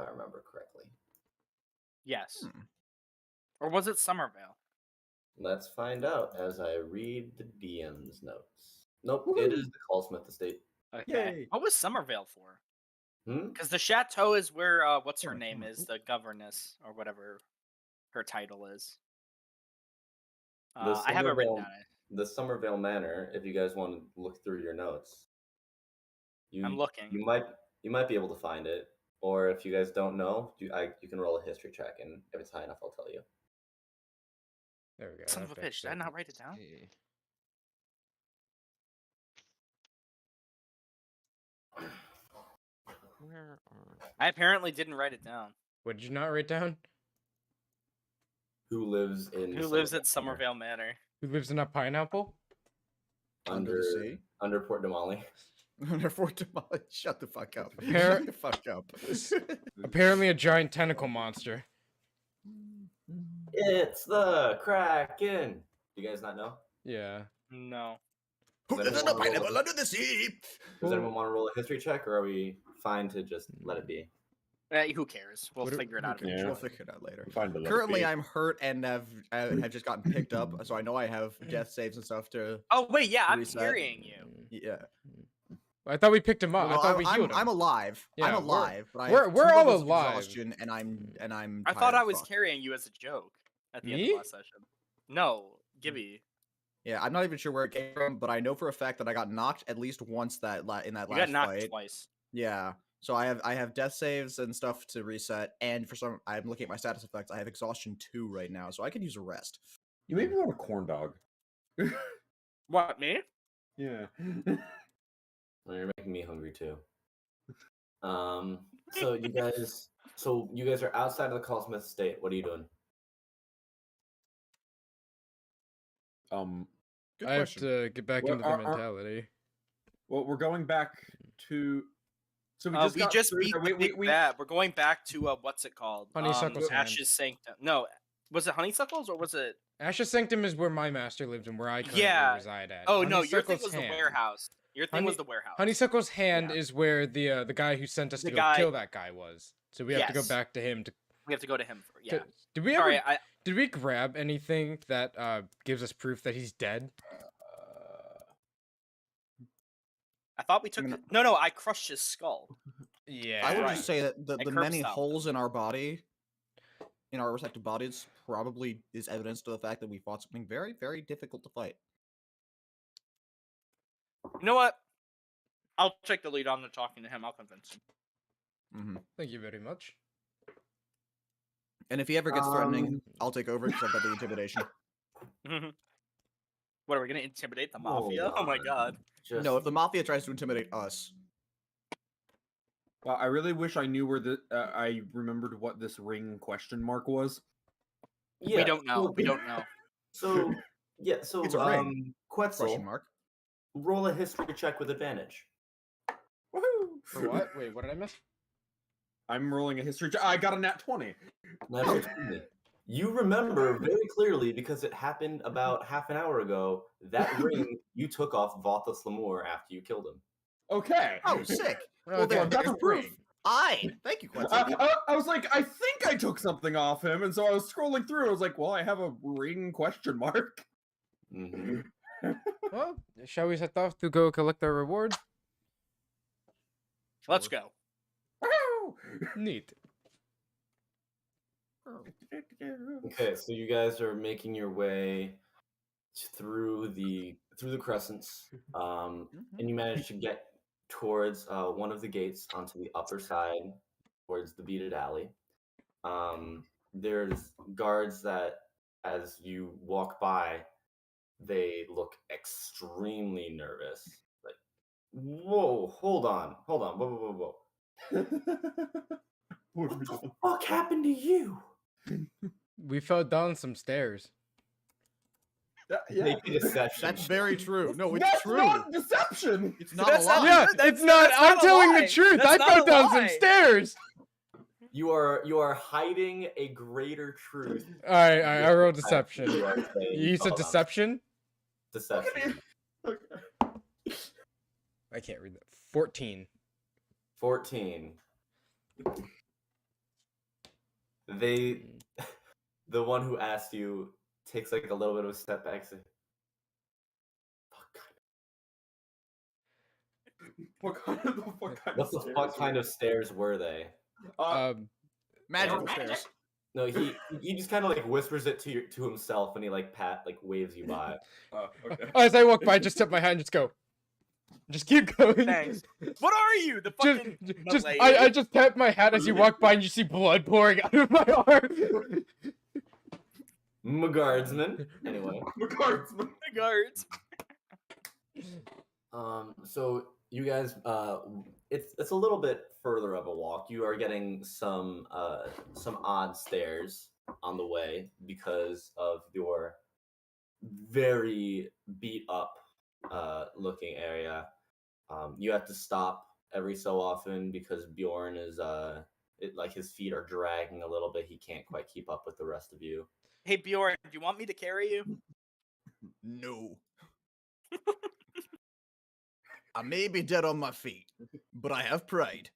I remember correctly. Yes. Or was it Somervale? Let's find out as I read the DM's notes. Nope, it is the Callsmith estate. Okay. Yay. What was Somervale for? Hmm? Because the chateau is where what's her name is, the governess or whatever her title is. I have it written down. The Somervale Manor. If you guys want to look through your notes, I'm looking. You might be able to find it, or if you guys don't know, you can roll a history check, and if it's high enough, I'll tell you. There we go. Son of a bitch! Did I not write it down? I apparently didn't write it down. What did you not write down? Who lives at Somervale Manor? Who lives in a pineapple? Under the sea? Under Port Damali. Under Fort Damali. Shut the fuck up. Appar- Shut the fuck up. Apparently a giant tentacle monster. It's the Kraken. Do you guys not know? Yeah. No. Who lives in a pineapple under the sea? Does anyone want to roll a history check, or are we fine to just let it be? Who cares? We'll figure it out. We'll figure it out later. Fine to let it Currently, be. I'm hurt and have just gotten picked up, so I know I have death saves and stuff to. Oh wait, yeah, I'm reset. carrying you. Yeah. I thought we picked him up. Well, I thought we healed him. I'm alive. Yeah, I'm alive. But I we're have all 2 levels of alive. exhaustion, and I'm. I thought tired I as was fuck. carrying you as a joke at the end Me? of last session. No, Gibby. Yeah, I'm not even sure where it came from, but I know for a fact that I got knocked at least once in that You last got knocked fight. twice. Yeah. So I have death saves and stuff to reset, and I'm looking at my status effects. I have exhaustion 2 right now, so I could use a rest. You maybe want a corn dog. What, me? Yeah. Well, you're making me hungry too. So you guys are outside of the Callsmith estate. What are you doing? Good I have question. to get back Well, into the mentality. Well, we're going back to. So We just beat the big bad. We're going back to Honeysuckle's what's it called? Hand. Ashes Sanctum. No, was it Honeysuckles or was it? Ashes Sanctum is where my master lived and where I currently reside at. Oh no, your thing Honeysuckle's was the Hand. warehouse. Your thing was the warehouse. Honeysuckle's Hand Yeah. is where the guy who sent us The to guy- go kill that guy was. So we have to go Yes. back to him to. We have to go to him for Did we Sorry, ever? Did we grab anything that gives us proof that he's dead? I thought we took. No, I crushed his skull. Yeah. I would Right. just say that the curb many stomped holes in our body, in our respective bodies, probably is evidence to the fact that we fought something very, very difficult to fight. You know what? I'll take the lead on the talking to him. I'll convince him. Mm-hmm. Thank you very much. And if he ever gets threatening, I'll take over because I've got the intimidation. What are we gonna intimidate the mafia? Oh my god! No, if the mafia tries to intimidate us, Well, I really wish I knew where I remembered what this ring question mark was. Yeah, We don't know. We don't know. So yeah, so It's a ring. question Quetzel, mark. roll a history check with advantage. Woohoo! For what? Wait, what did I miss? I'm rolling a history check. I got a nat 20. Natural 20. You remember very clearly because it happened about half an hour ago. That ring you took off Vathas Lamour after you killed him. Okay. Oh, sick. Well, Okay. there's proof. Thank you, Quetzel. I was like, I think I took something off him, and so I was scrolling through. I was like, well, I have a ring question mark. Mm-hmm. Well, shall we set off to go collect our reward? Let's go. Neat. Okay, so you guys are making your way through the crescents, and you manage to get towards one of the gates onto the upper side, towards the beaded alley. There's guards that, as you walk by, they look extremely nervous. Like, whoa, hold on, whoa. What the fuck happened to you? We fell down some stairs. Yeah. Make a deception. That's very true. No, it's That's true. not deception. It's not That's a lie. not- Yeah, that's- it's not. that's I'm not a telling lie. the truth. That's I not fell a down some lie. stairs. You are hiding a greater truth. All right, I rolled deception. You are saying You said fell down. deception? Deception. I can't read that. 14. 14. they, the one who asked you takes like a little bit of a step back. Saying, What kind what the fuck kind of stairs were they? Magical Yeah. stairs. No, he just kind of like whispers it to himself, and he like waves you by. Okay. As I walk by, just tip my hand, and just go. Just keep going. Thanks. What are you? The fucking I just tap my hat as you walk by, and you see blood pouring out of my arm. Guardsman. Anyway. Guardsman. The guards. So you guys, it's a little bit further of a walk. You are getting some odd stares on the way because of your very beat up looking area. You have to stop every so often because Bjorn is like his feet are dragging a little bit. He can't quite keep up with the rest of you. Hey Bjorn, do you want me to carry you? No. I may be dead on my feet, but I have pride.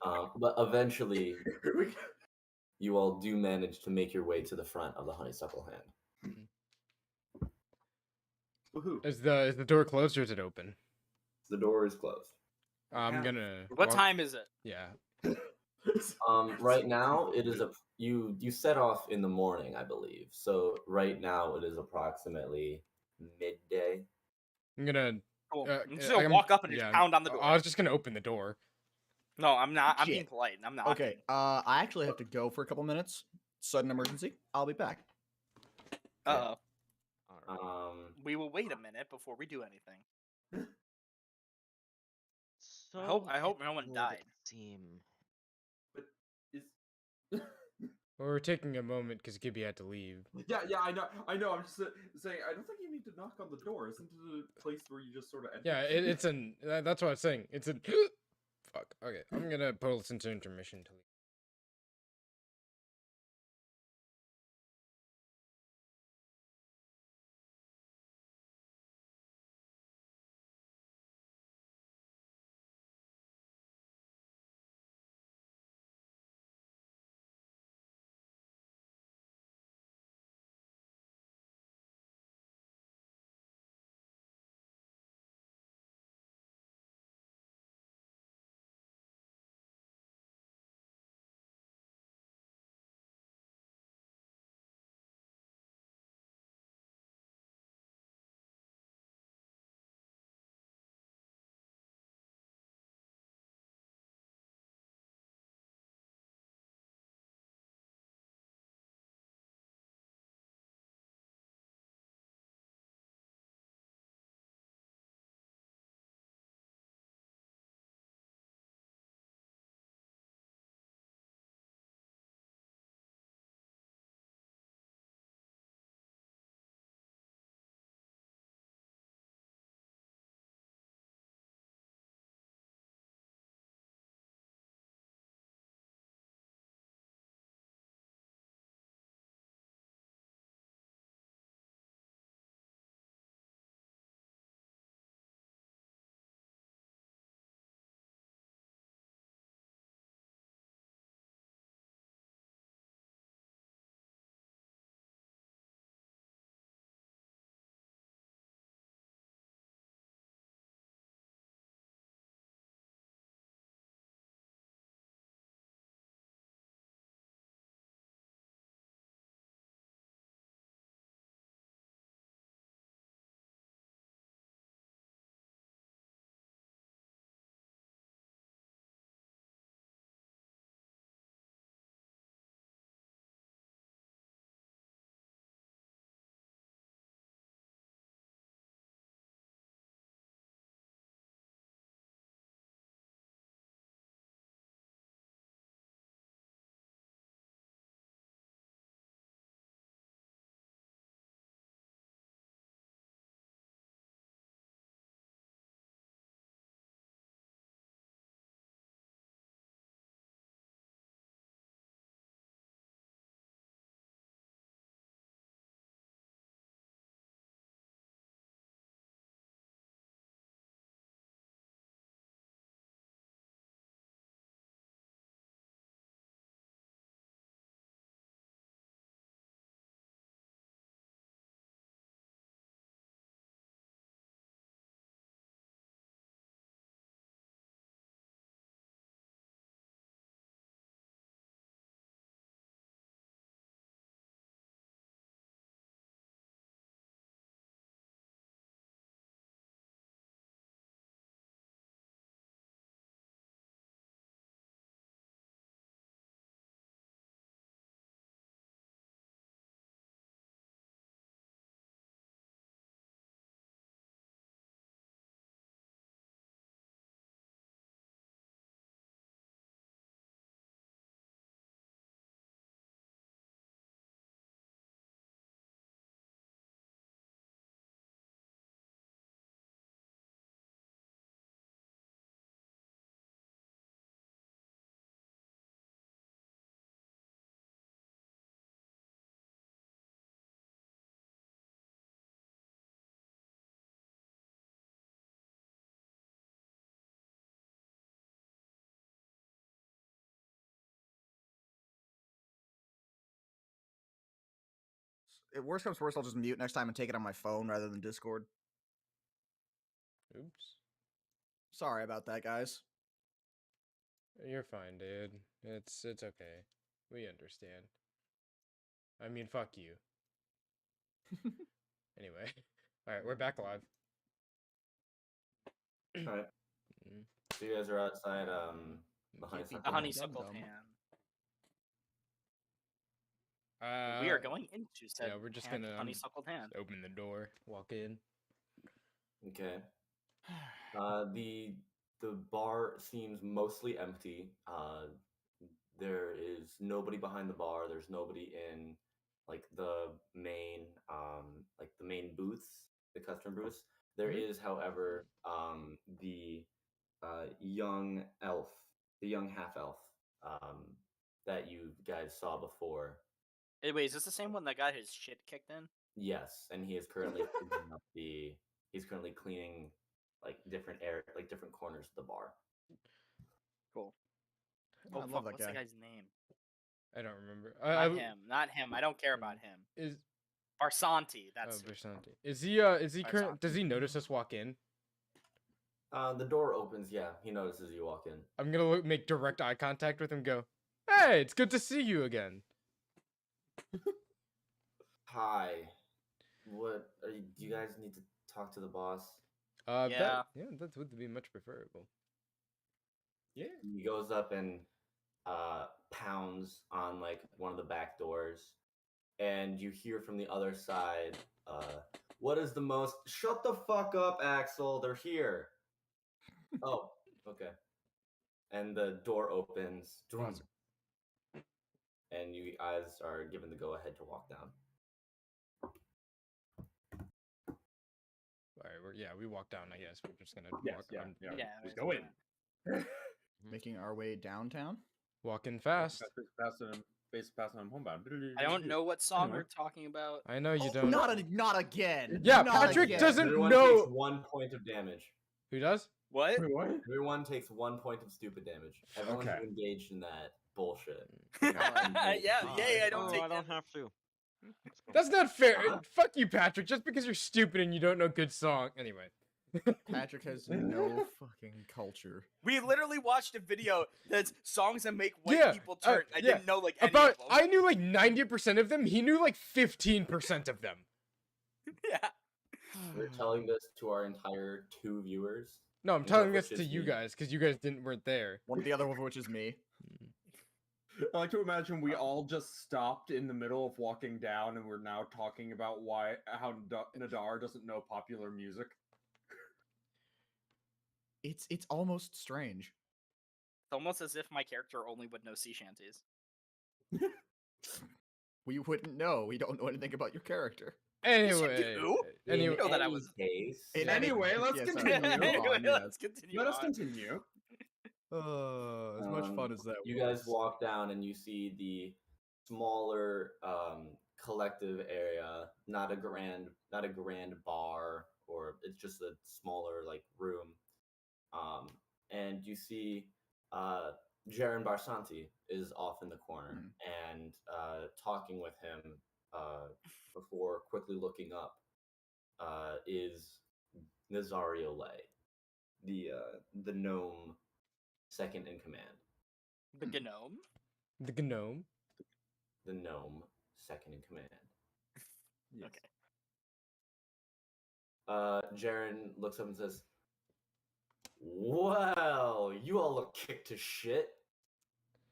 But eventually, you all do manage to make your way to the front of the honeysuckle hand. Woohoo. Is the door closed or is it open? The door is closed. I'm gonna. What time is it? Yeah. Right now it is you set off in the morning, I believe. So right now it is approximately midday. I'm gonna. Cool. Uh, I'm just gonna walk up and just pound on the door. I was just gonna open the door. No, I'm not. I'm Shit. being polite. I'm not. Okay, I actually have to go for a couple minutes. Sudden emergency. I'll be back. Uh oh. Um, We will wait a minute before we do anything. So I hope it no one would died. Seem. But is Well, we're taking a moment because Gibby had to leave. yeah, I know. I'm just saying. I don't think you need to knock on the door. Isn't it a place where you just sort of enter? Yeah, it's an. That's what I was saying. It's an. Fuck. Okay, I'm gonna pull us into intermission to leave. If worst comes to worst, I'll just mute next time and take it on my phone rather than Discord. Oops. Sorry about that, guys. You're fine, dude. It's okay. We understand. I mean, fuck you. Anyway. Alright, we're back live. All right. Mm. So you guys are outside the Keep honeysuckle. The Dum honeysuckle dum. hand. We Uh, are going into said yeah, we're just hand, gonna honeysuckled hand. open the door, walk in. Okay. The bar seems mostly empty. There is nobody behind the bar. There's nobody in like the main booths, the customer booths. There is, however, the young elf, the young half elf, that you guys saw before. Hey, wait, is this the same one that got his shit kicked in? Yes, and he is currently cleaning up he's currently cleaning like different corners of the bar. Cool. I Oh, love fuck, that what's guy. the guy's name? I don't remember. Not him. I don't care about him. Is Barsanti, that's who. Bersanti. Is he current? Bersanti. Does he notice us walk in? The door opens. Yeah, he notices you walk in. I'm gonna make direct eye contact with him. Go. Hey, it's good to see you again. Hi. What are you? Do you guys need to talk to the boss? Yeah. That would be much preferable. Yeah. He goes up and pounds on like one of the back doors, and you hear from the other side, "What is the most? Shut the fuck up, Axel. They're here." Oh, okay. And the door opens, and you guys are given the go ahead to walk down. All right, we walk down. I guess we're just gonna Yes, walk yeah, on, yeah. Yeah, Just we're go just in. Making our way downtown. walking fast. Passing him homebound. I don't know what song Anyway. we're talking about. I know you Oh, don't. not again. Yeah, Not Patrick again. doesn't Everyone know. takes 1 point of damage. Who does? What? Wait, what? Everyone takes 1 point of stupid damage. Everyone Okay. who engaged in that bullshit. Yeah, yay, I don't Oh, take I don't damage. have to. Let's go. That's not fair. Huh? Fuck you, Patrick. Just because you're stupid and you don't know good song. Anyway. Patrick has no fucking culture. We literally watched a video that's songs that make white Yeah, people turn. I yeah. didn't know like any About of them. I knew like 90% of them. He knew like 15% of them. Yeah. We're telling this to our entire 2 viewers. No, I'm Yeah, telling which this to is you me. guys because you guys weren't there. One of the other of which is me. I like to imagine we all just stopped in the middle of walking down, and we're now talking about how Nadaar doesn't know popular music. It's almost strange. It's almost as if my character only would know sea shanties. We wouldn't know. We don't know anything about your character. Anyway. do? Anyway. know that I any was- case, In Anyway, let's yes, continue. Anyway, on, yes. let's continue. Let us on. continue. As much fun as that you was. guys walk down and you see the smaller collective area, not a grand bar, or it's just a smaller like room. And you see Jaren Barsanti is off in the corner, and talking with him before quickly looking up is Nazario Lay, the gnome second in command. The gnome? The gnome. The gnome second in command. Yes. Okay. Jaren looks up and says, "Well, you all look kicked to shit,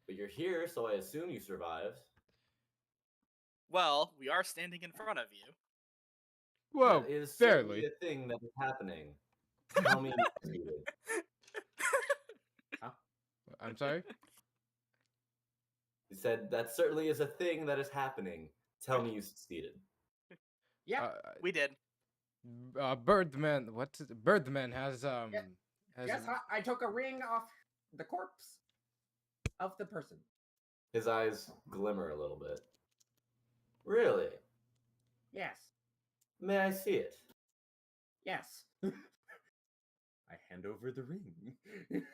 but you're here, so I assume you survived." Well, we are standing in front of you. Whoa, That is fairly. certainly a thing that is happening. Tell me you succeeded. I'm sorry? He said, "That certainly is a thing that is happening. Tell me you succeeded." Yeah. We did. Birdman. What? Birdman has has. Yes, I took a ring off the corpse of the person. His eyes glimmer a little bit. Really? Yes. May I see it? Yes. I hand over the ring.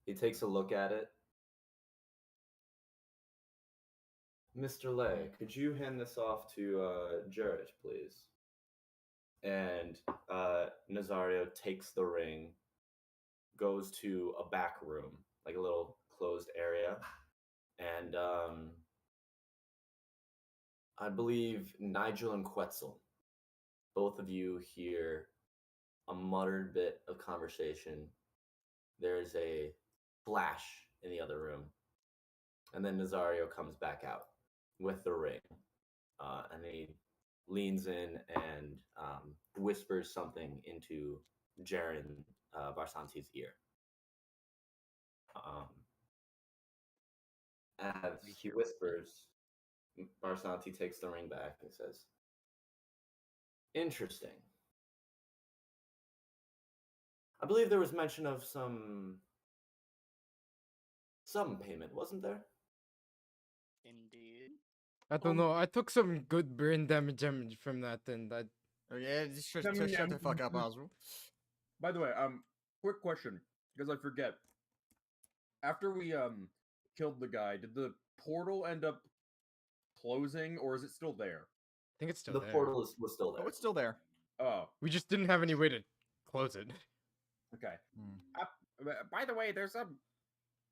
He takes a look at it. Mr. Lay, could you hand this off to Jarrett, please? And Nazario takes the ring, goes to a back room, like a little closed area, and I believe Nigel and Quetzel, both of you hear a muttered bit of conversation. There's a flash in the other room, and then Nazario comes back out with the ring, and he leans in and whispers something into Jaren Varsanti's ear. As he whispers, Varsanti takes the ring back and says, "Interesting. I believe there was mention of some payment, wasn't there?" Indeed. I don't know. I took some good brain damage from that, and I. Oh, yeah, just shut Yum, the yum, fuck up, yum. Osril. By the way, quick question, because I forget. After we killed the guy, did the portal end up closing, or is it still there? I think it's still The there. portal was still there. Oh, it's still there. Oh, We just didn't have any way to close it. okay. Hmm. By the way, there's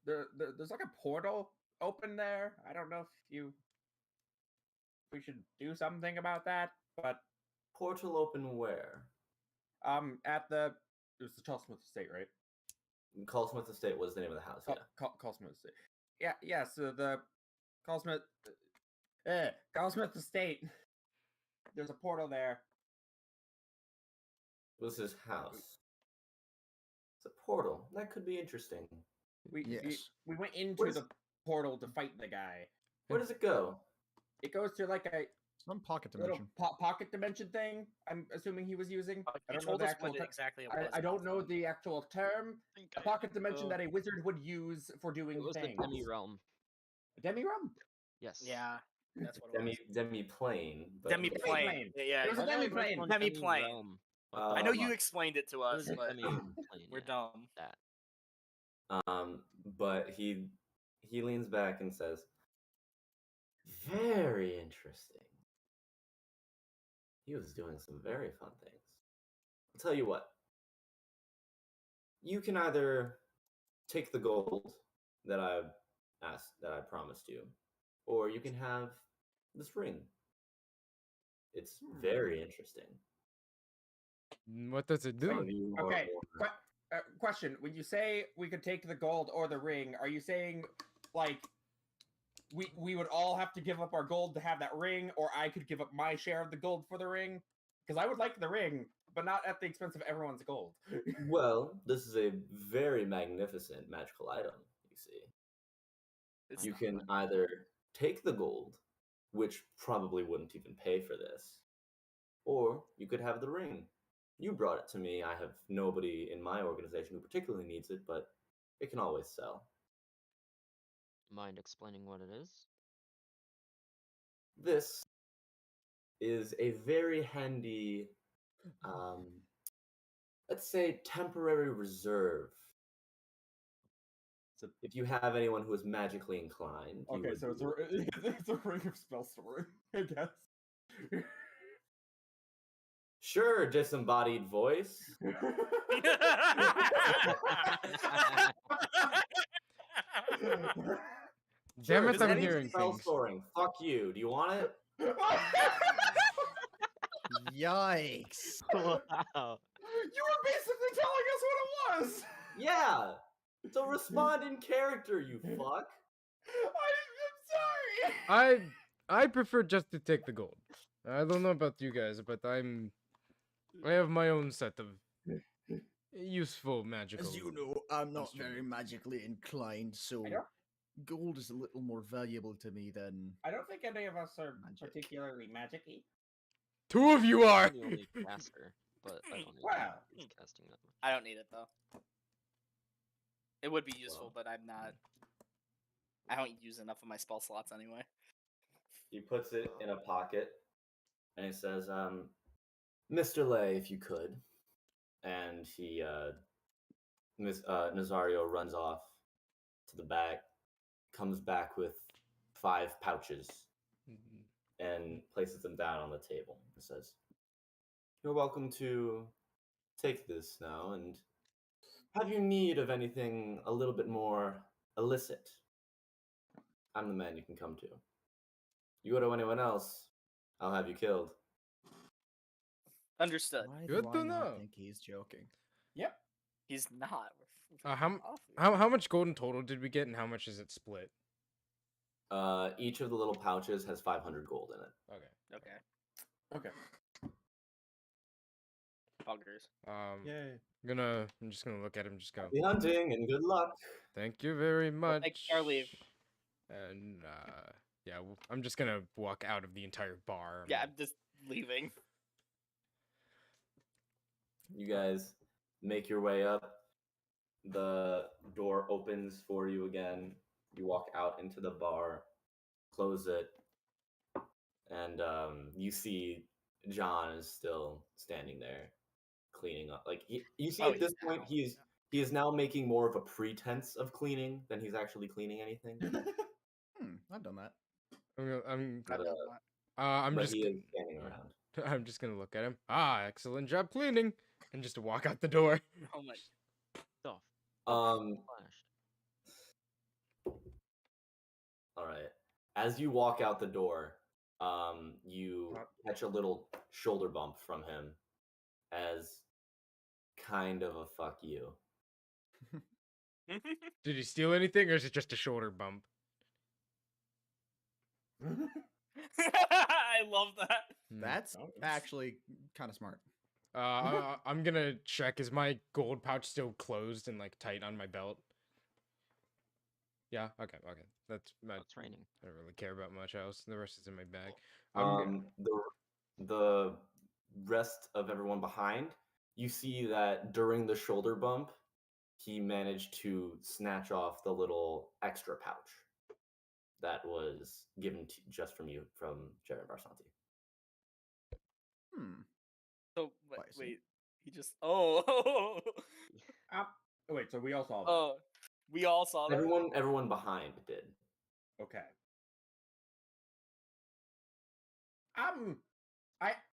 there's like a portal open there. I don't know if we should do something about that, but Portal open where? at it was the Chalsmith Estate, right? Callsmith Estate was the name of the house, yeah. Chalsmith Estate. Yeah. So the Chalsmith Estate. There's a portal there. It was his house. It's a portal. That could be interesting. Yes. We went into What is- the portal to fight the guy. Where does it go? It goes to like a Some pocket little dimension. pocket dimension thing. I'm assuming he was using. I You don't know told the us actual. what exactly it was. I don't know the actual term. think A I pocket dimension know. that a wizard would use for doing It was the things. demi realm. A demi realm. Yes. Yeah, that's what it was. Demi plane. Demi plane. plane. Yeah, It was a I know demi it was plane. one Demi demi plane. realm. I know Um, you explained it to It us, was a but demi plane. we're yeah, dumb. That. But he leans back and says, "Very interesting. He was doing some very fun things. I'll tell you what. You can either take the gold that I promised you, or you can have this ring. It's very interesting." What does it Some do? of you are Okay. more- Question: when you say we could take the gold or the ring, are you saying like we would all have to give up our gold to have that ring, or I could give up my share of the gold for the ring? Because I would like the ring, but not at the expense of everyone's gold. Well, this is a very magnificent magical item, you see. It's You not can either take the gold, which probably wouldn't even pay for this, or you could have the ring. You brought it to me. I have nobody in my organization who particularly needs it, but it can always sell. Mind explaining what it is? This is a very handy, let's say, temporary reserve. If you have anyone who is magically inclined, you Okay, would so be- it's a ring of spell storing, I guess. Sure, disembodied voice. Damn Sure, it, does I'm any hearing spell things. storing. Fuck you. Do you want it? Yikes. Wow. You were basically telling us what it was. Yeah. So respond in character, you fuck. I'm sorry. I prefer just to take the gold. I don't know about you guys, but I have my own set of useful magical. As you know, I'm not very instruments. magically inclined, so I don't, gold is a little more valuable to me than. I don't think any of us are Magic. particularly magic-y. Two of you are. I'm the only caster, but I don't need Wow. he's casting that much. I don't need it though. It would be useful, but I'm not. I don't use enough of my spell slots anyway. He puts it in a pocket and he says, "Mr. Lay, if you could." And he, Nazario runs off to the back, comes back with 5 pouches and places them down on the table. It says, "You're welcome to take this now, and have you need of anything a little bit more illicit? I'm the man you can come to. You go to anyone else, I'll have you killed." Understood. Why Good do to I not know. think he's joking? Yep. He's not. How Off. how much gold in total did we get, and how much is it split? Each of the little pouches has 500 gold in it. Okay. Okay. Okay. Buggers. Yay. I'm just gonna look at him, and just go. Happy hunting and good luck. Thank you very much. Thank you, our leave. And yeah, I'm just gonna walk out of the entire bar. Yeah, I'm just leaving. You guys make your way up. The door opens for you again. You walk out into the bar, close it, and you see John is still standing there, cleaning up. Like you see, Oh, at this he's point, down. he is now making more of a pretense of cleaning than he's actually cleaning anything. I've done that. I'm But, I've done that. I'm but just he is standing around. I'm just gonna look at him. Excellent job cleaning, and just to walk out the door. Oh my. Stuff. All right. As you walk out the door, you catch a little shoulder bump from him as kind of a fuck you. Did he steal anything, or is it just a shoulder bump? I love that. That's actually kind of smart. I'm gonna check. Is my gold pouch still closed and like tight on my belt? Yeah. Okay. That's It's raining. I don't really care about much else. The rest is in my bag. I'm The rest of everyone behind, you see that during the shoulder bump, he managed to snatch off the little extra pouch that was given just from you from Jared Barsanti. So Spicy. wait, he just oh Wait, so we all saw that. oh, we all saw that. Everyone behind did. Okay.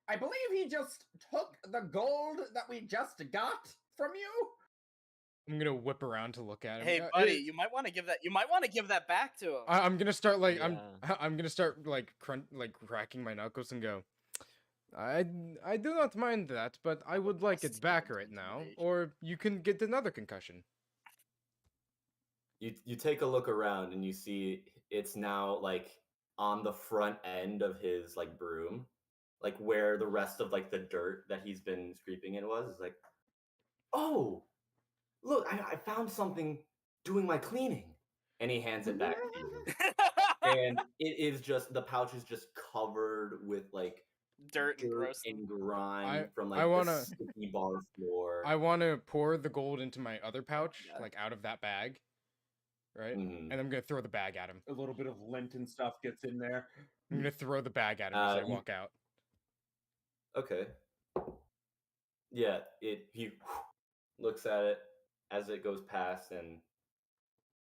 I believe he just took the gold that we just got from you. I'm gonna whip around to look at him. Hey, buddy, you might want to give that. You might want to give that back to him. I'm gonna start like Yeah. I'm gonna start like cracking my knuckles and go. I do not mind that, but I would like it back right now, or you can get another concussion. You take a look around and you see it's now like on the front end of his like broom, like where the rest of like the dirt that he's been scraping in was. It's like, oh, look, I found something doing my cleaning, and he hands it back to you. And it is just the pouch is just covered with like Dirt and gross. and grime from I like wanna- the sticky bar floor. I want to pour the gold into my other pouch, God. like out of that bag, right? Mhm. And I'm gonna throw the bag at him. A little bit of Lenten stuff gets in there. I'm gonna throw the bag at him as I You- walk out. Okay. Yeah, he looks at it as it goes past and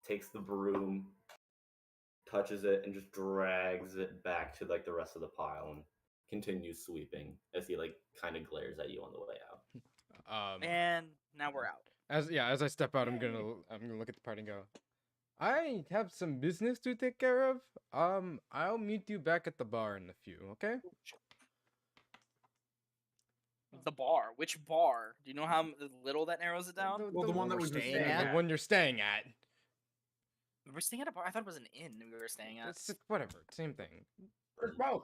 takes the broom, touches it, and just drags it back to like the rest of the pile and continues sweeping as he like kind of glares at you on the way out. And now we're out. As I step out, I'm gonna look at the party and go. I have some business to take care of. I'll meet you back at the bar in a few. Okay. The bar. Which bar? Do you know how little that narrows it down? Well, the one that we're was staying staying at. The one you're staying at. We're staying at a bar. I thought it was an inn we were staying at, It's whatever. Same thing. There's both.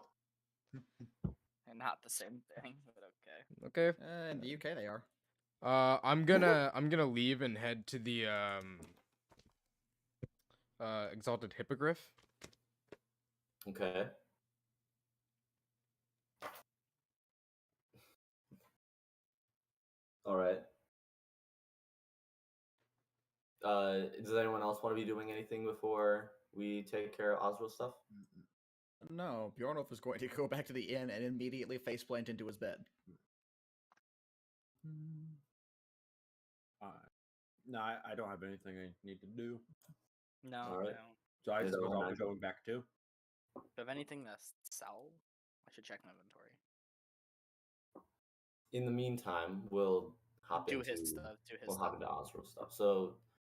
and not the same thing. But okay. Okay. In the UK, they are. I'm gonna leave and head to the Exalted Hippogriff. Okay. All right. Does anyone else want to be doing anything before we take care of Osril stuff? No, Bjornolf is going to go back to the inn and immediately faceplant into his bed. No, I don't have anything I need to do. No, All right. no. So I Is suppose everyone I'll be actually- going back too. Do I have anything to sell? I should check my inventory. In the meantime, we'll hop Do into his stuff. Do his we'll stuff. hop into Osril stuff. So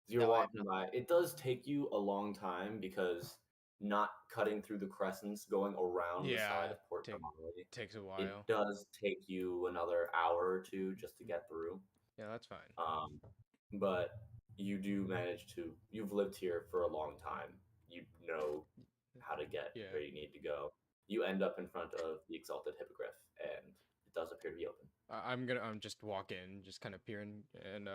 as you're No, I have walking by, it does take you a long time because not cutting through the crescents, going around the side Yeah, of Port Tamale, takes a it while. does take you another hour or two just to get through. Yeah, that's fine. But you do manage to. You've lived here for a long time. You know how to get Yeah. where you need to go. You end up in front of the Exalted Hippogriff, and it does appear to be open. I'm just walk in, just kind of peering, and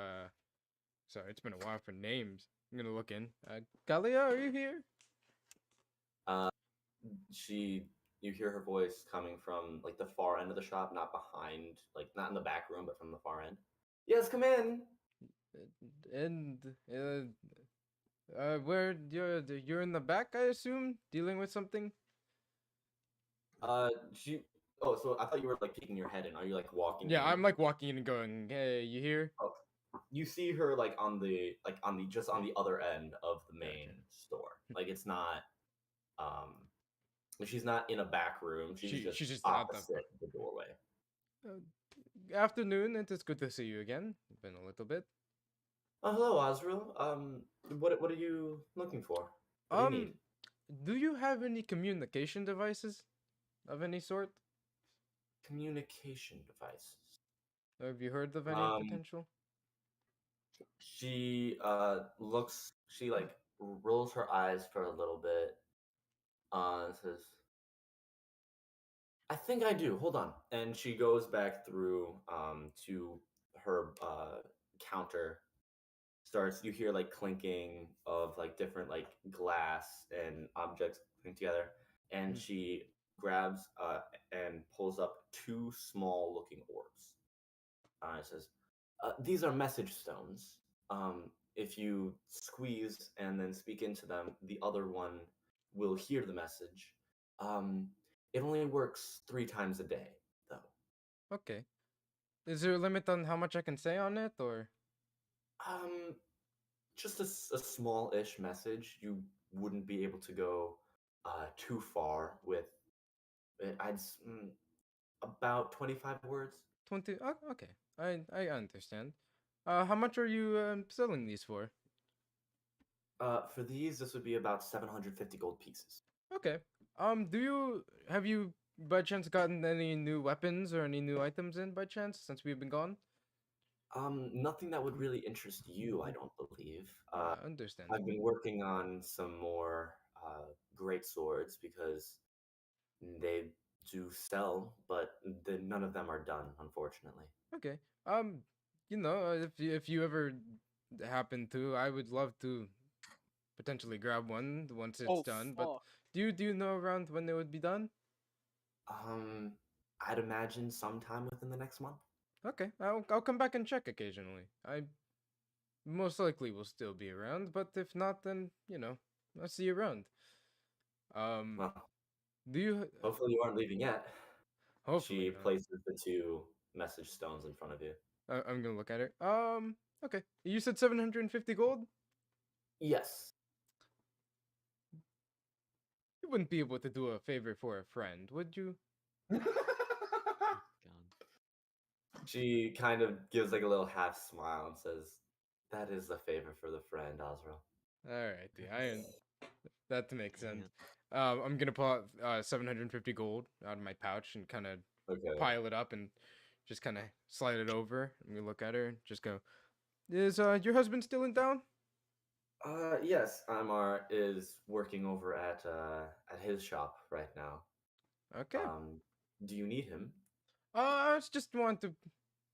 sorry, it's been a while for names. I'm gonna look in. Galia, are you here? You hear her voice coming from like the far end of the shop, not behind, like not in the back room, but from the far end. Yes, come in. And where you're in the back, I assume, dealing with something. She. Oh, so I thought you were like peeking your head in. Are you like walking Yeah, in? I'm like walking in and going, "Hey, you here?" Oh, you see her like on the just on the other end of the main Gotcha. store. Like it's not. Um, she's not in a back room. She's She's just just not that far. opposite the doorway. Afternoon, it is good to see you again. It's been a little bit. Oh, hello, Osril. What are you looking for? What do you need? Do you have any communication devices of any sort? Communication devices. Have you heard of any potential? She looks. She like rolls her eyes for a little bit. And says, "I think I do. Hold on." And she goes back through to her counter. Starts. You hear like clinking of like different like glass and objects clinking together, and she grabs and pulls up two small looking orbs. It says, "These are message stones. If you squeeze and then speak into them, the other one will hear the message. Um, it only works 3 times a day, though. Okay. Is there a limit on how much I can say on it, or? Um, just a small-ish message. You wouldn't be able to go too far with it. About 25 words. 20? Oh, okay. I understand. How much are you selling these for? For these, this would be about 750 gold pieces. Okay. Have you by chance gotten any new weapons or any new items in by chance since we've been gone? Nothing that would really interest you, I don't believe. I've Understandable. been working on some more great swords because they do sell, but none of them are done, unfortunately. Okay. If you ever happen to, I would love to potentially grab one once it's done. But fuck. do you know around when they would be done? I'd imagine sometime within the next month. Okay, I'll come back and check occasionally. I most likely will still be around, but if not, then I'll see you around. Well, Do you? hopefully you aren't leaving yet. Hopefully She not. places the two message stones in front of you. I'm gonna look at her. Okay. You said 750 gold. Yes. You wouldn't be able to do a favor for a friend, would you? God. She kind of gives like a little half smile and says, "That is a favor for the friend, Osril." Alrighty, that makes Dang sense. it. I'm gonna pull out 750 gold out of my pouch and kind of Okay. pile it up and just kind of slide it over. And we look at her and just go, "Is your husband still in town?" Yes, Imar is working over at his shop right now. Okay. Do you need him? I just want to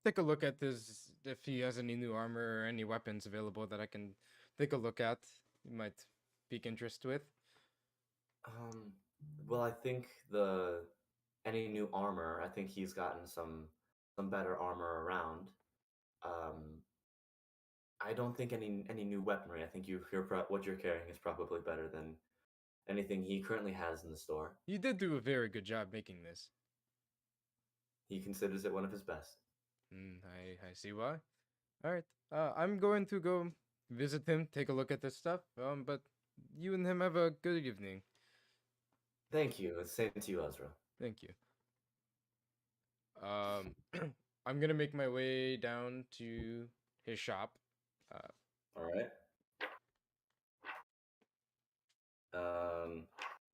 take a look at his if he has any new armor or any weapons available that I can take a look at. You might pique interest with. Well, I think any new armor. I think he's gotten some better armor around. I don't think any new weaponry. I think what you're carrying is probably better than anything he currently has in the store. You did do a very good job making this. He considers it one of his best. I see why. All right. I'm going to go visit him, take a look at this stuff. But you and him have a good evening. Thank you. Same to you, Osril. Thank you. I'm gonna make my way down to his shop. All right.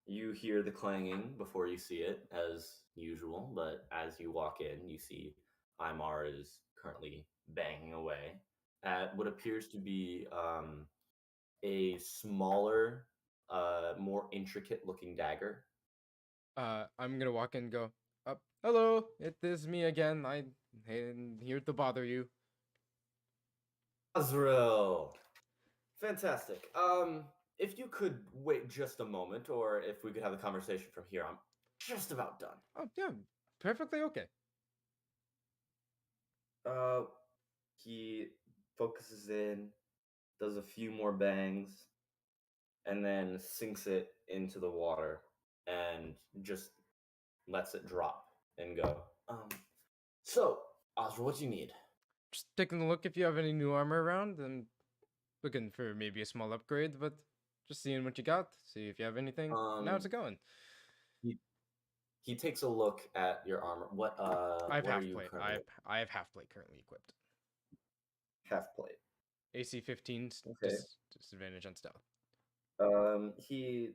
You hear the clanging before you see it, as usual, but as you walk in, you see Imar is currently banging away at what appears to be a smaller, more intricate-looking dagger. I'm gonna walk in and go, hello, it is me again. I'm here to bother you. Osril! Fantastic. If you could wait just a moment, or if we could have the conversation from here, I'm just about done. Oh, yeah, perfectly okay. He focuses in, does a few more bangs, and then sinks it into the water and just lets it drop and go. So, Osril, what do you need? Just taking a look if you have any new armor around and looking for maybe a small upgrade, but just seeing what you got, see if you have anything. How's it going? He takes a look at your armor. What I have what are half you plate. currently? I have half plate currently equipped. Half plate. AC 15 Okay. disadvantage on stealth. He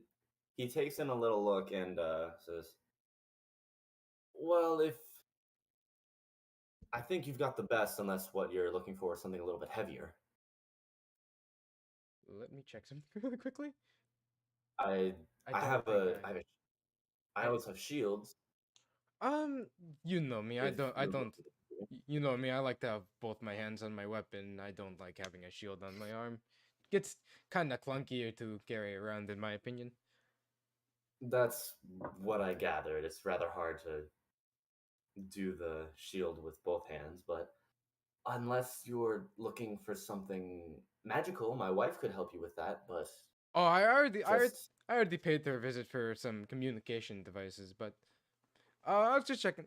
takes in a little look and says, "Well, if I think you've got the best, unless what you're looking for is something a little bit heavier." Let me check something really quickly. I don't have think I always have shields. You know me. if you're looking to do. You know me. I like to have both my hands on my weapon. I don't like having a shield on my arm. Gets kind of clunkier to carry around, in my opinion. That's what I gathered. It's rather hard to do the shield with both hands, but unless you're looking for something magical, my wife could help you with that, but Oh, I just already paid her a visit for some communication devices, but I was just checking.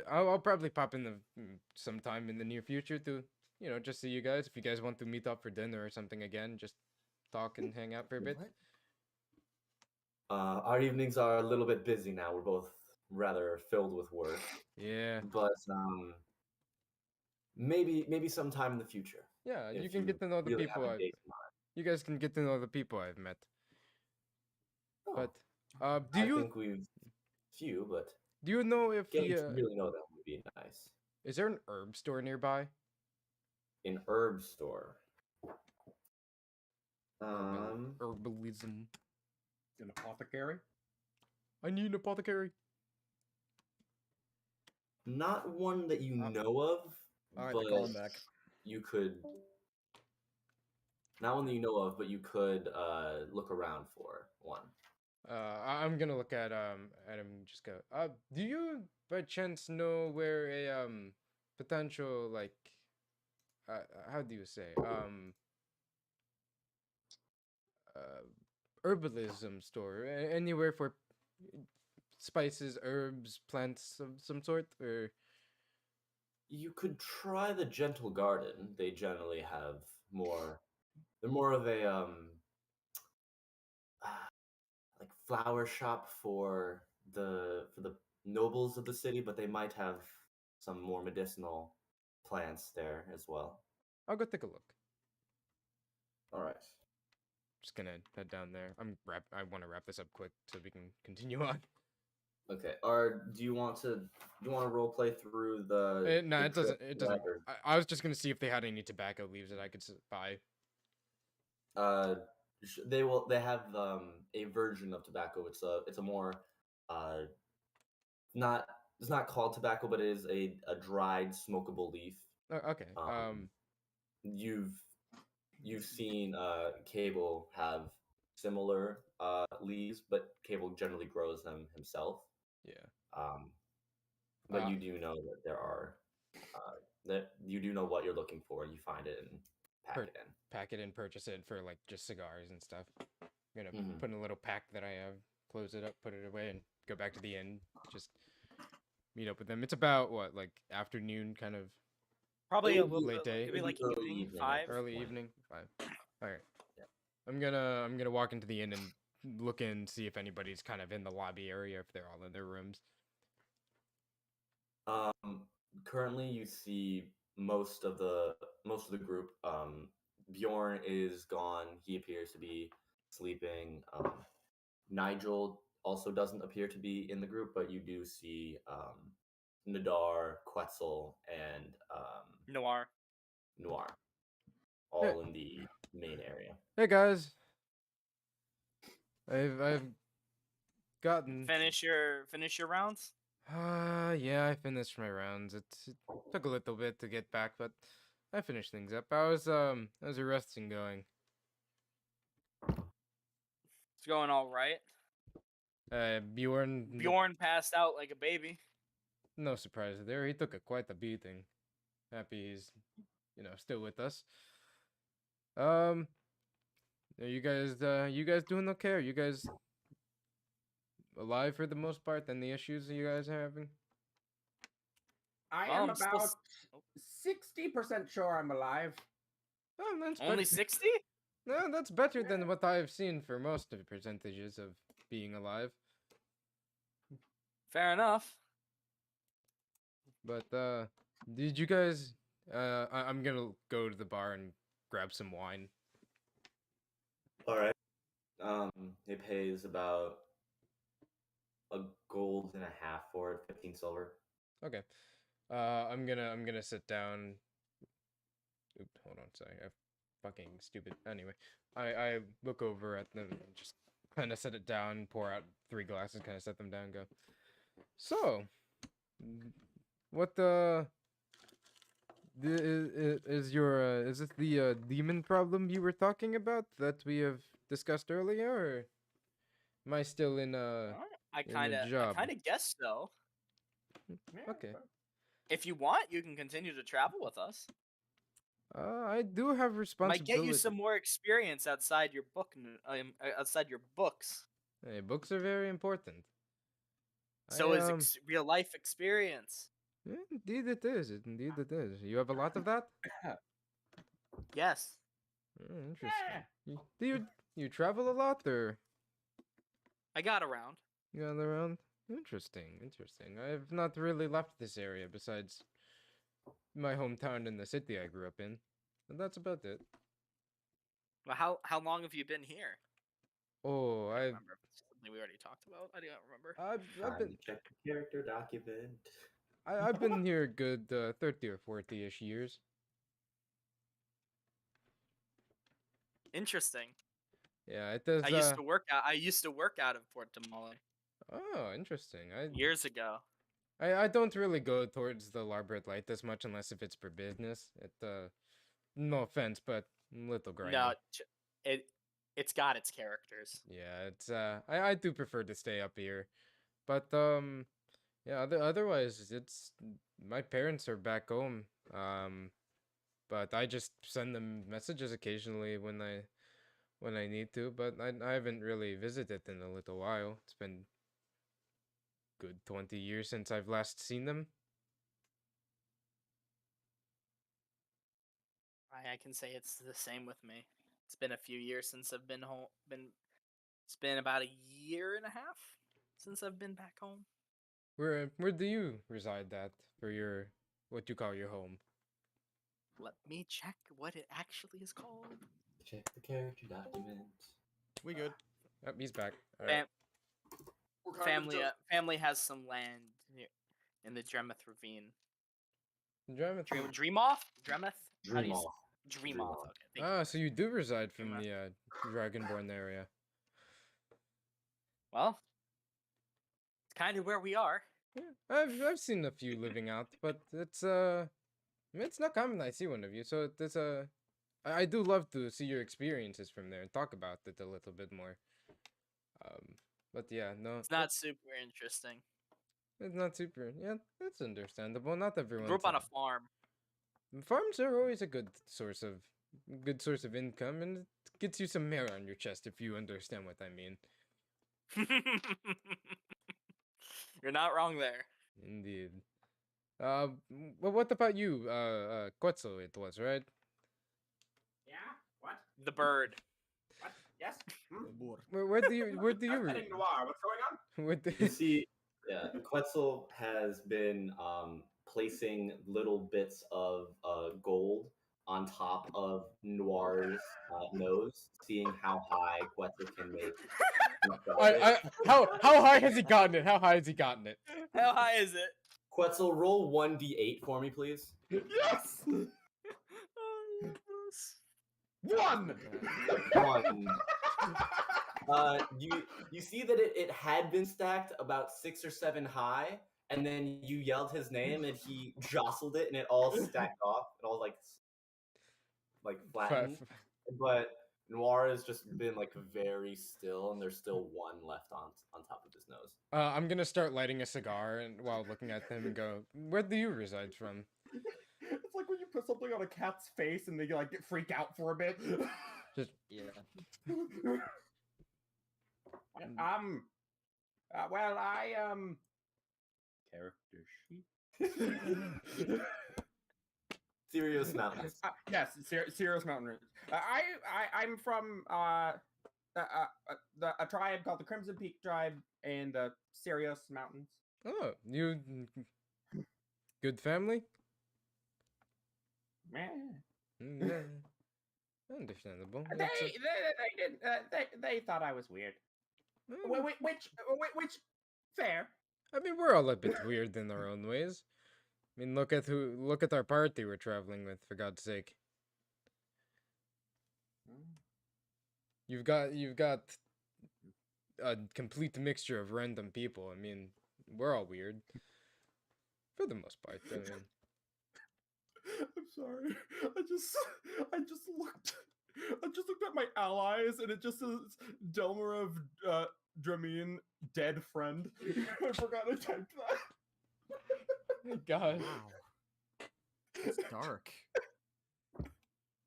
I'll probably pop in sometime in the near future to, just see you guys. If you guys want to meet up for dinner or something again, just talk and hang out for a bit. What? Our evenings are a little bit busy now. We're both rather filled with work, Yeah. but maybe sometime in the future. Yeah, you if can get to know the really people have a I've. date in mind. You guys can get to know the people I've met. Oh, But I think we've few, but do you know if getting to really know them would be nice. is there an herb store nearby? An herb store. Herbalism. An apothecary? I need an apothecary. Not one that you know of, All right, but call him back. you could. Not one that you know of, but you could look around for one. I'm gonna look at him. Just go. Do you by chance know where a potential like how do you say herbalism store anywhere for spices, herbs, plants of some sort, or You could try the Gentle Garden. They generally have more. They're more of a like flower shop for the nobles of the city, but they might have some more medicinal plants there as well. I'll go take a look. All right. Just gonna head down there. I want to wrap this up quick so we can continue on. Okay. Do you want to role play through the? No, the it doesn't. trip It doesn't. or- I was just gonna see if they had any tobacco leaves that I could buy. They have a version of tobacco. It's a more not it's not called tobacco, but it is a dried smokable leaf. Okay. You've seen Cable have similar leaves, but Cable generally grows them himself. Yeah. But you do know that there are that you do know what you're looking for, and you find it and Pack it and purchase it for like just cigars and stuff. I'm gonna Mhm. put in a little pack that I have, close it up, put it away, and go back to the inn. Just meet up with them. It's about what, like afternoon, kind of Probably It a would be little late day. Maybe It'd like be early evening, evening at 5. this early point. evening. 5. All right. Yeah. I'm gonna walk into the inn and look in, see if anybody's kind of in the lobby area, if they're all in their rooms. Currently, you see most of the group. Bjorn is gone. He appears to be sleeping. Nigel also doesn't appear to be in the group, but you do see Nadaar, Quetzel, and Noir. all in the main area. Hey guys, I've gotten. Finish your rounds. Yeah, I finished my rounds. It took a little bit to get back, but I finished things up. How's your resting going? It's going all right. Bjorn. Bjorn passed out like a baby. No surprise there. He took quite a beating. Happy he's, still with us. Are you guys doing okay? Are you guys alive for the most part? And the issues that you guys are having? I Well, am I'm still about 60% sure I'm alive. Oh, that's Only better. 60? No, that's better than what I've seen for most of the percentages of being alive. Fair enough. But did you guys? I'm gonna go to the bar and grab some wine. All right. It pays about a gold and a half for it, 15 silver. Okay. I'm gonna sit down. Oop, hold on, sorry. I fucking stupid. Anyway, I look over at them and just kind of set it down, pour out 3 glasses, kind of set them down, and go. So, what is this the demon problem you were talking about that we have discussed earlier, or am I still in I the kind job? of guess so. Okay. If you want, you can continue to travel with us. I do have Might responsibility. get you some more experience outside your outside your books. Hey, books are very important. So is real life experience. Indeed it is. Indeed it is. You have a lot of that? Yes. Interesting. Do you travel a lot, or I got around. you on the round? Interesting. I have not really left this area besides my hometown and the city I grew up in. And that's about it. Well, how long have you been here? Oh, I remember. It's something we already talked about. I don't remember. I've been Check the character document. I've been here a good 30 or 40-ish years. Interesting. Yeah, it does. I used to work out. I used to work out of Port Damali Oh, interesting. years ago. I don't really go towards the Larbert Light as much unless if it's for business. No offense, but a little grindy. No, it's got its characters. Yeah, it's I do prefer to stay up here, but yeah. Otherwise, it's my parents are back home. But I just send them messages occasionally when I need to. But I haven't really visited in a little while. It's been good 20 years since I've last seen them. I can say it's the same with me. It's been a few years since I've been home. It's been about a year and a half since I've been back home. Where do you reside at for your what you call your home? Let me check what it actually is called. Check the character document. We good. Oh, he's back. All right. Family has some land in the Dremeth Ravine. Dremoth. Dreamoth? Dremeth? How do you Dream off. Dreamoth. Okay. thank you. Ah, so you do reside from Dreamoth. the Dragonborn area. Well, it's kind of where we are. Yeah, I've seen a few living out, but it's not common I see one of you. So it's I do love to see your experiences from there and talk about it a little bit more. But yeah, no, It's not super interesting. it's not super. Yeah, that's understandable. Not everyone. Grew up on a farm. Farms are always a good source of income, and it gets you some hair on your chest if you understand what I mean. You're not wrong there. Indeed. Well, what about you, Quetzel? It was right. Yeah? What? The bird. What? Yes? Boar. Where do you I'm heading Noir. What's going on? where do You see, yeah, Quetzel has been placing little bits of gold on top of Noir's nose, seeing how high Quetzel can make himself. how high has he gotten it? How high has he gotten it? How high is it? Quetzel, roll 1d8 for me, please. Yes! Oh, yes. 1! 1. You see that it had been stacked about 6 or 7 high, and then you yelled his name, and he jostled it, and it all stacked off. It all like flattened. But Noir has just been like very still, and there's still one left on top of his nose. I'm gonna start lighting a cigar and while looking at them and go, where do you reside from? It's like when you put something on a cat's face and they like get freak out for a bit. Yeah. Well, character sheet. Sirius Mountains. Yes, Sirius Mountain. I'm from a tribe called the Crimson Peak Tribe in the Sirius Mountains. Oh, you good family? Meh. Yeah. Understandable. They That's didn't. They thought I was weird. Which fair. I mean, we're all a bit weird in our own ways. I mean, look at our party we're traveling with, for God's sake. You've got a complete mixture of random people. I mean, we're all weird. For the most part, I mean. I'm sorry. I just looked at my allies and it just says Delmer of Dramine, dead friend. I forgot I typed that. God. Wow. It's dark.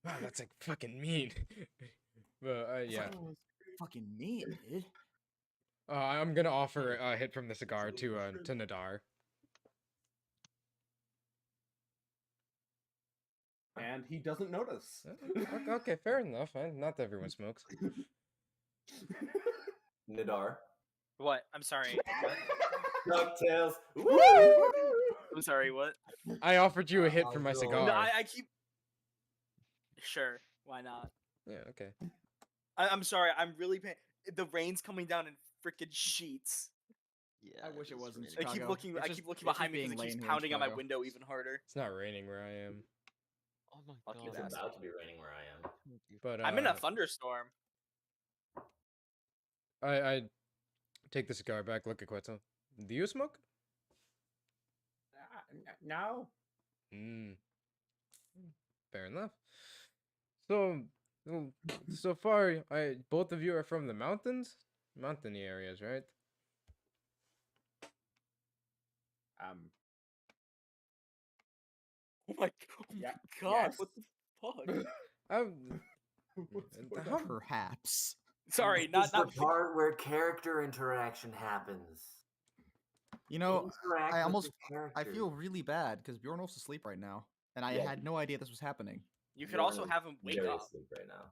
Wow, that's like fucking mean. But yeah. Fucking mean, dude. I'm gonna offer a hit from the cigar to Nadaar. And he doesn't notice. Okay, fair enough. Not everyone smokes. Nadaar. What? I'm sorry. What? DuckTales. I'm sorry. What? I offered you a hit for my No, cigar. No, I keep. Sure. Why not? Yeah, okay. I'm sorry. I'm really paying. The rain's coming down in freaking sheets. Yeah. I wish it is wasn't really I good. keep Chicago. looking. It's I just- keep looking it's just behind me being because it lame keeps here in pounding on my Chicago. window even harder. It's not raining where I am. Oh my Fuck you, god. It's asshole. about to be raining where I am. But I'm in a thunderstorm. I take the cigar back, look at Quetzel. Do you smoke? No. Fair enough. So so far, both of you are from the mountains? Mountainy areas, right? Oh my Yeah, god! yes. What the fuck? How, Perhaps. Sorry, This is not. the part where character interaction happens. You know, Interact I with almost the I character. feel really bad because Bjorn was asleep right now, and I Yeah. had no idea this was happening. You could also Bjorn have him wake very up. asleep right now.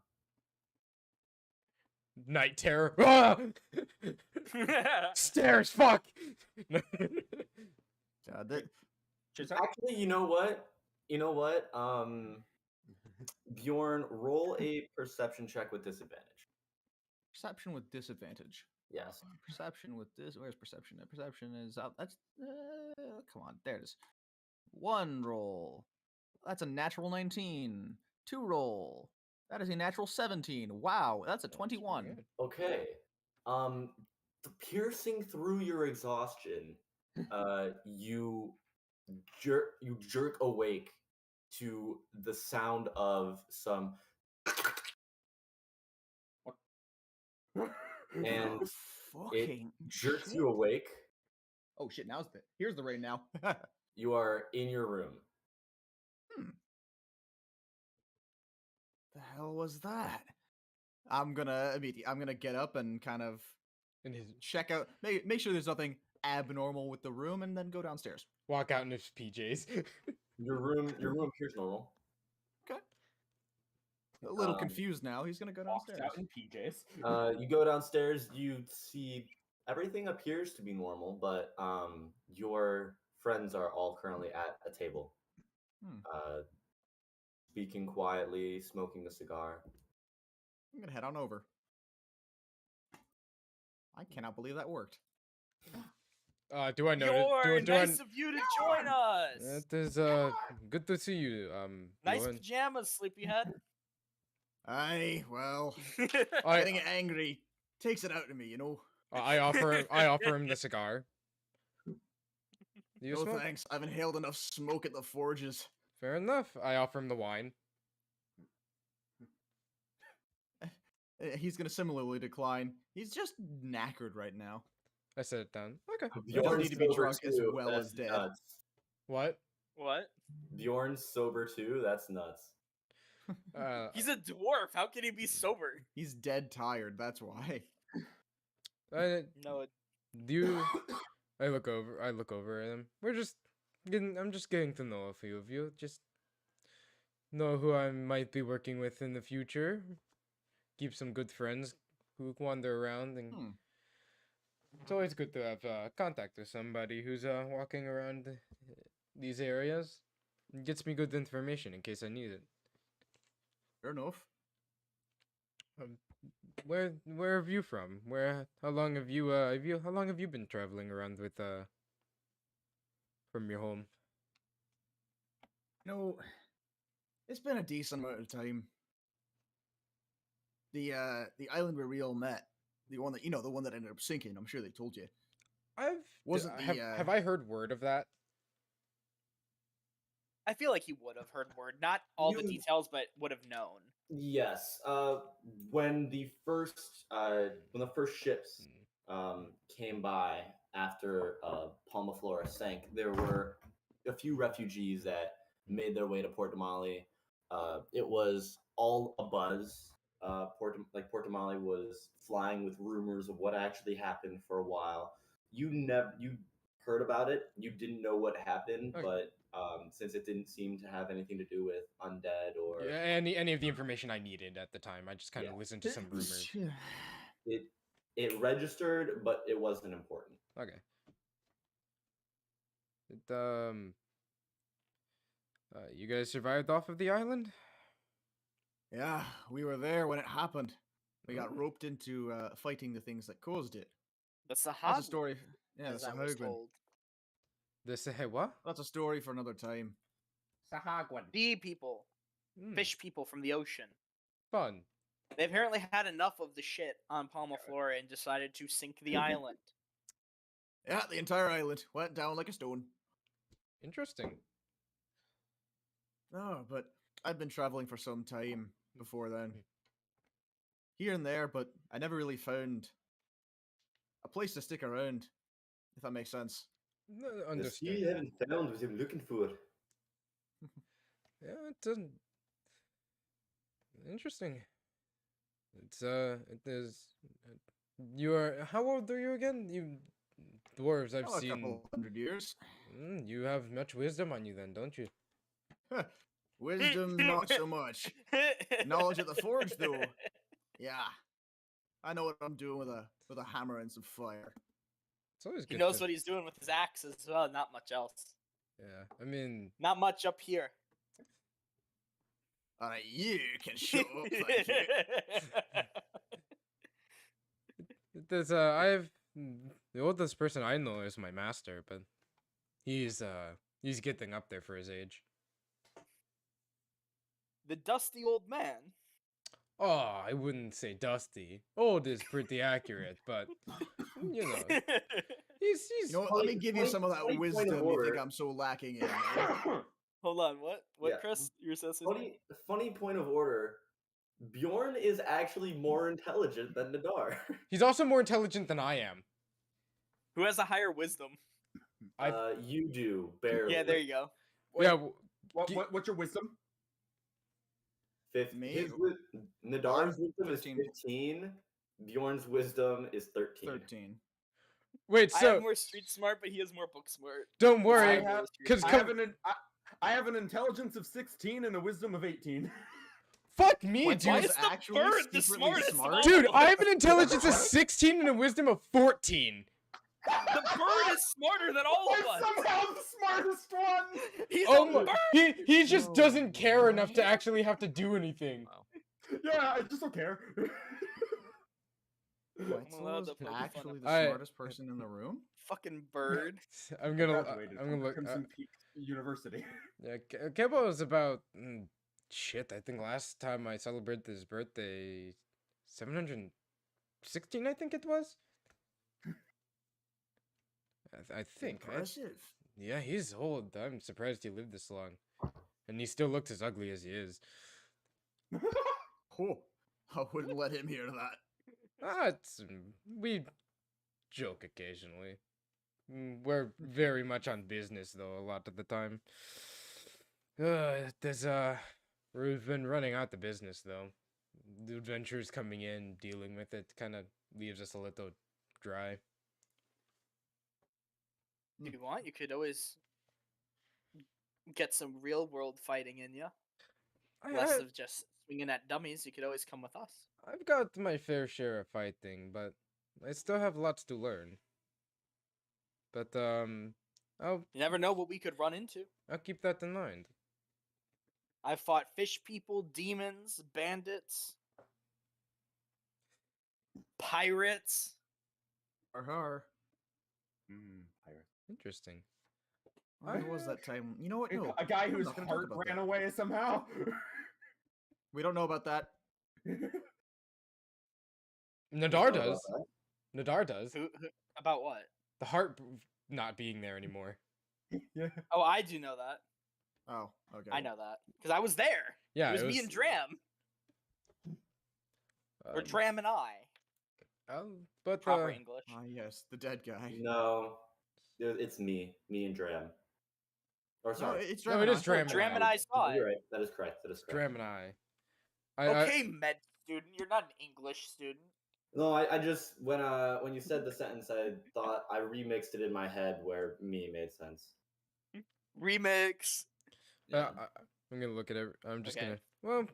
night terror. Ah! Stairs, fuck! God, that, Actually, you know what? Bjorn, roll a perception check with disadvantage. perception with disadvantage. Yes. Perception with this. Where's perception? Perception is out. That's come on. There it is. 1 roll. That's a natural 19. 2 roll. That is a natural 17. Wow, that's a 21. Okay. Piercing through your exhaustion, you jerk awake to the sound of some and it Fucking jerks shit. you awake. Oh shit! Here's the rain now. You are in your room. The hell was that? I'm gonna get up and kind of And his check out, make sure there's nothing abnormal with the room, and then go downstairs. walk out in his PJs. Your room appears normal. Okay. A little Um, confused now. He's gonna go Walked downstairs. out in PJs. You go downstairs. You see everything appears to be normal, but your friends are all currently at a table, Hmm. speaking quietly, smoking a cigar. I'm gonna head on over. I cannot believe that worked. Do I know? Bjorn, Do I? nice of you to join us. It is good to see you. Nice Bjorn. pajamas, sleepyhead. Aye, well, I getting angry takes it out of me, you know. I offer him the cigar. Do you No smoke? thanks. I've inhaled enough smoke at the forges. Fair enough. I offer him the wine. He's gonna similarly decline. He's just knackered right now. I set it down. Okay. Bjorn need to be sober drunk as too, well that's as dead. nuts. What? What? Bjorn's sober too. That's nuts. He's a dwarf. How can he be sober? He's dead tired. That's why. No. Do you? I look over at him. We're just getting. I'm just getting to know a few of you. Just know who I might be working with in the future. Keep some good friends who wander around, and it's always good to have contact with somebody who's walking around these areas. It gets me good information in case I need it. Fair enough. Where have you from? How long have you been traveling around with from your home? No, it's been a decent amount of time. The island where we all met, the one that the one that ended up sinking. I'm sure they told you. Wasn't the, have I heard word of that? I feel like he would have heard word. Not all the You- details, but would have known. Yes. When the first ships came by after Palma Flora sank, there were a few refugees that made their way to Port Damali. It was all a buzz. Port Damali was flying with rumors of what actually happened for a while. You heard about it. You didn't know what happened, Okay. but since it didn't seem to have anything to do with undead or Yeah, any of the information I needed at the time. I just kind of Yeah. listened to some rumors. it registered, but it wasn't important. Okay. You guys survived off of the island? Yeah, we were there when it happened. We got roped into fighting the things that caused it. That's the That's a story. Yeah, as that's a I was Hogwin. told. What? That's a story for another time. Sahagwan. Bee people, fish people from the ocean. Fun. They apparently had enough of the shit on Palma Flora and decided to sink the island. Yeah, the entire island went down like a stone. Interesting. No, but I'd been traveling for some time before then. Here and there, but I never really found a place to stick around, if that makes sense. No, You understand. haven't found what you're looking for. Yeah, it doesn't. Interesting. It is. You are. How old are you again? You dwarves I've Oh, a seen. couple 100 years. You have much wisdom on you then, don't you? Wisdom, not so much. Knowledge at the forge, though. Yeah, I know what I'm doing with a hammer and some fire. It's always good. He knows what he's doing with his axe as well. Not much else. Yeah, I mean, Not much up here. Alright, you can shut up, thank you. there's I've the oldest person I know is my master, but he's getting up there for his age. The dusty old man. Oh, I wouldn't say dusty. Old is pretty accurate, but you know, he's You know what, let me give you some of that funny point of wisdom you order. think I'm so lacking in. Hold on, what? What, Yeah. Chris? You were saying Funny point of order. Bjorn is actually more intelligent than Nadaar. he's also more intelligent than I am. Who has a higher wisdom? You do barely. Yeah, there you go. Yeah, What's your wisdom? Me? Nadaar's wisdom is 15. 15. Bjorn's wisdom is 13. 13. wait. I So have more street smart, but he has more book smart. don't I worry, have- because I have an intelligence of 16 and a wisdom of 18. Fuck me, Quetzel Why dude. is is the actually bird the secretly smartest of smart? all Dude, of I us? have an intelligence of 16 and a wisdom of 14. The bird is smarter than all of I'm us. somehow the smartest one. He's Oh a my, bird. he just Whoa, doesn't care enough to what? actually have to do anything. Wow. Yeah, I just don't care. Quetzel allowed is to poke fun actually of the I- smartest person in the room? Fucking bird. I'm I gonna graduated I'm from gonna look. Crimson Peak University. Yeah, Kebo was about shit. I think last time I celebrated his birthday, 716. I think it was. I think. Impressive. Yeah, he's old. I'm surprised he lived this long, and he still looks as ugly as he is. Oh, I wouldn't let him hear that. We joke occasionally. We're very much on business though, a lot of the time. We've been running out the business though. The adventures coming in, dealing with it, kind of leaves us a little dry. If you want, you could always get some real world fighting in you. Less of just swinging at dummies. You could always come with us. I've got my fair share of fighting, but I still have lots to learn. But I'll You never know what we could run into. keep that in mind. I've fought fish people, demons, bandits, pirates. Har. Pirate. Interesting. When was that time? You know what? No. A guy we're whose not gonna talk heart about ran that. away somehow. We don't know about that. Nadaar does. Nadaar does. Who about what? The heart not being there anymore. Yeah. Oh, I do know that. Oh, okay. I know that because I was there. Yeah, it was me and Dram, or um, Dram and I. but Proper English. Ah, yes, the dead guy. No, it's me and Dram. Or No, sorry, it's No, Dram it and is I. Dram and Dram I. and I saw you're it. right. That is correct. That is correct. Dram and I. Okay, med student. You're not an English student. No, I just when you said the sentence, I thought I remixed it in my head where me made sense. Remix. I'm gonna look at it. I'm just Okay. gonna. Well,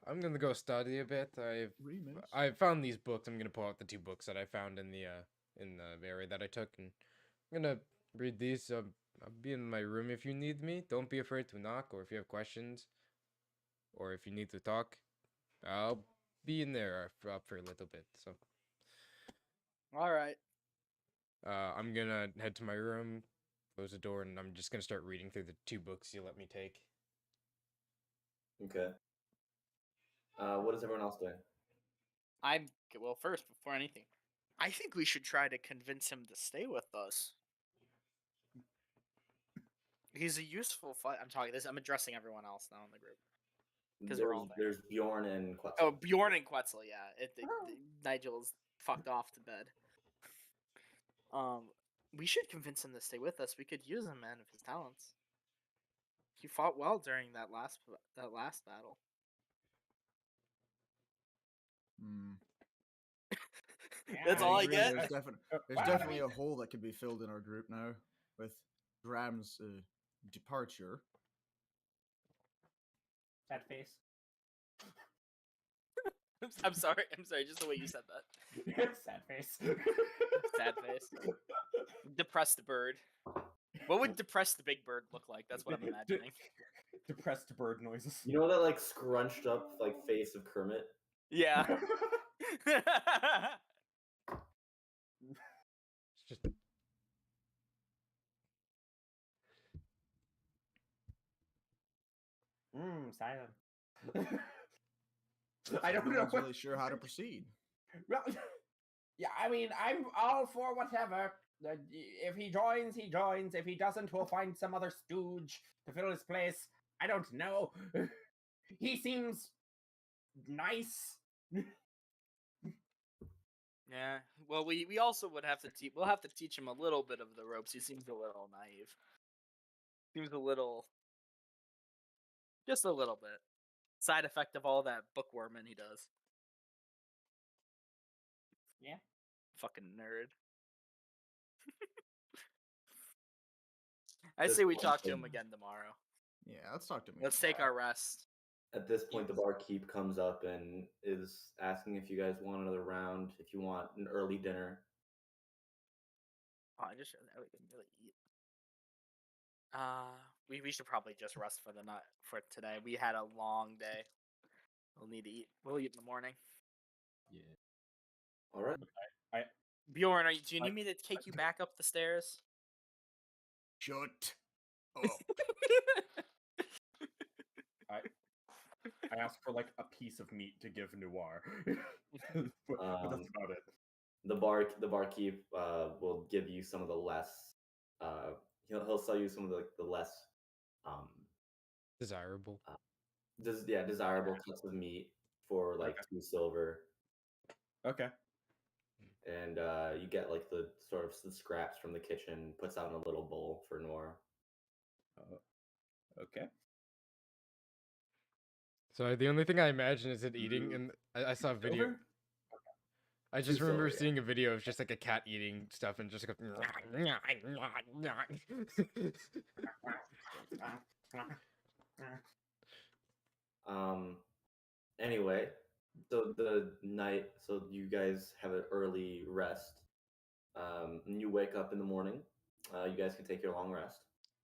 I'm gonna go study a bit. Remix. I found these books. I'm gonna pull out the 2 books that I found in the area that I took, and I'm gonna read these. I'll be in my room if you need me. Don't be afraid to knock, or if you have questions, or if you need to talk, I'll be in there for a little bit. So All right. I'm gonna head to my room, close the door, and I'm just gonna start reading through the 2 books you let me take. Okay. What is everyone else doing? Well, first, before anything, I think we should try to convince him to stay with us. He's a useful fight. I'm addressing everyone else now in the group. 'Cause we're all there. There's Bjorn and Quetzel. Oh, Bjorn and Quetzel, yeah. Nigel's fucked off to bed. We should convince him to stay with us. We could use him, man, of his talents. He fought well during that last battle. Hmm. That's all I get. There's Wow. definitely a hole that could be filled in our group now with Dram's departure. Sad face. I'm sorry. Just the way you said that. Sad face. Sad face. Depressed bird. What would depressed the big bird look like? That's what I'm imagining. Depressed bird noises. You know that like scrunched up like face of Kermit? Yeah. It's just Silent. I don't No know. one's really sure how to proceed. Well, yeah, I mean, I'm all for whatever. If he joins, he joins. If he doesn't, we'll find some other stooge to fill his place. I don't know. He seems nice. Yeah. Well, we also would have to we'll have to teach him a little bit of the ropes. He seems a little naive. Seems a little, just a little bit. Side effect of all that bookworming he does. Yeah. Fucking nerd. I say we talk to him again tomorrow. Yeah, let's talk to me. Let's take our rest. At this point, the barkeep comes up and is asking if you guys want another round, if you want an early dinner. Oh, I just we can really eat. We should probably just rest for the night for today. We had a long day. We'll need to eat. We'll eat in the morning. Yeah. All right. Bjorn, do you need me to take you back up the stairs? Shut up. I asked for like a piece of meat to give Noir, but that's about it. The barkeep will give you some of the less. He'll sell you some of the less Desirable. desirable cuts of meat for like 2 silver, Okay. and you get like the sort of the scraps from the kitchen. Puts out in a little bowl for Noir. Okay. So the only thing I imagine is it eating, and I saw a video. Silver? I just Two remember silver, yeah. seeing a video of just like a cat eating stuff and just like Anyway, so you guys have an early rest. And you wake up in the morning. You guys can take your long rest.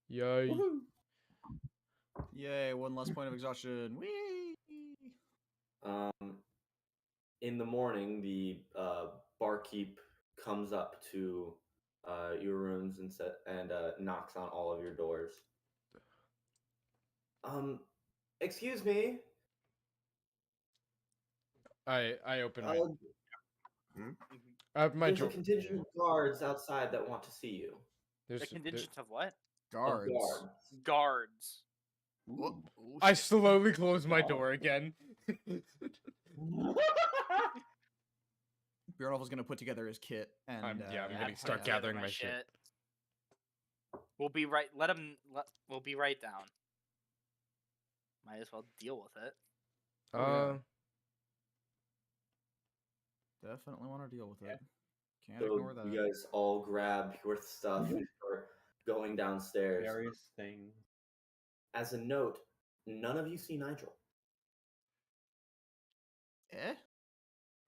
Yay. Woohoo! Yay, one less point of exhaustion. Whee! In the morning, the barkeep comes up to your rooms and knocks on all of your doors. Excuse me. I open my my There's a door. contingent of guards outside that want to see you. The contingent of what? Guards. Guards. Whoa, oh, I shit. slowly close my door again. Bjorn was gonna put together his kit and I'm Yeah, gonna put start together gathering my shit. We'll be right. We'll be right down. Might as well deal with it. Definitely want to deal with it. Can't So ignore that. you guys all grab your stuff and start going downstairs. Various things. As a note, none of you see Nigel. Eh?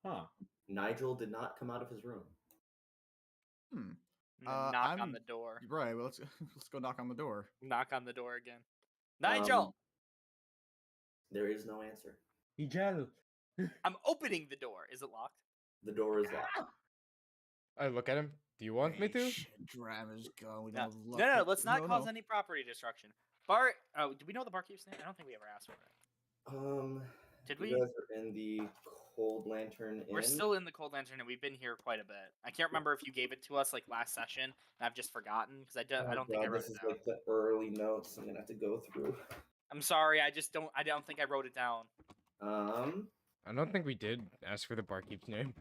Huh. Nigel did not come out of his room. Hmm. And then knock on I'm- the door. Right. Well, let's go knock on the door. Knock on the door again. Nigel, There is no answer. Nigel. I'm opening the door. Is it locked? The door is locked. I look at him. Do you want me to? Drama's gone. We No, don't no, have luck. let's not No, cause no. any property destruction. Bar. Oh, do we know the barkeep's name? I don't think we ever asked for it. Did we? You guys are in the Cold Lantern Inn. We're still in the Cold Lantern, and we've been here quite a bit. I can't remember if you gave it to us like last session, and I've just forgotten because I don't think I wrote This it is down. like the early notes I'm gonna have to go through. I'm sorry, I don't think I wrote it down. I don't think we did ask for the barkeep's name.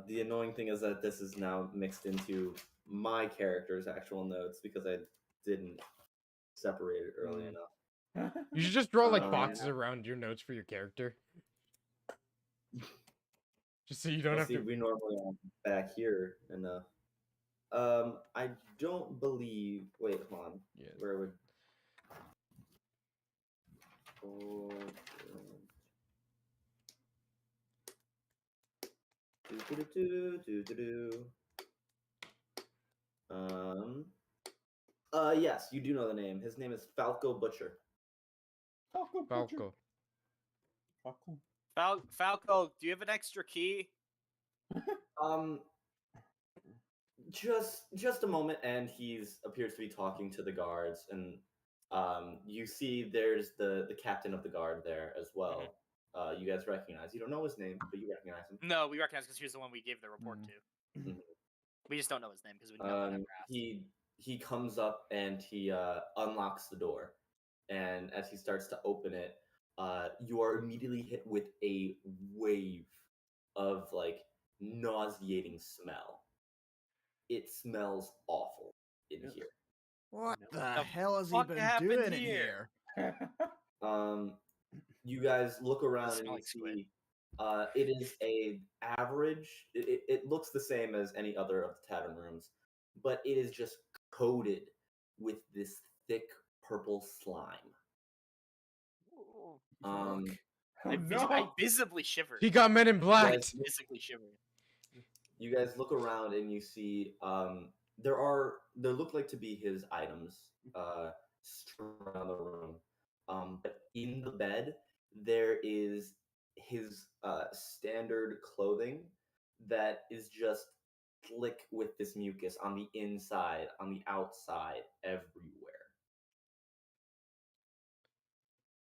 The annoying thing is that this is now mixed into my character's actual notes because I didn't separate it early enough. You should just draw like Um, boxes around your notes for your character. Just so you don't Well, have see, to. we normally are back here enough. I don't believe. Wait, hold on. Yeah. Where would? Oh, yes, you do know the name. His name is Falco Butcher. Falco. Falco, do you have an extra key? Just a moment, and he's appears to be talking to the guards, and you see there's the captain of the guard there as well. You guys recognize. You don't know his name, but you recognize him. No, we recognize because he was the one we gave the report to. Mhm. We just don't know his name because we never asked. He comes up and he unlocks the door, and as he starts to open it, you are immediately hit with a wave of like nauseating smell. It smells awful in here. What the The hell has he fuck been happened doing in here? here? You guys look around and smell you like squid. see it is a average. It looks the same as any other of the tavern rooms, but it is just coated with this thick purple slime. Ooh. Um, I, I visibly shivered. He got Men in Black. guys- Physically shivered. you guys look around and you see there look like to be his items strewn around the room. But in the bed there is his standard clothing that is just slick with this mucus on the inside, on the outside, everywhere.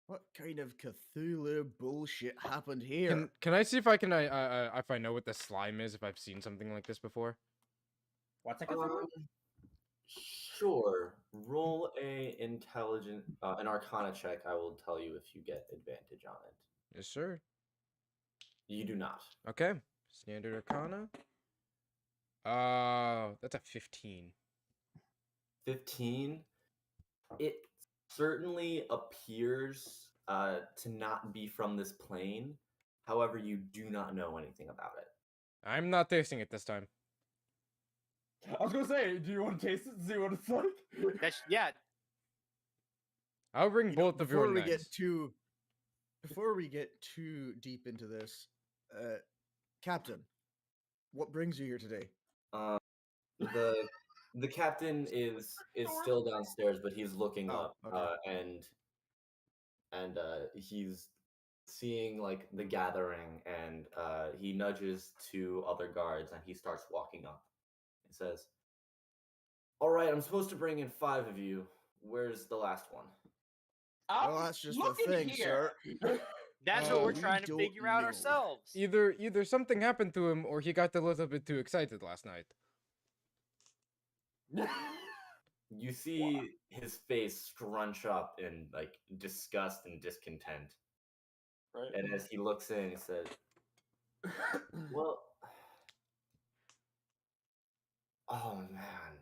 What kind of Cthulhu bullshit happened here? Can I see if I can if I know what the slime is, if I've seen something like this before? What's a Cthulhu? Sure. Roll an Arcana check. I will tell you if you get advantage on it. Yes, sir. You do not. Okay. Standard Arcana. That's a 15. 15. It certainly appears to not be from this plane. However, you do not know anything about it. I'm not tasting it this time. I was gonna say, do you want to taste it and see what it's like? That's, yeah. I'll bring You know, both of your knives. Before we get too deep into this, Captain, what brings you here today? The captain is still downstairs, but he's looking Oh, up, okay. and he's seeing like the gathering, and he nudges two other guards, and he starts walking up. He says, "All right, I'm supposed to bring in 5 of you. Where's the last one?" Well, that's just the look in thing, here. sir. That's Oh, what we're we trying to don't figure out know. ourselves. Either something happened to him, or he got a little bit too excited last night. You see his face scrunch up in like disgust and discontent. Right. And as he looks in, he says, "Well, oh man,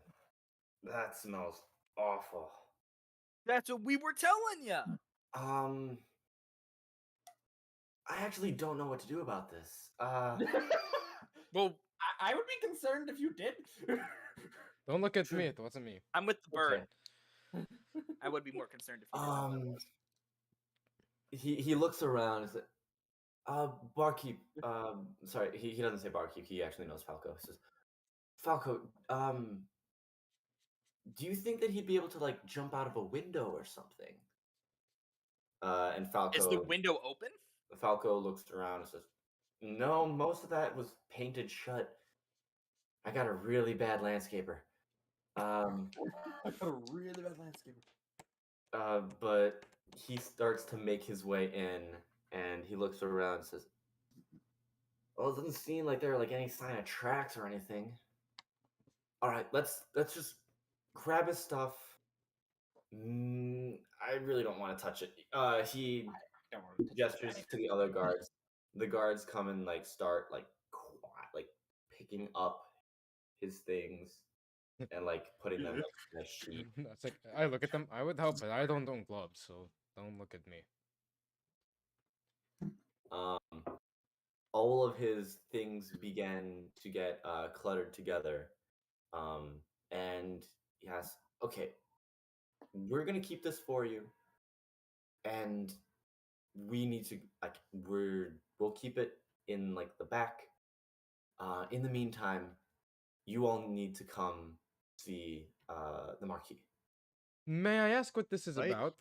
that smells awful. That's what we were telling you. I actually don't know what to do about this. Well, I would be concerned if you did. Don't look at Sure. me. It wasn't me. I'm with the bird. Okay. I would be more concerned if you did know what it was. He looks around and says, barkeep, sorry, he doesn't say barkeep, he actually knows Falco. He says, Falco, do you think that he'd be able to like jump out of a window or something? And Is the window open? Falco looks around and says, "No, most of that was painted shut. I got a really bad landscaper. I got a really bad landscaper. But he starts to make his way in, and he looks around and says, "Well, it doesn't seem like there are like any sign of tracks or anything. All right, let's just grab his stuff. I really don't want to touch it." He Don't worry, gestures to the other guards. The guards come and like start like picking up his things and like putting them like, in a sheet. That's like I look at them. I would help, but I don't own gloves, so don't look at me. All of his things began to get cluttered together, and he asks, "Okay, we're gonna keep this for you, and we need to like we'll keep it in like the back. In the meantime, you all need to come see the Marquis." May I ask what this is Right. about?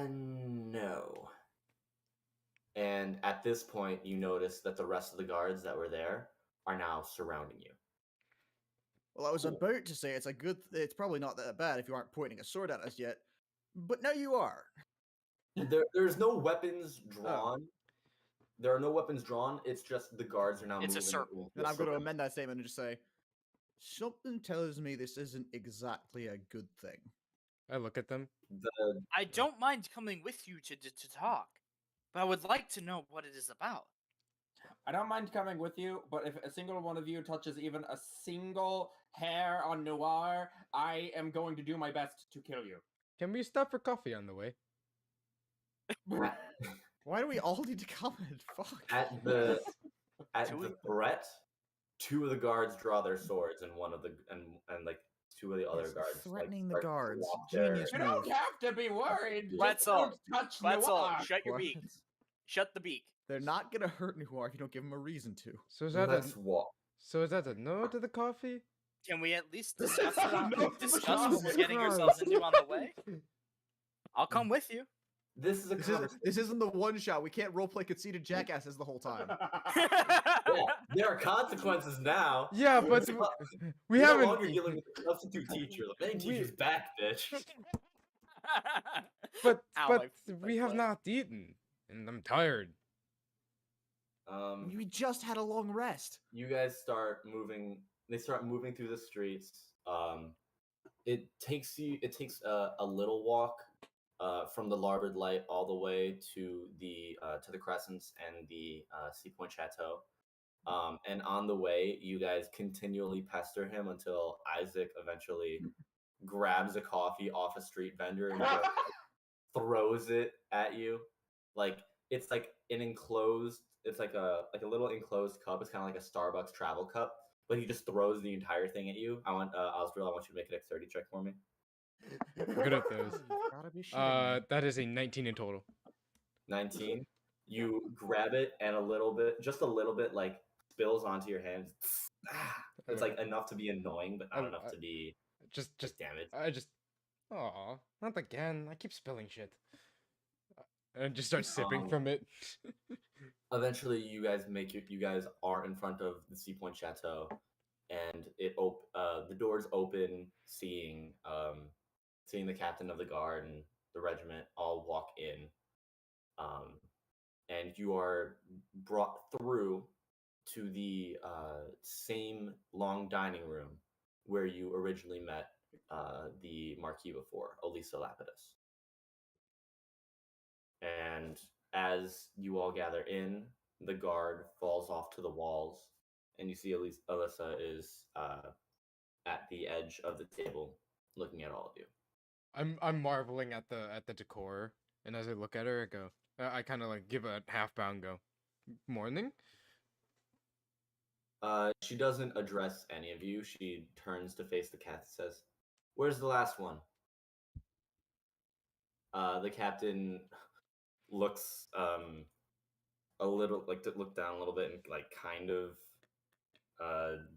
No. And at this point, you notice that the rest of the guards that were there are now surrounding you. Well, I was Cool. about to say it's probably not that bad if you aren't pointing a sword at us yet, but now you are. There's no weapons drawn. There are no weapons drawn. It's just the guards are now It's a moving. circle. into Then a I'm going to circle. amend that statement and just say, something tells me this isn't exactly a good thing. I look at them. I don't mind coming with you to talk, but I would like to know what it is about. I don't mind coming with you, but if a single one of you touches even a single hair on Noir, I am going to do my best to kill you. Can we stop for coffee on the way? Why do we all need to comment? Fuck. At the Two of them. threat two of the guards draw their swords, and one of the and like two of the other Yes, guards threatening the start to guards. walk their- Genius You move. don't have to be worried. Just Quetzel, don't touch Quetzel, Noir. shut your beak. What? Shut the beak. They're not gonna hurt Nuar if you don't give them a reason to. So is that Let's walk. a no to the coffee? Can we at least discuss it on, No, discuss what we're Jesus getting Christ. ourselves into on the way? I'll come with you. This is a conversation. This isn't the one shot. We can't roleplay conceited jackasses the whole time. Yeah, there are consequences now. Yeah, but we We're no haven't. longer dealing with the substitute teacher. The main teacher's back, bitch. But Ow, but my we have foot. not eaten, and I'm tired. We just had a long rest. You guys start moving. They start moving through the streets. It takes a little walk from the larboard light all the way to the crescents and the Sea Point Chateau. And on the way, you guys continually pester him until Isaac eventually grabs a coffee off a street vendor and just throws it at you. Like it's like an enclosed. It's like a little enclosed cup. It's kind of like a Starbucks travel cup, but he just throws the entire thing at you. I want Osril. I want you to make a dexterity check for me. We're good at those. Gotta be shitting me. That is a 19 in total. 19. You grab it and just a little bit, like spills onto your hands. It's like enough to be annoying, but not enough to be Just damage. Aw, not again. I keep spilling shit. And just start sipping Um, from it. Eventually, you guys are in front of the Sea Point Chateau, and the doors open, seeing the captain of the guard and the regiment all walk in, and you are brought through to the same long dining room where you originally met the Marquis before, Elisa Lapidus. And as you all gather in, the guard falls off to the walls, and you see Alyssa is at the edge of the table, looking at all of you. I'm marveling at the decor, and as I look at her, I go. I kind of like give a half bow and go, "Morning." She doesn't address any of you. She turns to face the cat and says, "Where's the last one?" The captain looks a little like to look down a little bit and like kind of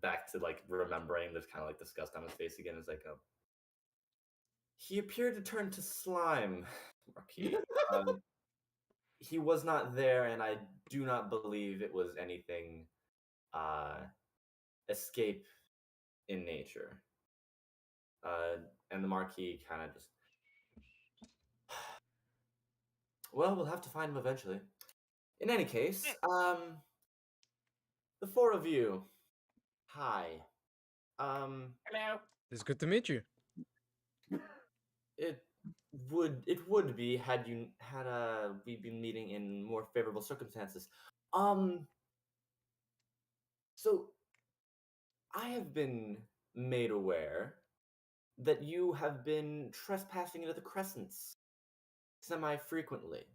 back to like remembering. There's kind of like disgust on his face again. It's like he appeared to turn to slime, Marquis. He was not there, and I do not believe it was anything escape in nature. And the Marquis kind of just, well, we'll have to find him eventually. In any case, the four of you, hi. Hello. It's good to meet you. It would be had we been meeting in more favorable circumstances. So I have been made aware that you have been trespassing into the Crescents semi-frequently.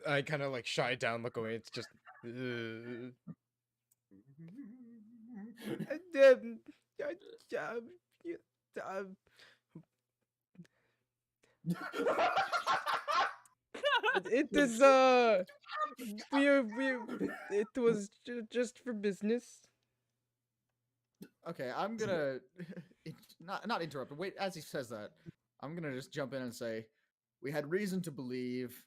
I kind of like shy down, look away. It's just. It is it was just for business. Okay, I'm gonna not interrupt, but wait. As he says that, I'm gonna just jump in and say, we had reason to believe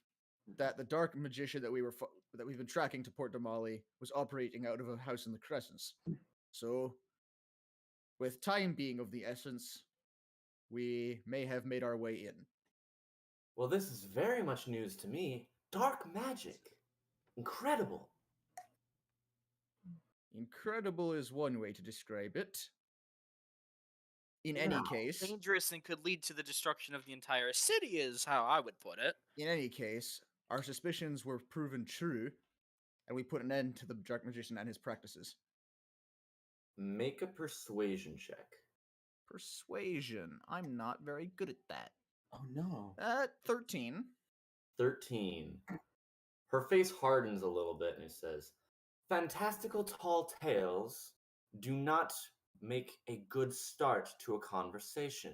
that the dark magician that we've been tracking to Port Damali was operating out of a house in the Crescents. So, with time being of the essence, we may have made our way in. Well, this is very much news to me. Dark magic. Incredible. Incredible is one way to describe it. In any Wow. case, Dangerous and could lead to the destruction of the entire city is how I would put it. in any case, our suspicions were proven true, and we put an end to the dark magician and his practices. Make a persuasion check. Persuasion. I'm not very good at that. Oh no. 13. 13. Her face hardens a little bit and it says, fantastical tall tales do not make a good start to a conversation.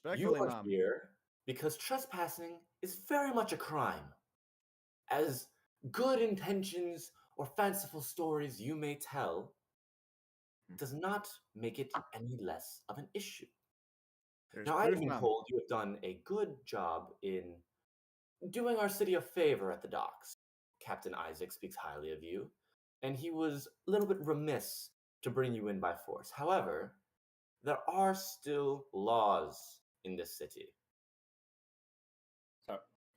You Respectfully, are ma'am. here because trespassing is very much a crime. As good intentions or fanciful stories you may tell, does not make it any less of an issue. There's Now, I have proof, been ma'am. told you have done a good job in doing our city a favor at the docks. Captain Isaac speaks highly of you, and he was a little bit remiss to bring you in by force. However, there are still laws in this city.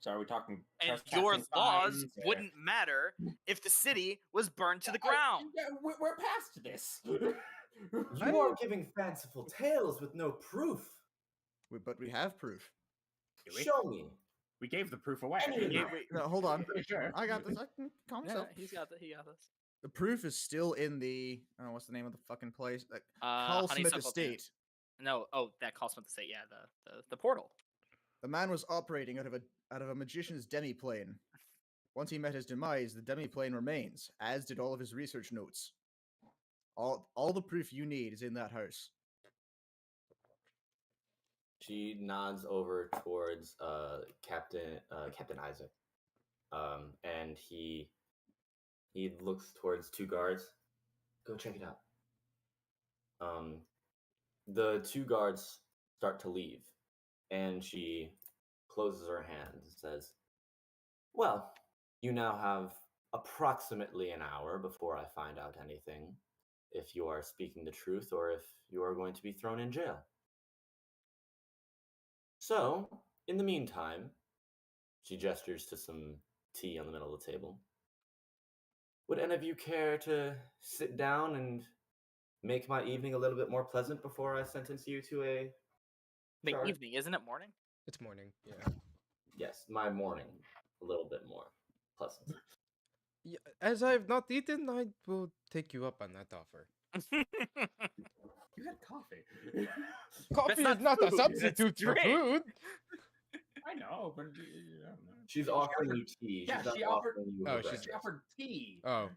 So are we talking And trespassing your laws fines, or- wouldn't matter if the city was burned to the I- ground. yeah, we're past this. You are giving fanciful tales with no proof. But we have proof. Do we? Show me. We gave the proof away. No, hold on. Pretty sure. I got this. I can calm Yeah, yourself. he got this. The proof is still in the. I don't know what's the name of the fucking place. Honeysuckle Smith Dam. Estate. No, that calls from the state. Yeah, the portal. The man was operating out of a magician's demiplane. Once he met his demise, the demiplane remains, as did all of his research notes. All the proof you need is in that house. She nods over towards Captain Isaac, and he looks towards two guards. Go check it out. The two guards start to leave, and she closes her hands and says, "Well, you now have approximately an hour before I find out anything, if you are speaking the truth or if you are going to be thrown in jail. So, in the meantime," she gestures to some tea on the middle of the table, "would any of you care to sit down and make my evening a little bit more pleasant before I sentence you to a The charge?" evening, isn't it morning? It's morning. Yeah. Yes, my morning a little bit more pleasant. Yeah, as I have not eaten, I will take you up on that offer. You had coffee. Coffee not is not a food, that's substitute for drink. food. I know, but I don't know. She's offering you tea. Yeah, She's not she offered- offering you Oh, her she's- breakfast. She offered tea. Oh,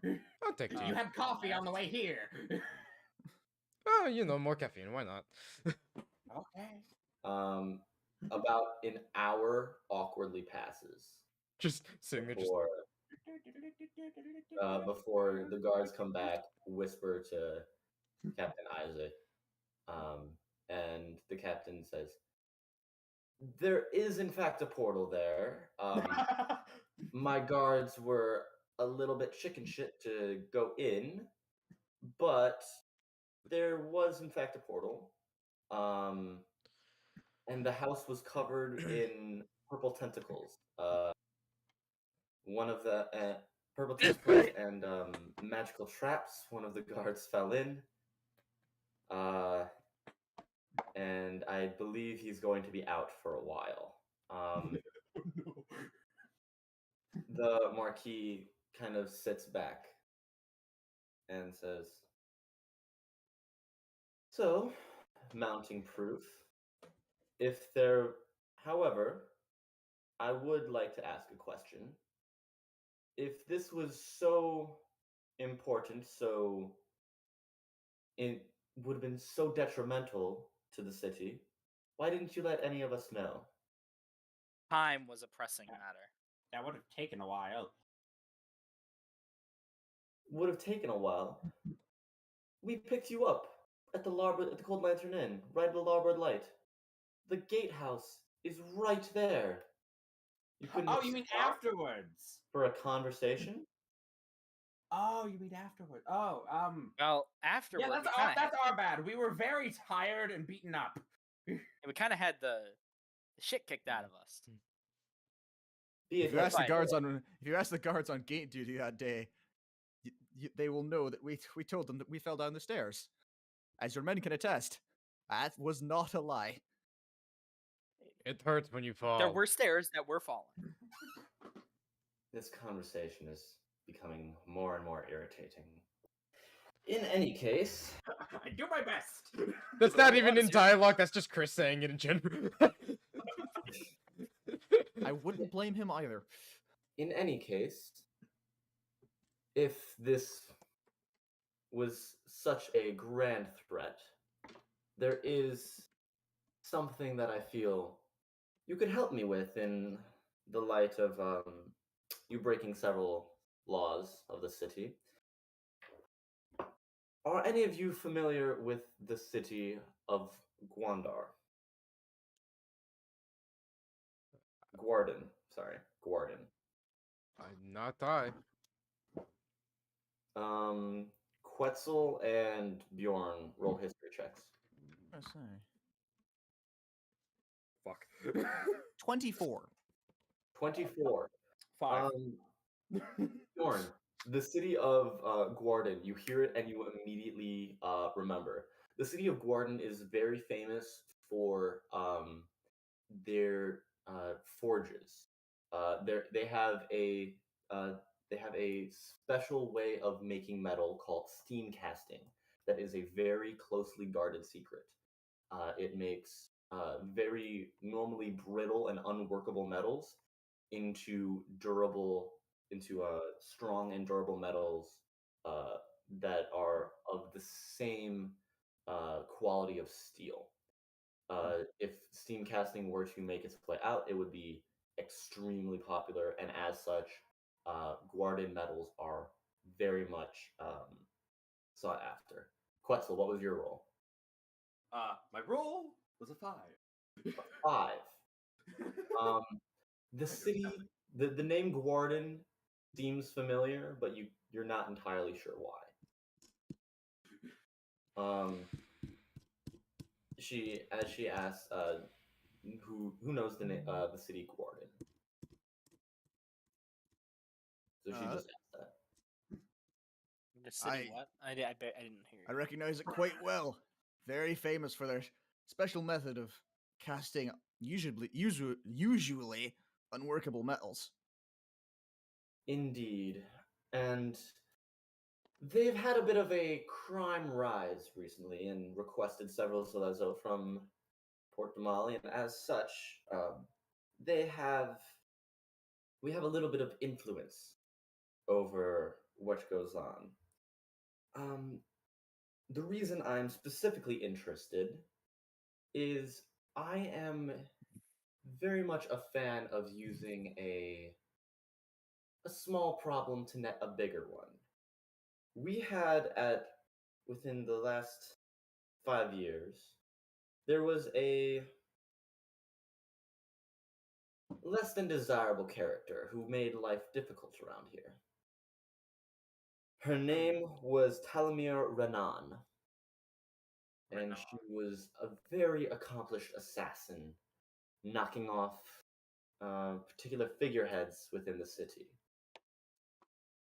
I'll take tea. You had coffee on the way here. Oh, you know, more caffeine. Why not? Okay. About an hour awkwardly passes Just sitting there, just before the guards come back, whisper to Captain Isaac, and the captain says, "There is in fact a portal there. My guards were a little bit chicken shit to go in, but there was in fact a portal. And the house was covered in purple tentacles. One of the purple tentacles and magical traps. One of the guards fell in. And I believe he's going to be out for a while." The Marquis kind of sits back and says, "So, mounting proof. If there, however, I would like to ask a question. If this was so important, it would have been so detrimental to the city, why didn't you let any of us know?" Time was a pressing matter. That would have taken a while. Would have taken a while. We picked you up at the Cold Lantern Inn, right at the Larboard Light. The gatehouse is right there. You couldn't Oh, have you mean stopped afterwards? for a conversation? Oh, you mean afterwards? Oh, Well, afterward, yeah, that's our bad. We were very tired and beaten up. we kind of had the shit kicked out of us. Be If you ask the Fine. guards on gate duty that day, they will know that we told them that we fell down the stairs. As your men can attest, that was not a lie. it hurts when you fall. There were stairs that were falling. This conversation is becoming more and more irritating. In any case, I do my best. That's not Well, even in honestly- dialogue. That's just Chris saying it in general. I wouldn't blame him either. in any case, if this was such a grand threat, there is something that I feel you could help me with in the light of you breaking several laws of the city. Are any of you familiar with the city of Gwandar? Guarden, sorry, Guarden. Not I. Quetzel and Bjorn roll history checks. I say. Fuck. 24. 24. 5. Bjorn, the city of Guarden, you hear it and you immediately remember. The city of Guarden is very famous for their forges. They have a special way of making metal called steam casting that is a very closely guarded secret. It makes very normally brittle and unworkable metals into strong and durable metals uh, that are of the same quality of steel. If steam casting were to make its play out, it would be extremely popular, and as such, Guardian metals are very much sought after. Quetzel, what was your role? My roll was a 5. 5. The city, the name Guardian seems familiar, but you're not entirely sure why. She asks, who knows the city Guardian? So she just asked that. The city I- what? I didn't hear I you. recognize it quite well. Very famous for their special method of casting usually unworkable metals. Indeed, and they've had a bit of a crime rise recently and requested several Zalezo from Port Damali, and as such, they have we have a little bit of influence over what goes on. The reason I'm specifically interested is I am very much a fan of using a small problem to net a bigger one. We had within the last 5 years, there was a less than desirable character who made life difficult around here. Her name was Talamir Renan, and she was a very accomplished assassin, knocking off particular figureheads within the city.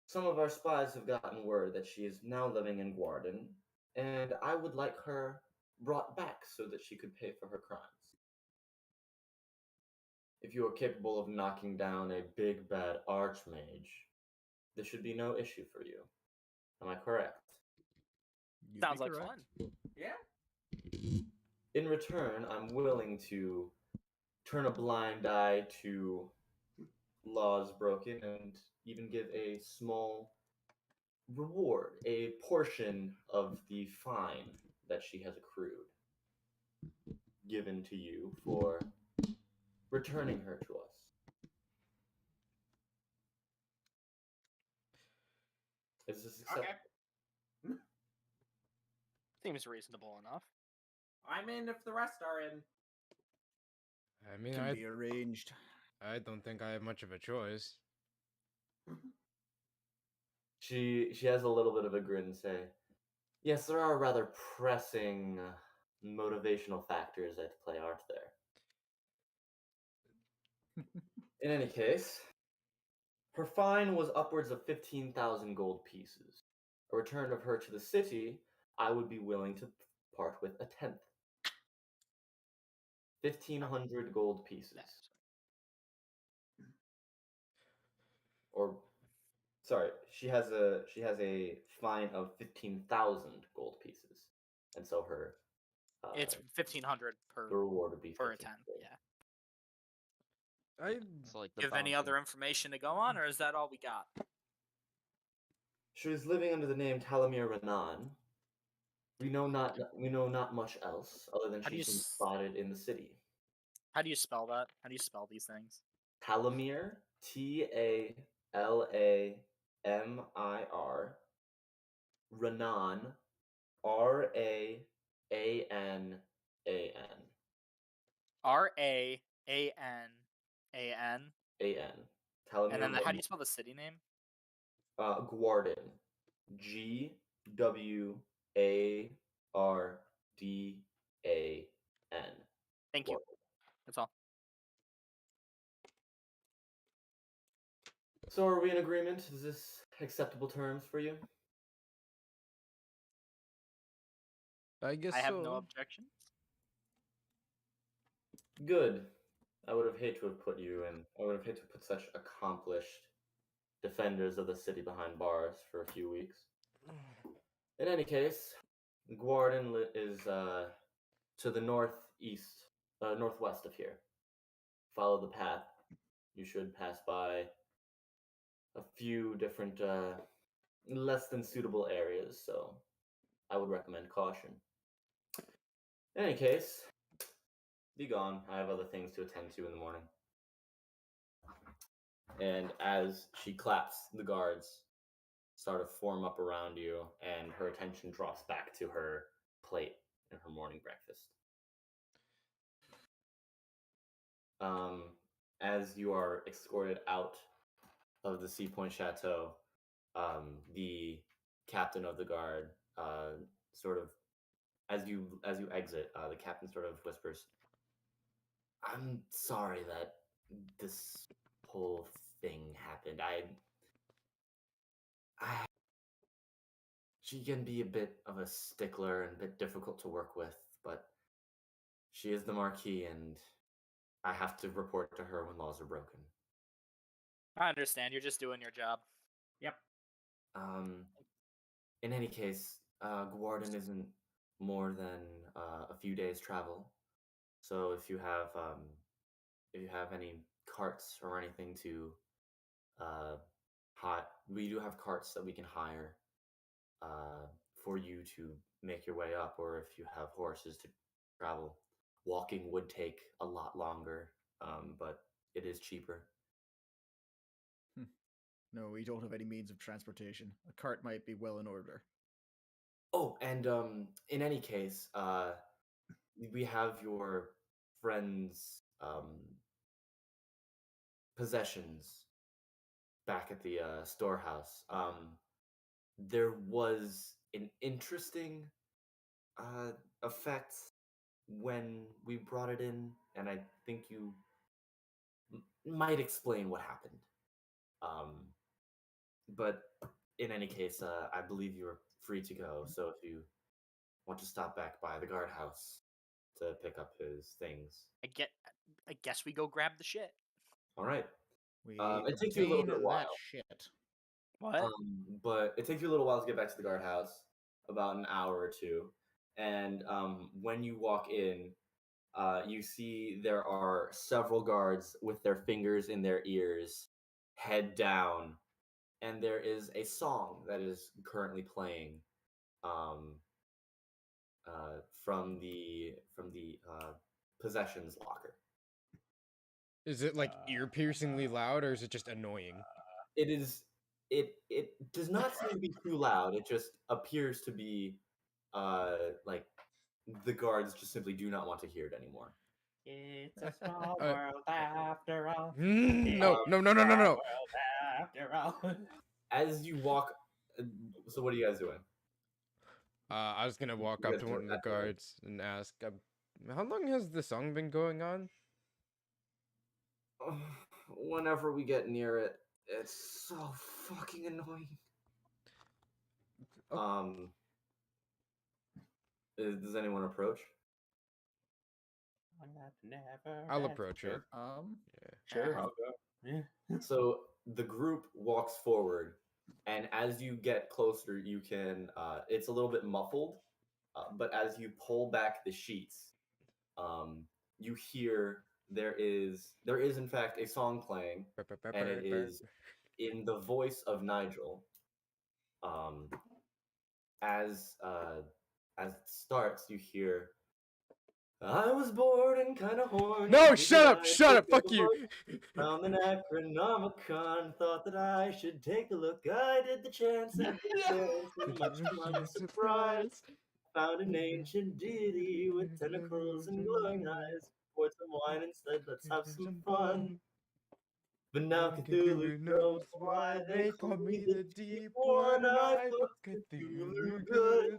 Some of our spies have gotten word that she is now living in Guarden, and I would like her brought back so that she could pay for her crimes. If you are capable of knocking down a big bad archmage, this should be no issue for you. Am I correct? You'd Sounds be like correct. fun. Yeah. In return, I'm willing to turn a blind eye to laws broken and even give a small reward, a portion of the fine that she has accrued, given to you for returning her to us. Is this acceptable? Okay. Seems reasonable enough. I'm in if the rest are in. I mean, Can be arranged. I don't think I have much of a choice. She has a little bit of a grin and say, "Yes, there are rather pressing motivational factors at play, aren't there?" In any case, her fine was upwards of 15,000 gold pieces. A return of her to the city, I would be willing to part with a tenth. 1,500 gold pieces. Or, sorry, she has a fine of 15,000 gold pieces, and so her It's 1,500 the per reward would be for a 15 10. gold. Yeah. I It's like the Do you have any bounty. other information to go on, or is that all we got? She was living under the name Talamir Renan. We know not much else other than How do you she's been s- spotted in the city. How do you spell that? How do you spell these things? Talamir, Talamir, Renan, Raanan. RaanAN. An. And then Talamir how do Renan. you spell the city name? Guarden. Gwardan. Thank you. That's all. So are we in agreement? Is this acceptable terms for you? I guess I have so. no objections. Good. I would have hated to have put you in. I would have hated to put such accomplished defenders of the city behind bars for a few weeks. In any case, Guarden is to the northwest of here. Follow the path. You should pass by a few different, less than suitable areas, so I would recommend caution. In any case, be gone. I have other things to attend to in the morning. And as she claps, the guards sort of form up around you, and her attention drops back to her plate and her morning breakfast. As you are escorted out of the Sea Point Chateau, the captain of the guard sort of, as you exit, the captain sort of whispers, "I'm sorry that this whole thing happened. She can be a bit of a stickler and a bit difficult to work with, but she is the Marquis, and I have to report to her when laws are broken." I understand. You're just doing your job. Yep. In any case, Guarden isn't more than a few days' travel. So if you have any carts or anything to we do have carts that we can hire for you to make your way up, or if you have horses to travel. Walking would take a lot longer, but it is cheaper. No, we don't have any means of transportation. A cart might be well in order. Oh, and in any case, we have your friend's possessions back at the storehouse. There was an interesting effect when we brought it in, and I think you might explain what happened. But in any case, I believe you're free to go. So if you want to stop back by the guardhouse to pick up his things, I guess we go grab the shit. all right. We It takes you a little bit obtain while. that shit. What? But it takes you a little while to get back to the guardhouse, about an hour or two. And when you walk in, you see there are several guards with their fingers in their ears, head down, and there is a song that is currently playing um, from the possessions locker. Is it like ear-piercingly loud, or is it just annoying? It is. It does not seem to be too loud. It just appears to be like the guards just simply do not want to hear it anymore. It's a small Uh, world after all. No, It's no, no, no, a no, small no. world after all. As you walk, so what are you guys doing? I was gonna walk You up guys to do one of the it afterwards. guards and ask, how long has the song been going on? Whenever we get near it, it's so fucking annoying. Oh. Does anyone approach? I'll approach it. Sure. I'll go. Yeah. So the group walks forward, and as you get closer, you can. It's a little bit muffled, but as you pull back the sheets, you hear there is in fact a song playing, and it is in the voice of Nigel. Um, as it starts, you hear, "I was bored and kind of horny. No, figured I'd shut up, pick up fuck a you. book, found an Necronomicon, thought that I should take a look. I did the chance and the chance, and much to my surprise, found an ancient deity with tentacles and glowing eyes. Poured some wine and said, let's have some fun. But now Cthulhu knows why they call me the Deep One. I fucked Cthulhu good.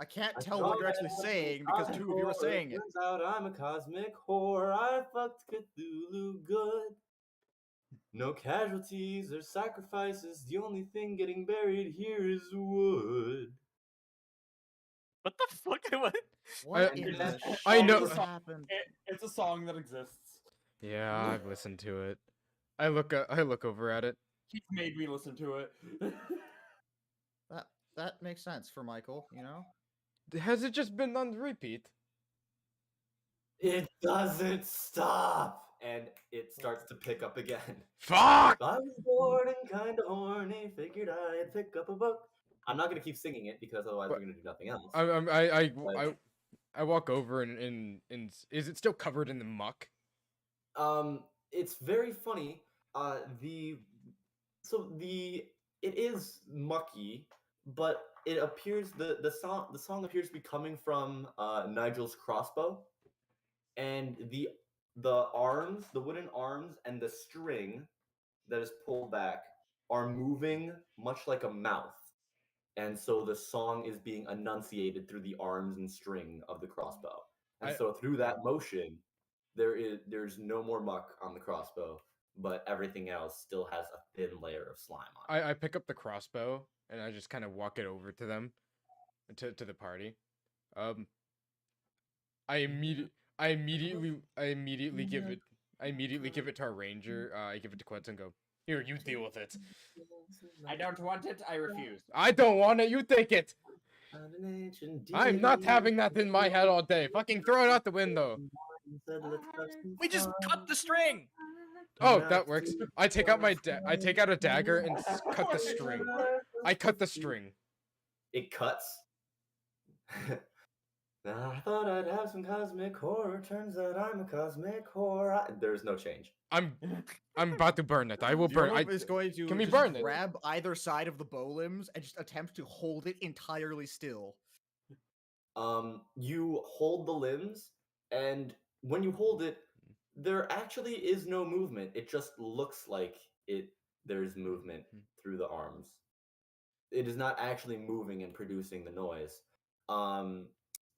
I can't I tell thought what you're I actually had some saying because cosmic two of you are horror. saying it. Turns out I'm a cosmic whore. I fucked Cthulhu good. No casualties or sacrifices. The only thing getting buried here is wood. What the fuck? What? What And in then- the I shit know- just happened? It's a song that exists. Yeah, I've listened to it. I look over at it. He's made me listen to it. That makes sense for Michael, you know? Has it just been on repeat? It doesn't stop. And it starts to pick up again. Fuck! I was bored and kind of horny. Figured I'd pick up a book. I'm not going to keep singing it because otherwise But- we're going to do nothing else. I walk over and is it still covered in the muck? It's very funny. It is mucky, but it appears the song appears to be coming from Nigel's crossbow, and the arms, the wooden arms, and the string that is pulled back are moving much like a mouth, and so the song is being enunciated through the arms and string of the crossbow, and so through that motion, there's no more muck on the crossbow, but everything else still has a thin layer of slime on it. I pick up the crossbow and I just kind of walk it over to them, to the party. I immediately give it to our ranger. I give it to Quetzel and go, here, you deal with it. I don't want it. I refuse. I don't want it. You take it. I'm not having that in my head all day. Fucking throw it out the window. We just cut the string. Oh, that works. I take out a dagger and cut the string. I cut the string. It cuts. I thought I'd have some cosmic horror. Turns out I'm a cosmic horror. There's no change. I'm about to burn it. I will burn. Diorlo is going to can we just burn it? grab either side of the bow limbs and just attempt to hold it entirely still. You hold the limbs, and when you hold it, there actually is no movement. It just looks like there's movement through the arms. It is not actually moving and producing the noise.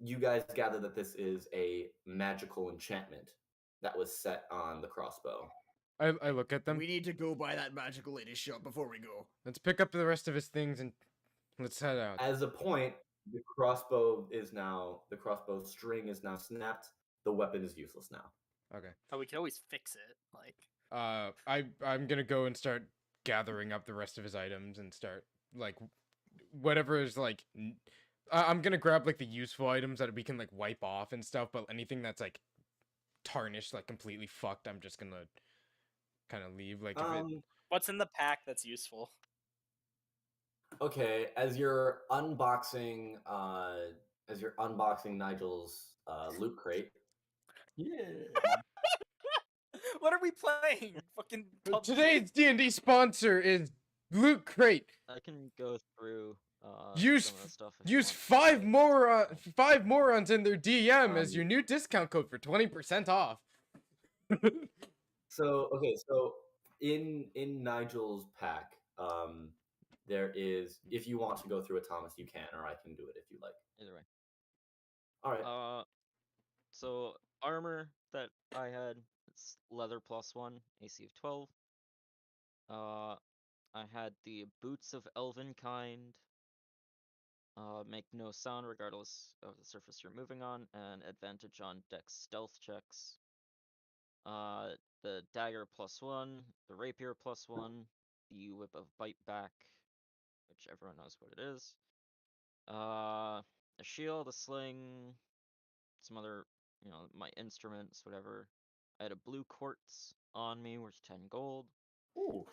You guys gather that this is a magical enchantment that was set on the crossbow. I look at them. We need to go by that magical lady shop before we go. Let's pick up the rest of his things and let's head out. As a point, the crossbow string is now snapped. The weapon is useless now. Okay. Oh, we can always fix it. Like, I'm gonna go and start gathering up the rest of his items and start like whatever is like. I'm gonna grab like the useful items that we can like wipe off and stuff, but anything that's like tarnished, like completely fucked, I'm just gonna kind of leave. Like, if it... what's in the pack that's useful? Okay, as you're unboxing Nigel's loot crate. Yeah. What are we playing? Fucking PUBG? Today's D&D sponsor is Loot Crate. I can go through Use some of the stuff. if you use want. five morons in their DM as your new discount code for 20% off. So in Nigel's pack, there is, if you want to go through it, Thomas, you can, or I can do it if you like. Either way. All right. So armor that I had, it's leather +1, AC of 12. I had the boots of elven kind. Make no sound regardless of the surface you're moving on, and advantage on dex stealth checks. The dagger +1, the rapier +1, the whip of bite back, which everyone knows what it is. A shield, a sling, some other, my instruments, whatever. I had a blue quartz on me, worth 10 gold. Ooh.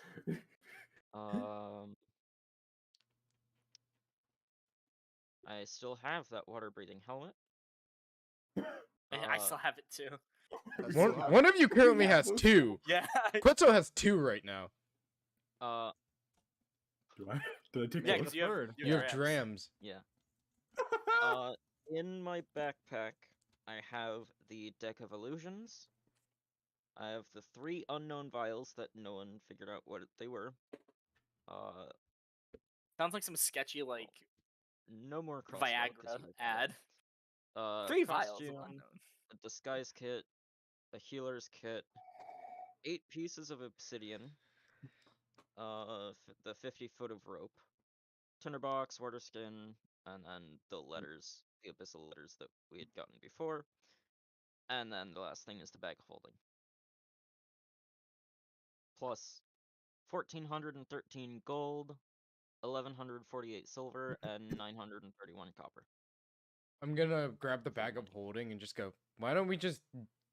I still have that water-breathing helmet. I still have it too. That's One, still one of you currently have has those 2. Yeah. Quetzel has 2 right now. Do I? Did I take Yeah, both? because you have, Third. You have drams. drams. Yeah. In my backpack, I have the deck of illusions. I have the 3 unknown vials that no one figured out what they were. Sounds like some sketchy No more crossbow. 'cause Viagra you ad. know, 3 vials of costume, unknown. a disguise kit, a healer's kit, 8 pieces of obsidian, the 50-foot of rope, tinderbox, water skin, and then the letters, the abyssal letters that we had gotten before. And then the last thing is the bag of holding. Plus 1,413 gold, 1,148 silver, and 931 copper. I'm gonna grab the bag of holding and just go, why don't we just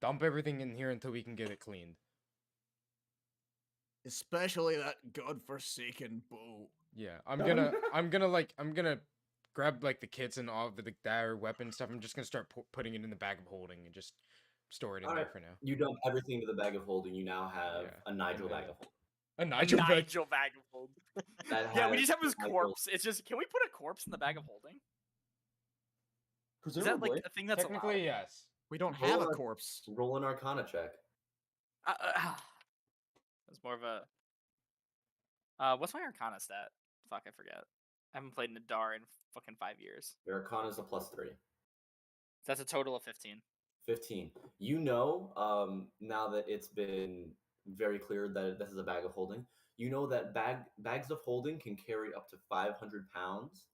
dump everything in here until we can get it cleaned? Especially that godforsaken bow. Yeah, I'm gonna grab like the kits and all the dagger weapon stuff. I'm just gonna start putting it in the bag of holding and just store it in there Alright. for now. You dump everything into the bag of holding. You now have Yeah, a Nigel bag of holding. A A Nigel bag. Nigel bag of holding. That Yeah, we has just have his Nigel- corpse. It's just, can we put a corpse in the bag of holding? Is that Presumably. like a thing that's Technically, allowed? yes. We don't Roll have a a- corpse. Roll an Arcana check. That's more of a. What's my Arcana stat? Fuck, I forget. I haven't played Nadaar in fucking 5 years. Your Arcana is a +3. That's a total of 15. 15. You know, now that it's been very clear that this is a bag of holding, you know that bags of holding can carry up to 500 pounds,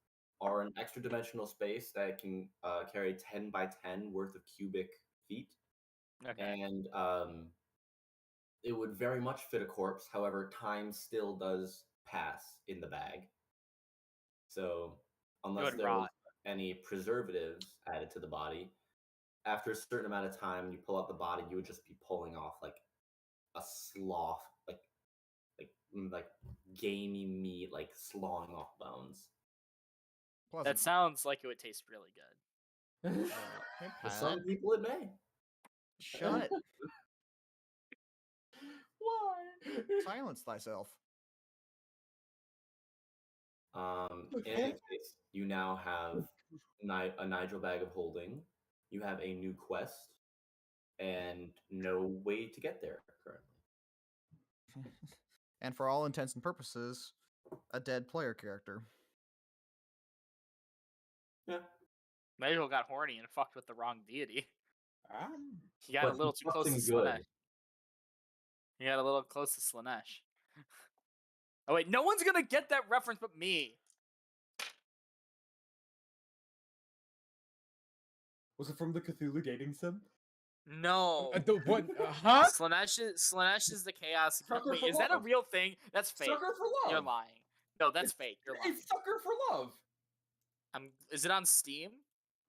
or an extra dimensional space that can carry 10 by 10 worth of cubic feet, Okay. and it would very much fit a corpse. However, time still does pass in the bag. So, unless would there rot. was any preservatives added to the body, after a certain amount of time, you pull out the body, you would just be pulling off like a slough, like gamey meat, like sloughing off bones. Pleasant. That sounds like it would taste really good. Hey, For Pat, some people, it may. shut it. Why? Silence thyself. In any case, you now have a Nigel bag of holding. You have a new quest, and no way to get there currently. And for all intents and purposes, a dead player character. Yeah. Nigel got horny and fucked with the wrong deity. Um, He got But a little he's too close to fucking good. Slanesh. He got a little close to Slanesh. Oh wait, no one's gonna get that reference but me. was it from the Cthulhu dating sim? No. What? Huh? Slanesh is the chaos. Sucker Wait, for is that a love. real thing? That's fake. Sucker for love. You're lying. No, that's It's- fake. You're lying. It's Sucker for Love. Is it on Steam?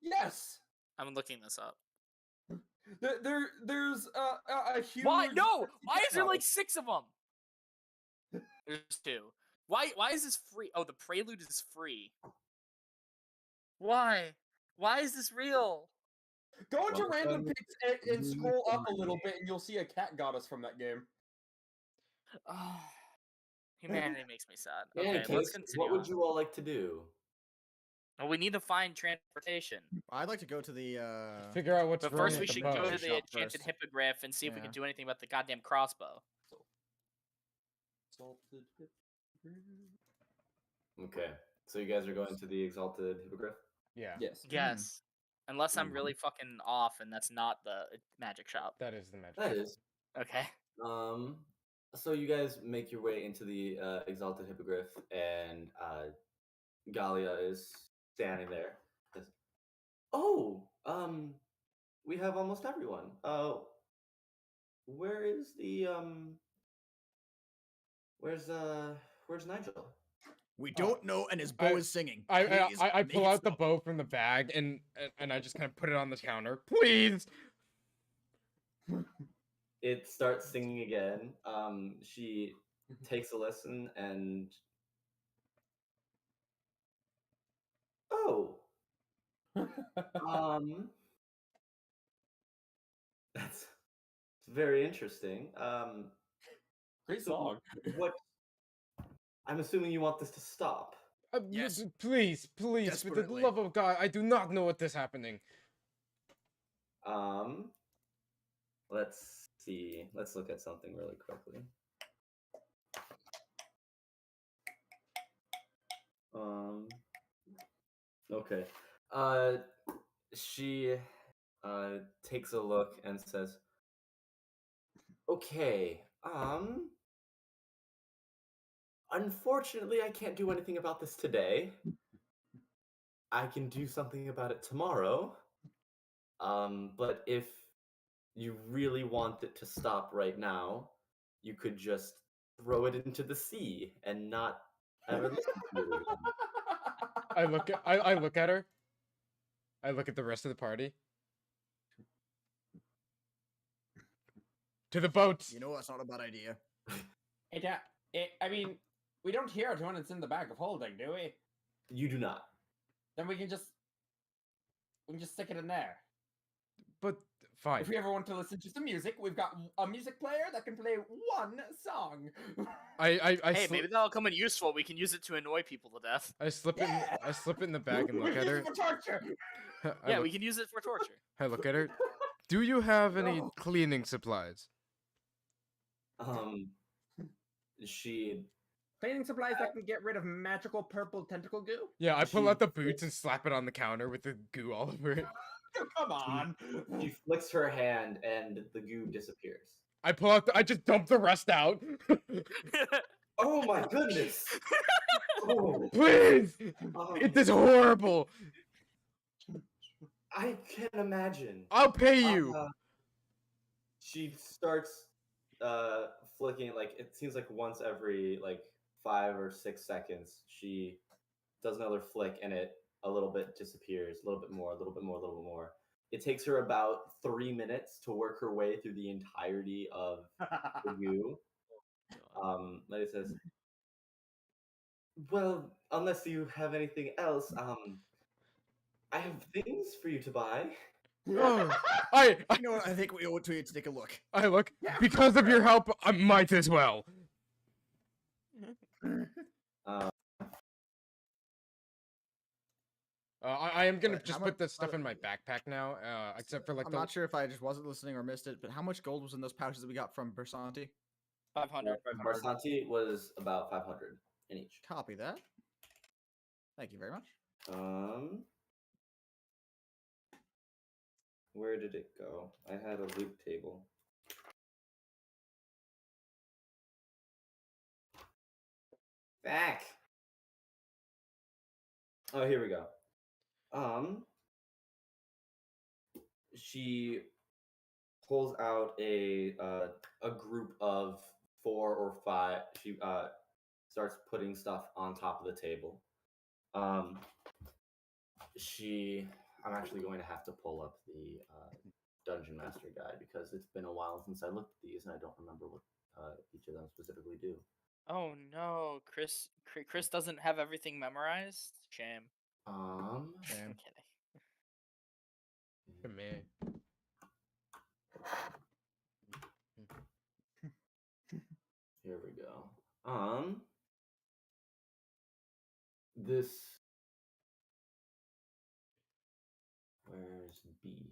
Yes. I'm looking this up. There's a huge. Why? No! Why is there novel. like 6 of them? There's 2. Why is this free? Oh, the prelude is free. Why? Why is this real? Go into Well, random then- picks and scroll up a little bit, and you'll see a cat goddess from that game. Oh, humanity makes me sad. In any Okay, let's case, continue. what would on. you all like to do? Well, we need to find transportation. I'd like to go to the Figure out what's But wrong first, we with the should bow. go to the Shop enchanted first. hippogriff and see if we can Yeah. do anything about the goddamn crossbow. Okay, so you guys are going to the Exalted Hippogriff? Yeah, Yes. Yes. Unless I'm really fucking off and that's not the magic shop. that is the magic. That is. Okay. So you guys make your way into the Exalted Hippogriff, and Galia is standing there. Says, "Oh, we have almost everyone. Where is the where's Nigel?" We don't know, and his bow I- is singing. I Please make pull it out the stop. bow from the bag and I just kind of put it on the counter. Please. It starts singing again. She takes a listen and, oh, Um, that's very interesting. Great So song. what? I'm assuming you want this to stop. Yes. Please, please, for the Desperately. love of God, I do not know what is happening. Let's see. Let's look at something really quickly. Okay. She takes a look and says, "Okay. Unfortunately, I can't do anything about this today. I can do something about it tomorrow. But if you really want it to stop right now, you could just throw it into the sea and not ever listen to it again." I look at her. I look at the rest of the party. To the boats. You know that's not a bad idea. I mean, we don't hear it when it's in the bag of holding, do we? You do not. Then we can just stick it in there. But fine. If we ever want to listen to some music, we've got a music player that can play one song. I Hey, maybe that'll come in useful. We can use it to annoy people to death. I slip it. Yeah. I slip it in the bag and look at her. For torture. Yeah, we can use it for torture. I look at her. Do you have any cleaning supplies? She Cleaning supplies that can get rid of magical purple tentacle goo. Yeah, I pull She- out the boots and slap it on the counter with the goo all over it. Oh, come on. she flicks her hand and the goo disappears. I pull out. I just dump the rest out. Oh my goodness! Oh, Please, it is horrible. I can't imagine. I'll pay you. She starts flicking, like, it seems like once every like 5 or 6 seconds she does another flick and it a little bit disappears, a little bit more, a little bit more, a little bit more. It takes her about 3 minutes to work her way through the entirety of the goo. Lady says, "Well, unless you have anything else, I have things for you to buy." Oh, You know what? I think we owe it to you to take a look. I look. Because of your help, I might as well. I am gonna Wait, just how put mu- the stuff in my backpack now, except for like I'm the. not sure if I just wasn't listening or missed it, but how much gold was in those pouches that we got from Bersanti? 500. Barsanti was about 500 in each. Copy that. Thank you very much. Where did it go? I had a loot table. Back. Oh, here we go. She pulls out a group of 4 or 5. She starts putting stuff on top of the table. I'm actually going to have to pull up the Dungeon Master Guide because it's been a while since I looked at these and I don't remember what each of them specifically do. Oh no, Chris doesn't have everything memorized. Shame. I'm Damn. kidding. Come here. Here we go. This. Where's B?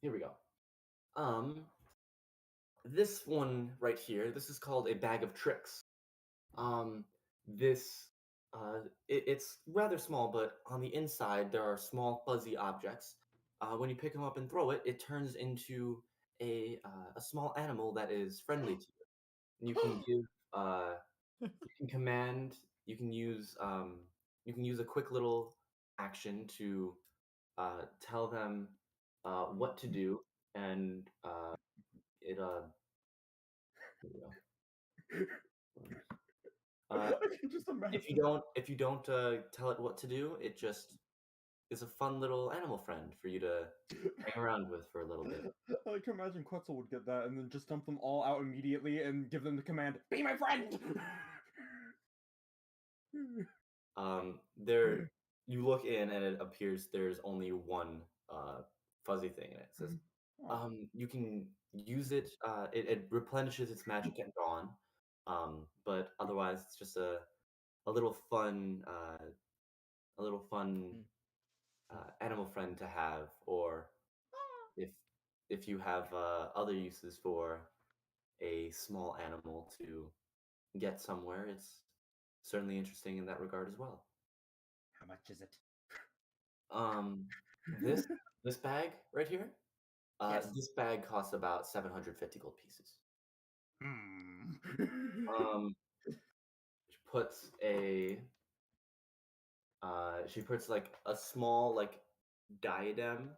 Here we go. This one right here, this is called a bag of tricks. It's rather small, but on the inside there are small fuzzy objects. When you pick them up and throw it, it turns into a small animal that is friendly to you. And you can give, you can command, you can use a quick little action to tell them what to do, and it here we go. I can just imagine. If you don't tell it what to do, it just is a fun little animal friend for you to hang around with for a little bit. I like to imagine Quetzel would get that and then just dump them all out immediately and give them the command, "Be my friend!" There, you look in and it appears there's only one fuzzy thing in it. It says, you can use it. It replenishes its magic at dawn, but otherwise it's just a little fun, animal friend to have, or if you have other uses for a small animal to get somewhere, it's certainly interesting in that regard as well. How much is it? Um, this this bag right here, Yes. this bag costs about 750 gold pieces. She puts she puts like a small like diadem,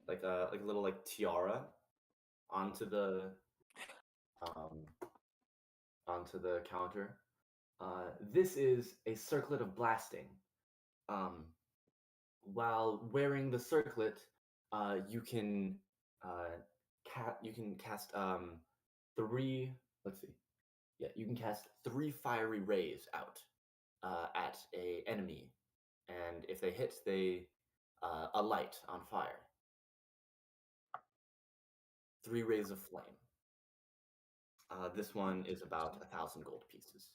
like a little like tiara onto the um onto the counter. This is a circlet of blasting. Um, while wearing the circlet, you can you can cast three. Let's see. Yeah, you can cast 3 fiery rays out at a enemy, and if they hit, they alight on fire. 3 rays of flame. This one is about 1,000 gold pieces.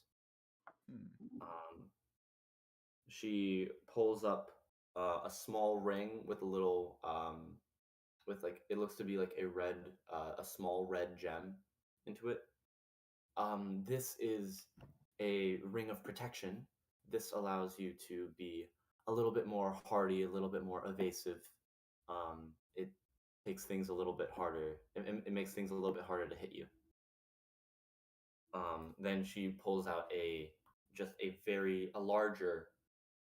She pulls up a small ring with a little with like it looks to be like a small red gem into it. This is a ring of protection. This allows you to be a little bit more hardy, a little bit more evasive. It makes things a little bit harder. It makes things a little bit harder to hit you. Then she pulls out just a larger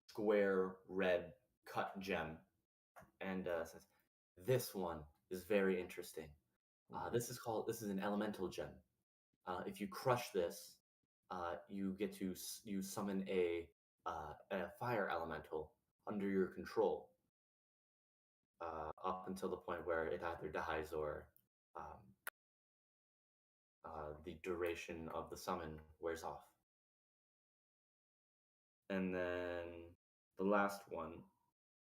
square red cut gem and says, "This one is very interesting. This is an elemental gem. If you crush this, you summon a fire elemental under your control up until the point where it either dies or um, the duration of the summon wears off." And then the last one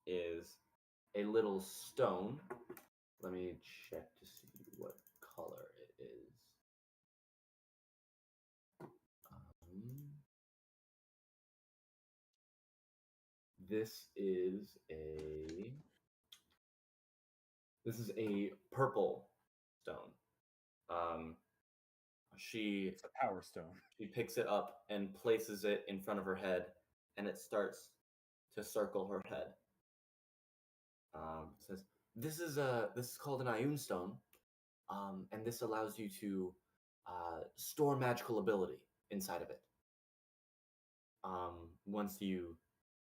is a little stone. Let me check to see what color it is. This is a purple stone. It's a power stone. She picks it up and places it in front of her head, and it starts to circle her head. Says, this is called an Ioun stone, and this allows you to store magical ability inside of it. Once you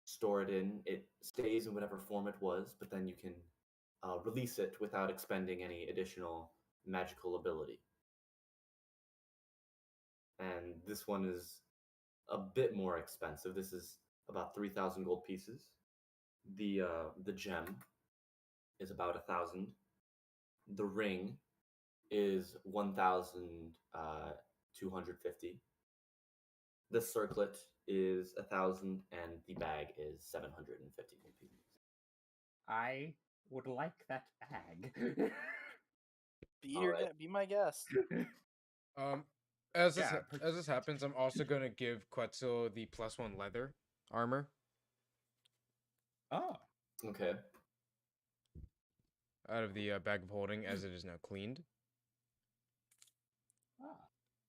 store it in, it stays in whatever form it was, but then you can release it without expending any additional magical ability. And this one is a bit more expensive. This is about 3,000 gold pieces. The gem is about 1,000. The ring is 1,250. The circlet is 1,000, and the bag is 750 gold pieces. I would like that bag. Be my guest. As Yeah, this happens, I'm also gonna give Quetzel the +1 leather armor Oh. Okay. out of the bag of holding, as it is now cleaned.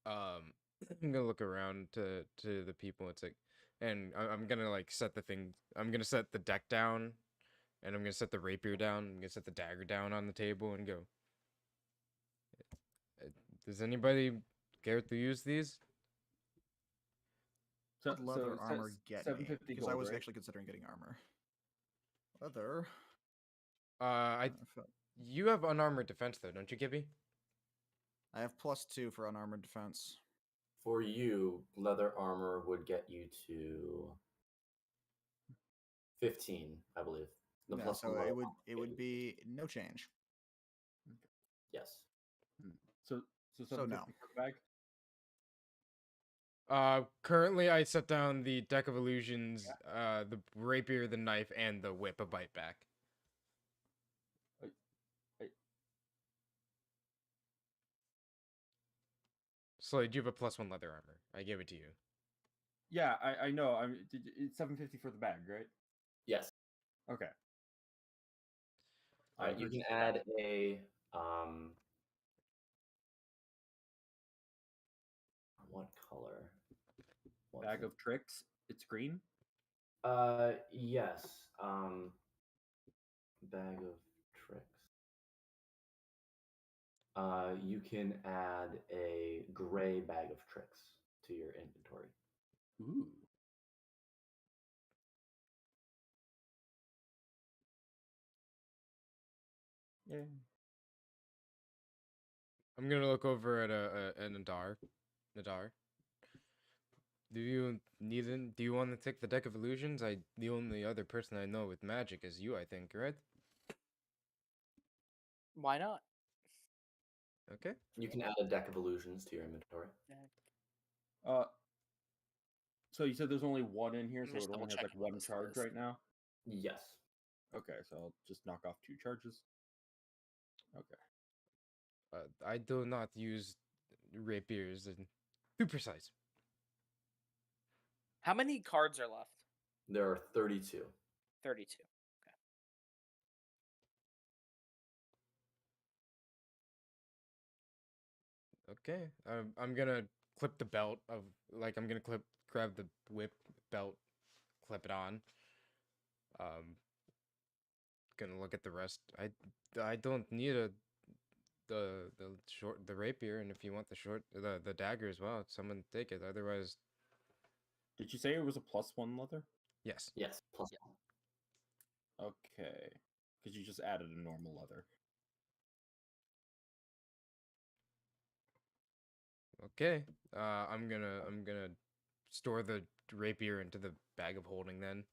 I'm gonna look around to the people. It's like, and I'm gonna like set the thing. I'm gonna set the deck down, and I'm gonna set the rapier down. I'm gonna set the dagger down on the table and go. Does anybody care to use these? What leather armor get me? 750 Because I gold, was right? actually considering getting armor. Leather. You have unarmored defense though, don't you, Gibby? I have +2 for unarmored defense. For you, leather armor would get you to 15, I believe. The Yeah, plus so one leather it armor would would get you- be no change. Yes. So So no. 750 for the bag? Currently I set down the deck of illusions, the rapier, the knife, and the whip a bite back. Slade, you have a +1 leather armor. I gave it to you. Yeah, I know. It's 750 for the bag, right? Yes. Okay. All right. You can add a what color? was Bag it? of tricks. It's green. Yes. Bag of tricks. You can add a gray bag of tricks to your inventory. Ooh. Yeah. I'm gonna look over at a Nadaar. Nadaar. Do you do you want to take the deck of illusions? The only other person I know with magic is you, I think, right? Why not? Okay. You can add a deck of illusions to your inventory. So you said there's only one in here, I'm so just it only has like double-checking what one this charge says. right now. Yes. Okay, so I'll just knock off 2 charges. Okay. I do not use rapiers and too precise. How many cards are left? There are 32. 32. Okay. I'm gonna clip the belt of I'm gonna grab the whip belt, clip it on. Gonna look at the rest. I don't need the rapier, and if you want the dagger as well, someone take it. Otherwise, Did you say it was a +1 leather? yes. Yes. Plus Okay. Because you just added a normal leather. Okay. I'm gonna store the rapier into the bag of holding then.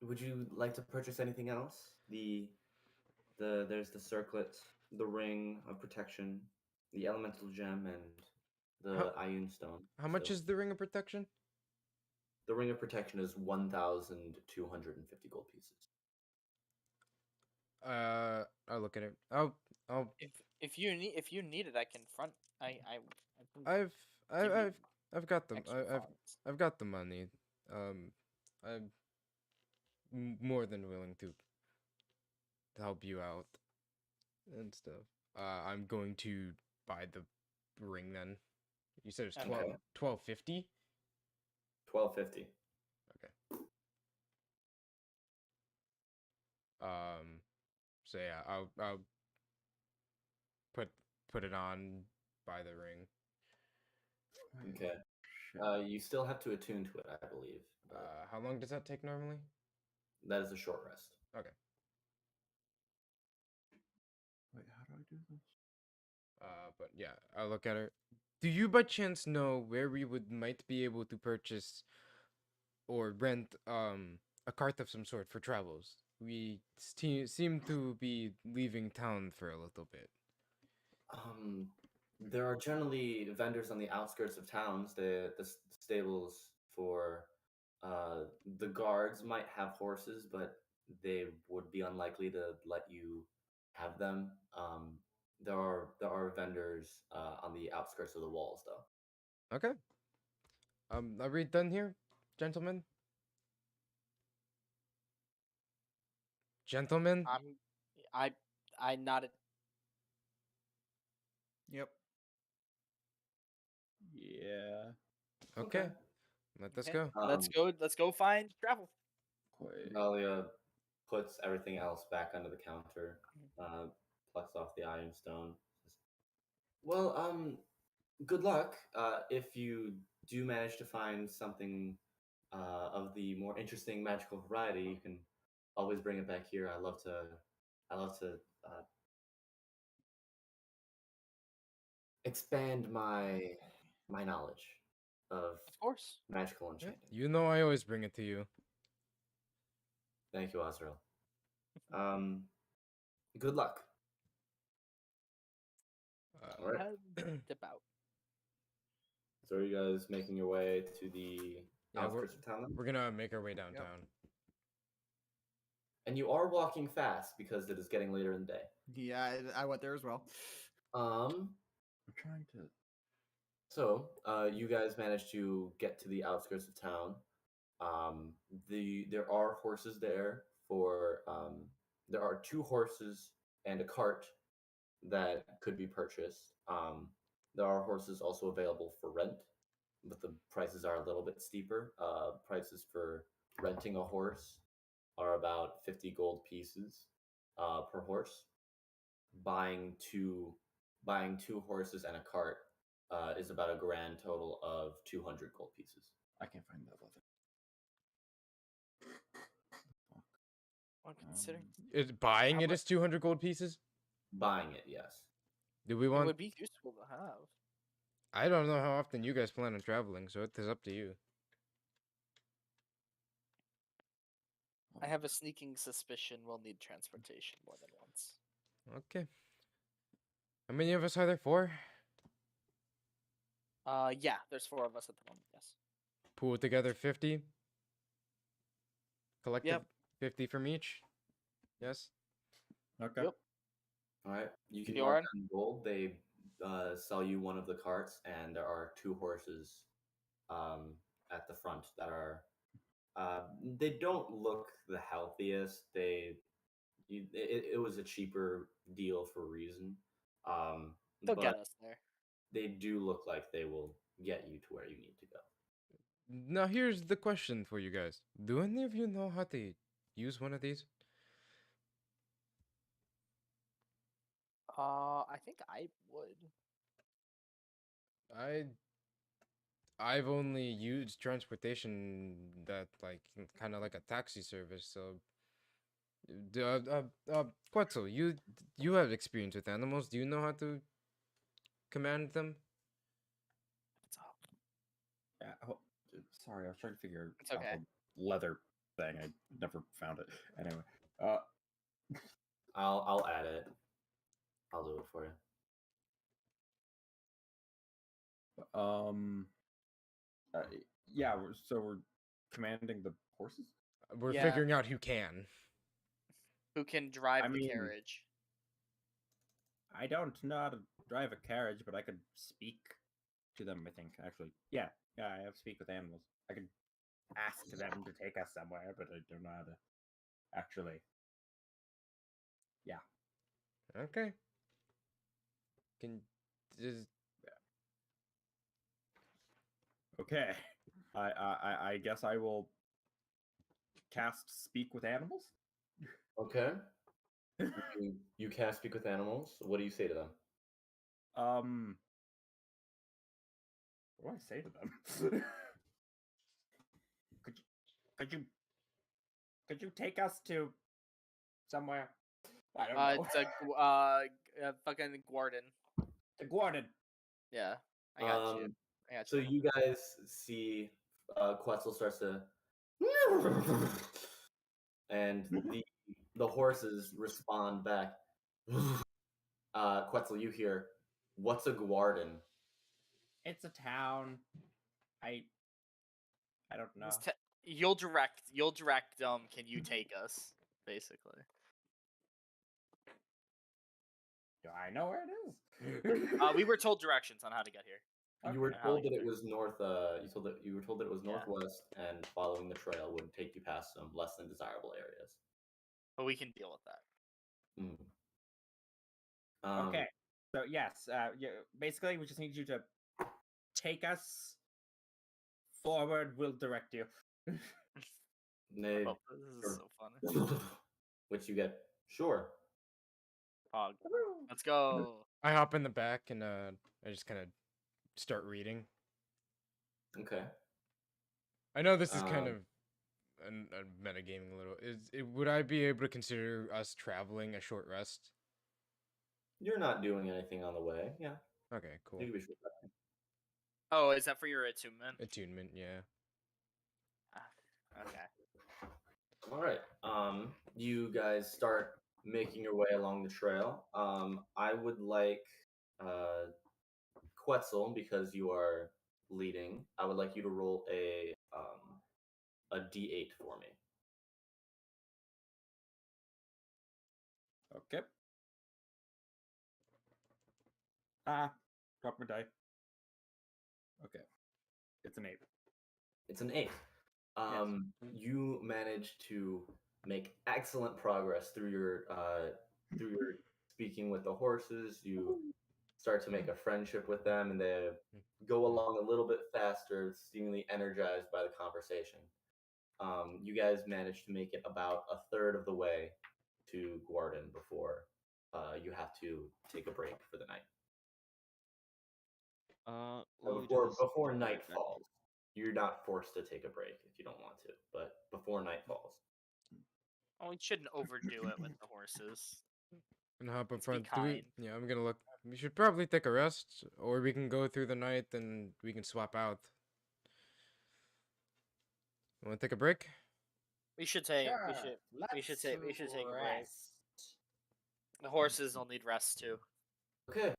Would you like to purchase anything else? There's the circlet, the ring of protection, the elemental gem, and the Ioun stone. How much still. is the ring of protection? The ring of protection is 1,250 gold pieces. I'll look at it. I'll. If you need it, I can front. I can I've give you I've got the extra funds. I've got the money. I'm more than willing to help you out and stuff. I'm going to buy the ring then. You said it's Okay. 1250? 1,250. Okay. So yeah, I'll put it on, buy the ring. Okay. You still have to attune to it, I believe. But How long does that take normally? that is a short rest. Okay. Wait, how do I do this? But yeah, I'll look at it. Do you by chance know where we might be able to purchase or rent a cart of some sort for travels? We seem to be leaving town for a little bit. There are generally vendors on the outskirts of towns. The stables for the guards might have horses, but they would be unlikely to let you have them. There are vendors on the outskirts of the walls, though. Okay. Are we done here, gentlemen? Gentlemen? I nodded. Yep. Yeah. Okay. Let us Okay. go. Let's go find travel. Wait. Dahlia puts everything else back under the counter, plucks off the iron stone. Well, good luck. If you do manage to find something of the more interesting magical variety, you can always bring it back here. I love to expand my knowledge of Of course. magical Yeah, enchanting. you know I always bring it to you. Thank you, Osril. Good luck. All right. Dip out. So are you guys making your way to the Yeah, outskirts of town then? we're gonna make our way downtown. And you are walking fast because it is getting later in the day. Yeah, I went there as well. Um, I'm trying to. So, you guys managed to get to the outskirts of town. There are horses there for there are 2 horses and a cart that could be purchased. There are horses also available for rent, but the prices are a little bit steeper. Prices for renting a horse are about 50 gold pieces per horse. Buying two horses and a cart is about a grand total of 200 gold pieces. I can't find that leather. Well, considering Buying How it mu- is 200 gold pieces. Buying it, yes. Do we it want? would be useful to have. I don't know how often you guys plan on traveling, so it is up to you. I have a sneaking suspicion we'll need transportation more than once. Okay. How many of us are there? 4? Yeah, there's 4 of us at the moment. Yes. Pool together 50. Collective Yep. 50 from each. Yes. Okay. Yep. All right, you can Bjorn? mark down gold. They sell you one of the carts, and there are 2 horses at the front that are. They don't look the healthiest. It was a cheaper deal for a reason. They'll But get us there. they do look like they will get you to where you need to go. Now here's the question for you guys. Do any of you know how to use one of these? I think I would. I've only used transportation that like kind of like a taxi service. So, Quetzel, you have experience with animals. Do you know how to command them? What's up? Yeah, sorry, I was trying to figure It's out okay. the leather thing. I never found it. Anyway, I'll add it. I'll do it for you. yeah. So we're commanding the horses. We're Yeah. figuring out who can. Who can drive I the mean- carriage? I don't know how to drive a carriage, but I could speak to them. I think actually, yeah, I have speak with animals. I could ask them to take us somewhere, but I don't know how to actually. Okay. Can just Okay, I guess I will cast speak with animals. Okay. You can speak with animals. What do you say to them? What do I say to them? could you take us to somewhere? I don't know. It's a fucking Guardian. The Gordon. Yeah, I got you. I got So you. you guys see Quetzel starts to and the horses respond back. Quetzel, you hear, "What's a guardian?" It's a town. I don't know. You'll direct. Can you take us? Basically. Do I know where it is? We were told directions on how to get here. You were Okay, how told we that get it was north. You were told that it was Yeah. northwest, and following the trail would take you past some less than desirable areas. But we can deal with that. Okay. So yes, basically we just need you to take us forward. We'll direct you. They, Oh, this is sure. so funny. Which you get, sure. Pog. Let's go. I hop in the back and I just kind of start reading. Okay. I know this is kind Um, of a metagaming a little. Would I be able to consider us traveling a short rest? You're not doing anything on the way. Yeah. Okay, cool. You can be short resting. Oh, is that for your attunement? Attunement, yeah. Okay. All right. You guys start making your way along the trail. I would like Quetzel, because you are leading, I would like you to roll a D8 for me. Okay. Drop my die. Okay. It's an 8. It's an 8. You manage to make excellent progress through your speaking with the horses. You start to make a friendship with them, and they go along a little bit faster, seemingly energized by the conversation. You guys manage to make it about a third of the way to Guarden before you have to take a break for the night. Let me just Before double night check. falls. You're not forced to take a break if you don't want to, but before night falls. Oh, we shouldn't overdo it with the horses. And hop up Let's be front. Do we? kind. Yeah, I'm gonna look. We should probably take a rest, or we can go through the night and we can swap out. Want to take a break? We should take. Sure, We should take a break. rest. The horses will need rest too. Okay.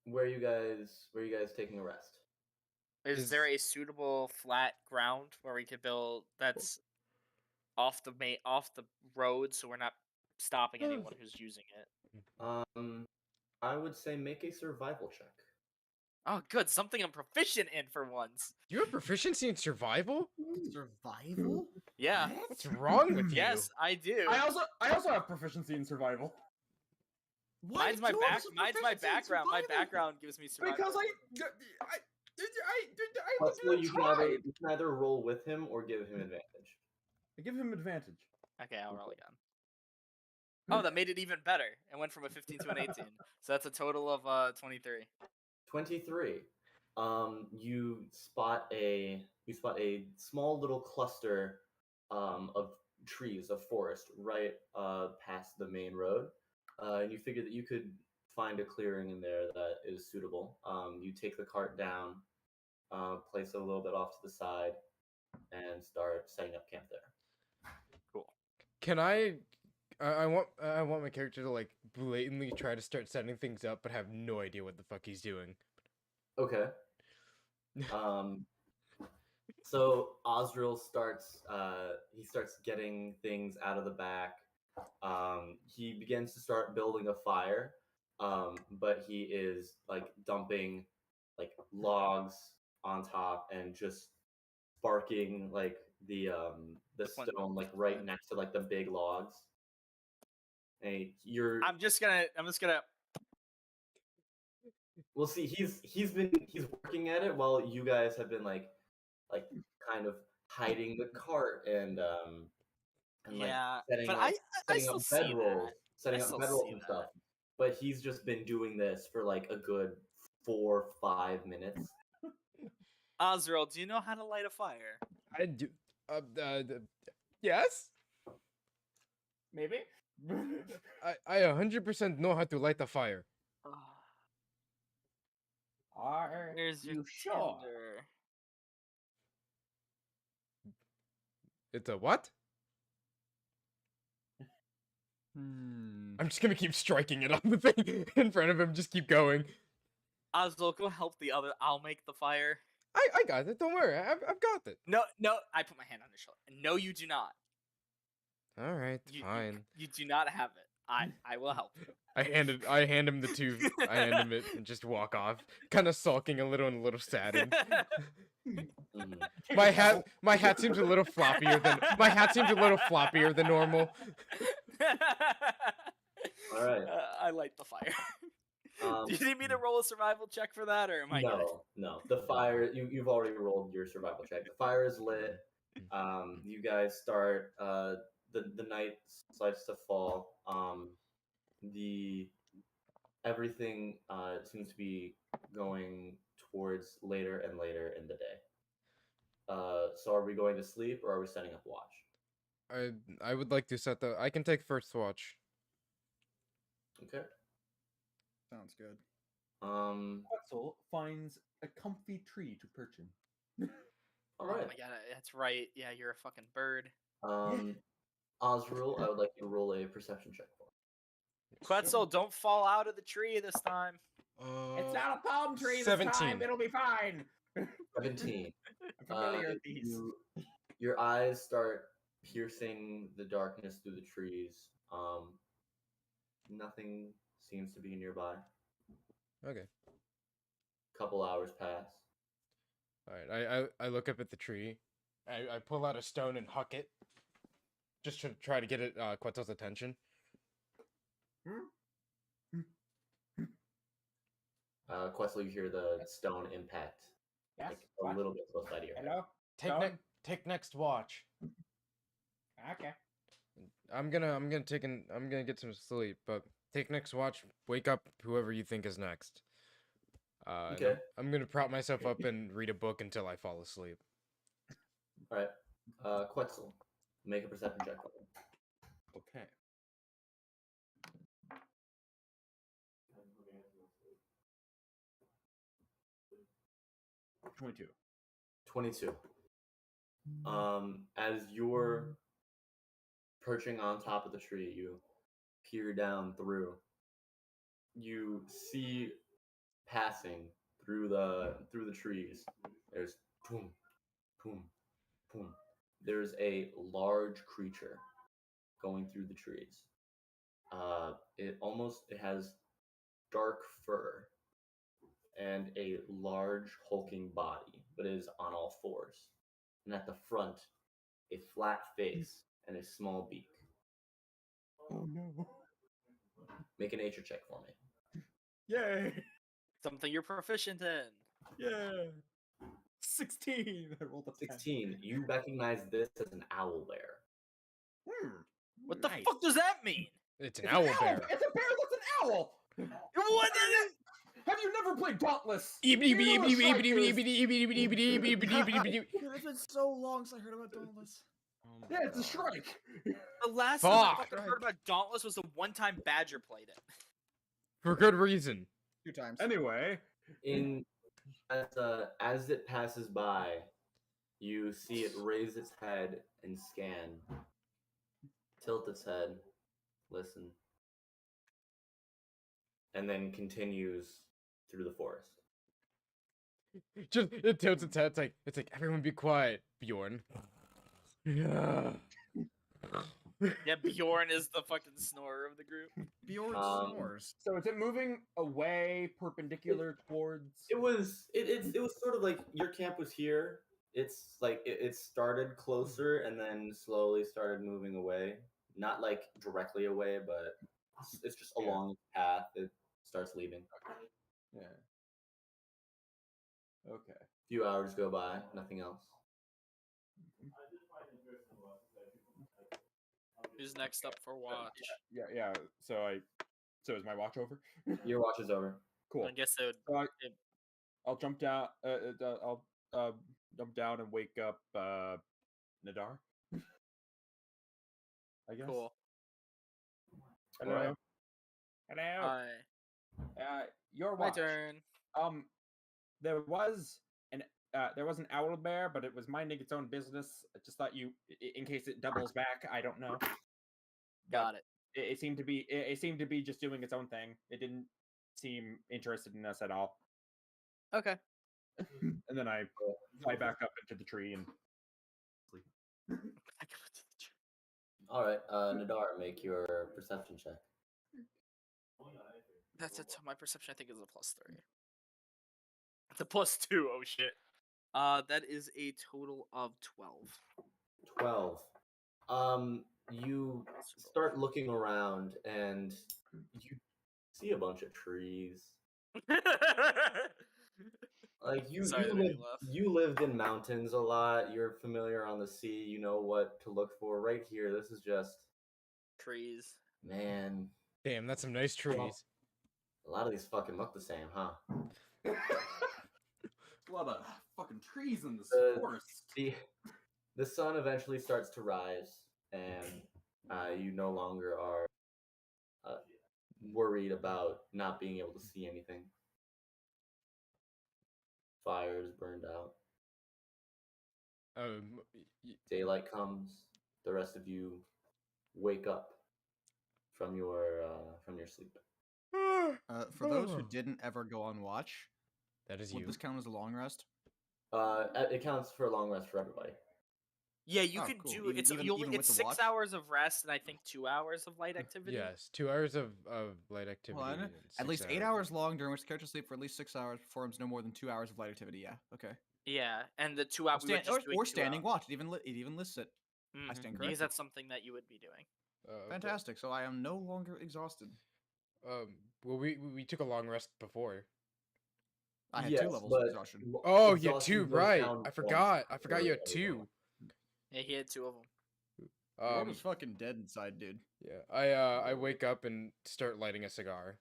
Where are you guys taking a rest? Is there a suitable flat ground where we could build that's off the road, so we're not stopping anyone who's using it? I would say make a survival check. Oh, good, something I'm proficient in for once. You have proficiency in survival? Survival? Yeah. What's wrong with you? Yes, I do. I also have proficiency in survival. Why Mine's my do you have some Mine's my proficiency in background. My survival? background gives me survival. Because I Well, you tried. can either roll with him or give him advantage. I give him advantage. Okay, I'll roll again. Oh, that made it even better. It went from a 15 to an 18. So that's a total of 23. 23. You spot a small little cluster of trees, of forest, right past the main road, and you figure that you could find a clearing in there that is suitable. You take the cart down, place it a little bit off to the side, and start setting up camp there. Cool. Can I want my character to like blatantly try to start setting things up, but have no idea what the fuck he's doing. Okay. So Osril starts getting things out of the back. He begins to start building a fire, but he is like dumping like logs on top and just sparking like the stone like right next to like the big logs. And I'm just gonna We'll see. He's working at it while you guys have been like kind of hiding the cart and yeah, setting but up I still see that. setting I up still bedrolls see and that. stuff. But he's just been doing this for like a good 4-5 minutes. Osril, do you know how to light a fire? I do. Yes. Maybe. I 100% know how to light a fire. Are Where's your you sure? tinder? It's a what? I'm just gonna keep striking it on the thing in front of him. Just keep going. Osril, go help the other. I'll make the fire. I got it. Don't worry. I've got it. No, I put my hand on his shoulder. No, you do not. All right, fine. You do not have it. I will help you. I hand him the two. I hand him it and just walk off, kind of sulking a little and a little saddened. Mhm. My hat seems a little floppier than normal. All right. I light the fire. Do you need me to roll a survival check for that, or am I good? No. The fire. You've already rolled your survival check. The fire is lit. You guys start. The night starts to fall. Everything seems to be going towards later and later in the day. So are we going to sleep or are we setting up watch? I would like to set the. I can take first watch. Okay. Sounds good. Quetzel finds a comfy tree to perch in. All Oh right. my god, that's right. Yeah, you're a fucking bird. Osril, I would like you to roll a perception check for me. Quetzel, don't fall out of the tree this time. It's not a palm tree this 17. time. It'll be fine. 17. I'm familiar with these. Your eyes start piercing the darkness through the trees. Nothing seems to be nearby. Okay. Couple hours pass. All right. I look up at the tree. I pull out a stone and huck it, just to try to get it Quetzel's attention. Quetzel, you hear the stone impact. Yes. Like What? a little bit close by to your head. Hello. Take next watch. Okay. I'm gonna get some sleep, but take next watch. Wake up whoever you think is next. And Okay. I'm gonna prop myself up and read a book until I fall asleep. All right. Quetzel, make a perception check. Okay. 22. 22. As you're perching on top of the tree, you peer down through. You see passing through the trees. There's boom, boom, boom. There's a large creature going through the trees. It has dark fur and a large hulking body, but is on all fours. And at the front, a flat face and a small beak. Oh no. Make a nature check for me. Yay. Something you're proficient in. Yeah. 16. I rolled a 10. 16. You recognize this as an owl bear. What the Nice. fuck does that mean? It's an It's owl an bear. It's a bear that's an owl. What is it? Have you never played Dauntless? God, it's been so long since I heard about Dauntless. Yeah, it's a shrike. The last time I Fuck. fucking heard about Dauntless was the one time Badger played it. For good reason. 2 times. Anyway. As it passes by, you see it raise its head and scan, tilt its head, listen, and then continues through the forest. Just it tilts its head. It's like everyone be quiet, Bjorn. Yeah. Yeah, Bjorn is the fucking snorer of the group. Bjorn snores. So is it moving away perpendicular towards? It was sort of like your camp was here. It's like it started closer and then slowly started moving away. Not like directly away, but it's just along the path. It starts leaving. Yeah. Okay. A few hours go by, nothing else. Who's next up for watch? Yeah. So is my watch over? Your watch is over. Cool. I guess it would. So I'll jump down. I'll jump down and wake up Nadaar. I guess. Cool. Hello. Alright. Hello. Your My watch. turn. There was an owl bear, but it was minding its own business. I just thought in case it doubles back, I don't know. Got it. It seemed to be just doing its own thing. It didn't seem interested in us at all. Okay. And then I fly back up into the tree and sleep. All right, Nadaar, make your perception check. That's it. My perception, I think, is a +3. It's a +2. Oh shit. That is a total of 12. 12. You start looking around and you see a bunch of trees. Like Sorry that made me laugh. you lived in mountains a lot. You're familiar on the sea. You know what to look for. Right here, this is just Trees. man. Damn, that's some nice trees. A lot of these fucking look the same, huh? A lot of fucking trees in this The- forest. The sun eventually starts to rise, and you no longer are worried about not being able to see anything. Fires burned out. Y- Daylight comes. The rest of you wake up from your sleep. For those who didn't ever go on watch, That is would you. this count as a long rest? It counts for a long rest for everybody. Yeah, you Oh, could cool. do it's Even with it's the 6 watch? hours of rest and I think 2 hours of light activity. Yes, 2 hours of light activity. Well, I know. and At 6 least 8 of- hours long, during which the character sleep for at least 6 hours, performs no more than 2 hours of light activity. Yeah, okay. Yeah, and the 2 hours Or standing watch. It even lists it. I stand because corrected. that's something that you would be doing. okay. Fantastic. So I am no longer exhausted. Well, we took a long rest before. I had Yes, 2 levels but of exhaustion. Oh, yeah, exhaustion 2, goes right. down I once forgot. I for forgot you had everyone. 2. Yeah, he had 2 of them. Bjorn was fucking dead inside, dude. Yeah, I wake up and start lighting a cigar.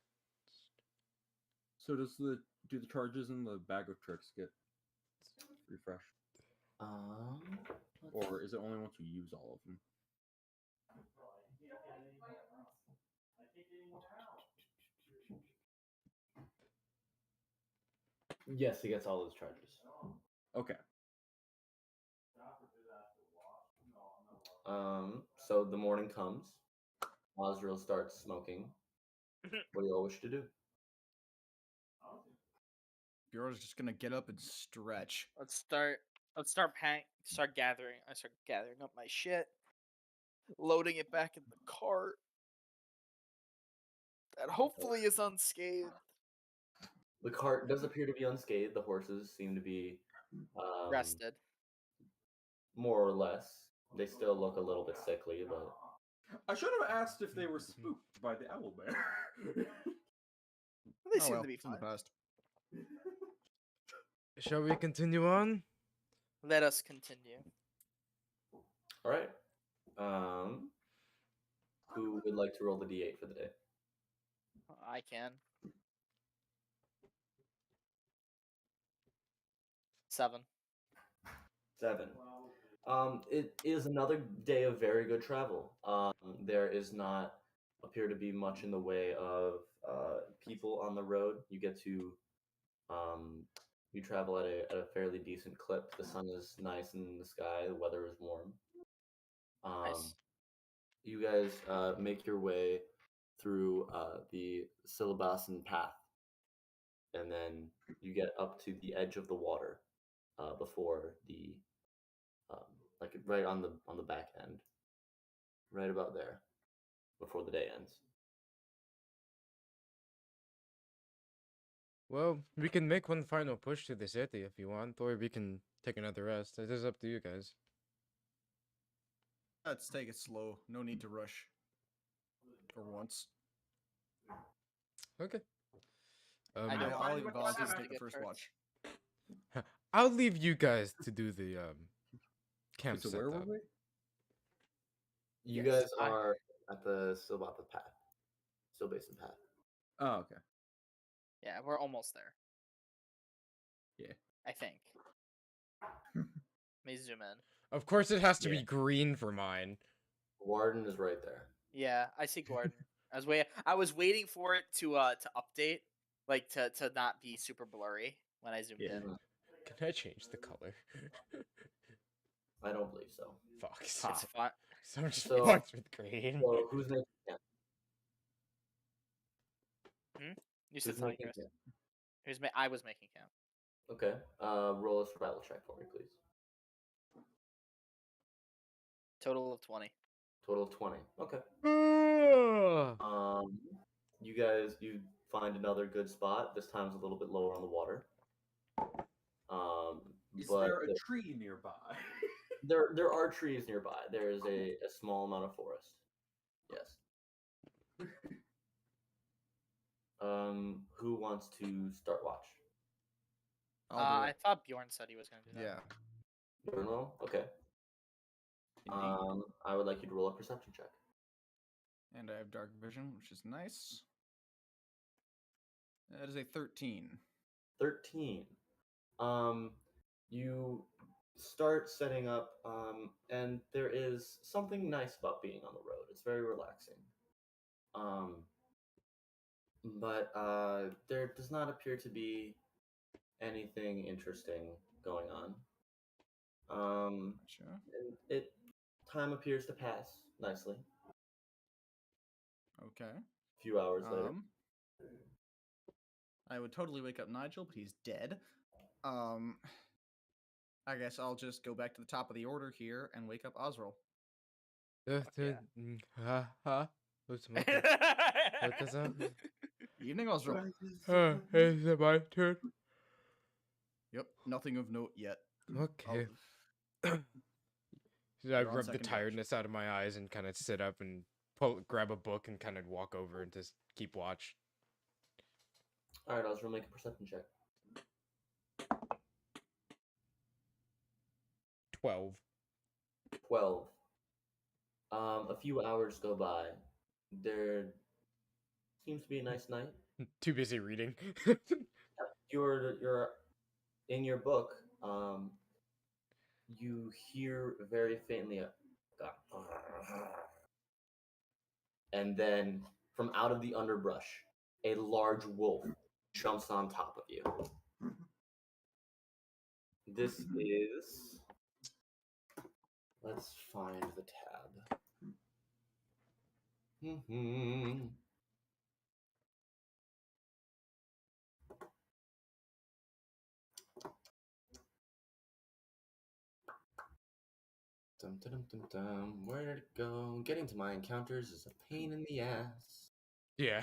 So do the charges in the bag of tricks get refreshed, or is it only once you use all of them? Yes, he gets all those charges. Okay. So the morning comes. Osril starts smoking. What do you all wish to do? Bjorn's just gonna get up and stretch. Let's start gathering. I start gathering up my shit, loading it back in the cart. That hopefully is unscathed. The cart does appear to be unscathed. The horses seem to be Rested. more or less. They still look a little bit sickly, but I should have asked if they were spooked by the owl bear. They seem to be it's in the fine. past. Shall we continue on? Let us continue. all right. Who would like to roll the d8 for the day? I can. 7. 7. It is another day of very good travel. There is not appear to be much in the way of people on the road. You get to you travel at a fairly decent clip. The sun is nice in the sky. The weather is warm. Nice. You guys make your way through the Syllabasan path, and then you get up to the edge of the water before the like right on the back end, right about there, before the day ends. Well, we can make one final push to the city if you want, or we can take another rest. It is up to you guys. Let's take it slow. No need to rush. For once. Okay. I don't I'll mind even what volunteer to happens take the to first get watch. I'll leave you guys to do the camp So where were setup. we? You Yes, guys are at the Syllabasa path, Syllabasan path. Oh, okay. Yeah, we're almost there. Yeah. I think. Let me zoom in. Of course, it has to Yeah. be green for mine. Warden is right there. Yeah, I see Gordon. I was waiting for it to update, like to not be super blurry when I zoomed Yeah. in. Can I change the color? I don't believe so. Fuck. It's fine. So I'm just So- fucked with green. So who's making camp? You said Who's something. making Chris. camp? I was making count. Okay. Roll a survival check for me, please. Total of 20. Total of 20. Okay. Ah. You guys, you find another good spot. This time it's a little bit lower on the water. Is But there a tree nearby? there are trees nearby. There is a small amount of forest. Yes. Who wants to start watch? I'll do I it. thought Bjorn said he was going to do that. Yeah. Bjorn will? Okay. Indeed. I would like you to roll a perception check. And I have dark vision, which is nice. That is a 13. 13. You start setting up, and there is something nice about being on the road. It's very relaxing. But there does not appear to be anything interesting going on. Gotcha. And time appears to pass nicely. Okay. A few hours later. I would totally wake up Nigel, but he's dead. I guess I'll just go back to the top of the order here and wake up Osril. What's up? Evening, Osril. Is it my turn? Yep, nothing of note yet. Okay. Oh, I You're on rub the second watch. tiredness out of my eyes and kind of sit up and grab a book and kind of walk over and just keep watch. All right, Osril, make a perception check. 12. 12. A few hours go by. There seems to be a nice night. Too busy reading. You're in your book. You hear very faintly and then from out of the underbrush, a large wolf jumps on top of you. This is. Let's find the tab. Dum, dum, dum, dum. Where did it go? Getting to my encounters is a pain in the ass. Yeah.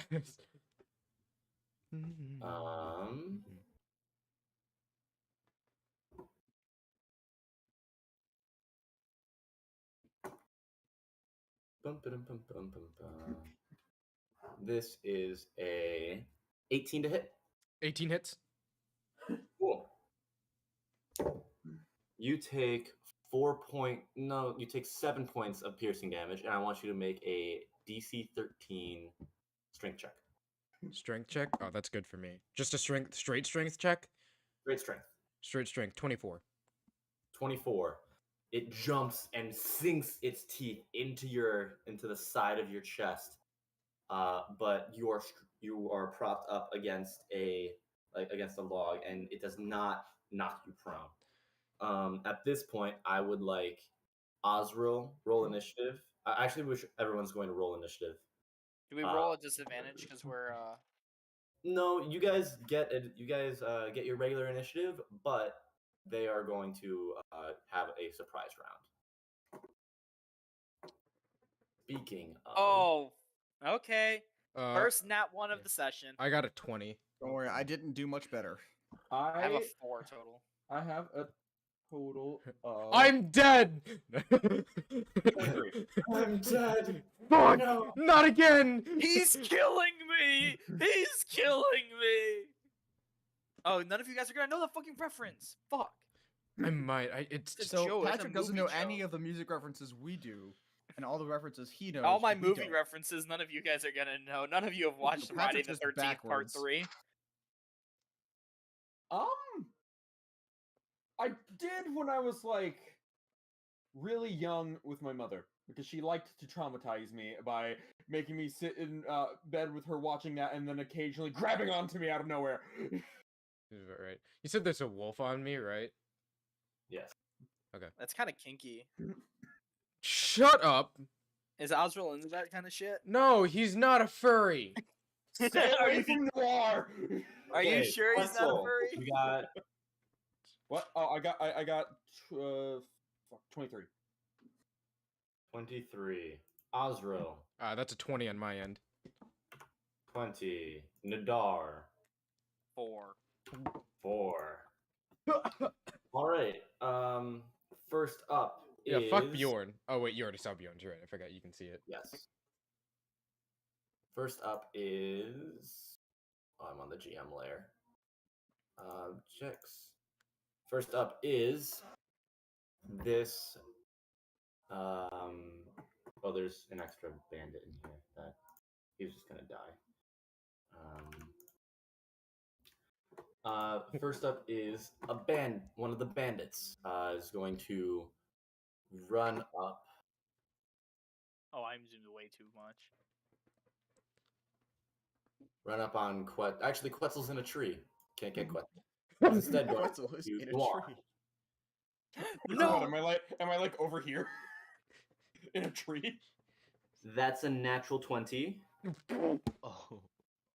Bum, ba-dum, bum, bum, bum, bum. This is a 18 to hit. 18 hits. Cool. You take 7 points of piercing damage, and I want you to make a DC 13 strength check. Strength check. Oh, that's good for me. Just a straight strength check. Great strength. Straight strength. 24. 24. It jumps and sinks its teeth into the side of your chest. But you are propped up against a log, and it does not knock you prone. At this point, I would like Osril roll initiative. I actually wish everyone's going to roll initiative. Do we roll at disadvantage because we're No, you guys get your regular initiative, but they are going to have a surprise round. Speaking of, Oh, okay. Uh, First nat 1 of the session. I got a 20. Don't worry, I didn't do much better. I have a 4 total. I have a total of. I'm dead. I'm dead. Fuck! No. Not again. He's killing me! He's killing me! Oh, none of you guys are gonna know the fucking reference. Fuck. I might. It's It's So Joe, it's a Patrick doesn't movie know any show. of the music references we do, and all the references he knows. All my we movie don't. references, none of you guys are gonna know. None of you have watched So Friday Patrick's the just 13th Part backwards. 3. I did when I was like really young with my mother because she liked to traumatize me by making me sit in bed with her watching that and then occasionally grabbing onto me out of nowhere. right. You said there's a wolf on me, right? Yes. That's kind of kinky. Shut up. Is Osril into that kind of shit? No, he's not a furry. Stay Are away you- from Noir. Are you Okay, sure he's not a Quetzel, furry? We got What? Oh, I got 23. 23. Osril, That's a 20 on my end. 20. Nadaar, 4. 4. All right. First up Yeah, is fuck Bjorn. Oh wait, you already saw Bjorn's, right? I forgot you can see it. Yes. First up is. Oh, I'm on the GM layer. Objects. First up is this. Oh, there's an extra bandit in here that he's just gonna die. First up is one of the bandits is going to run up. Oh, I'm zoomed way too much. Run up on Actually, Quetzel's in a tree. Can't get Quetzel. Instead, going Quetzel is to in a Noir. tree. No, am I like over here in a tree? That's a natural 20.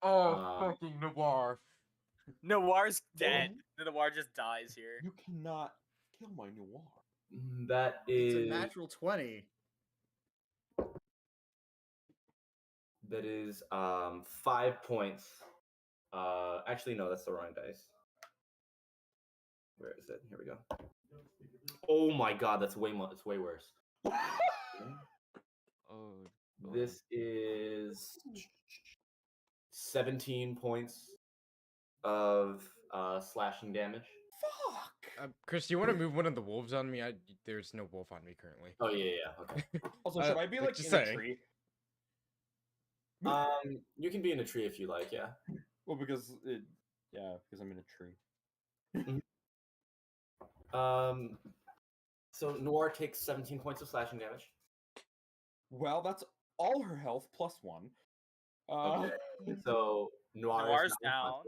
Oh. Fucking Nadaar. Noir's dead. Noir just dies here. You cannot kill my noir. That It's a is natural 20. that is 5 points. Actually, no, that's the wrong dice. Where is it? Here we go. Oh my god, that's way more. It's way worse. Oh. This is 17 points of slashing damage. Fuck. Chris, do you want to move one of the wolves on me? There's no wolf on me currently. Oh yeah, okay. Also, should I be like just in a saying. tree? You can be in a tree if you like, yeah. Well, because I'm in a tree. So Noir takes 17 points of slashing damage. Well, that's all her health plus 1. Okay. So Noir's is now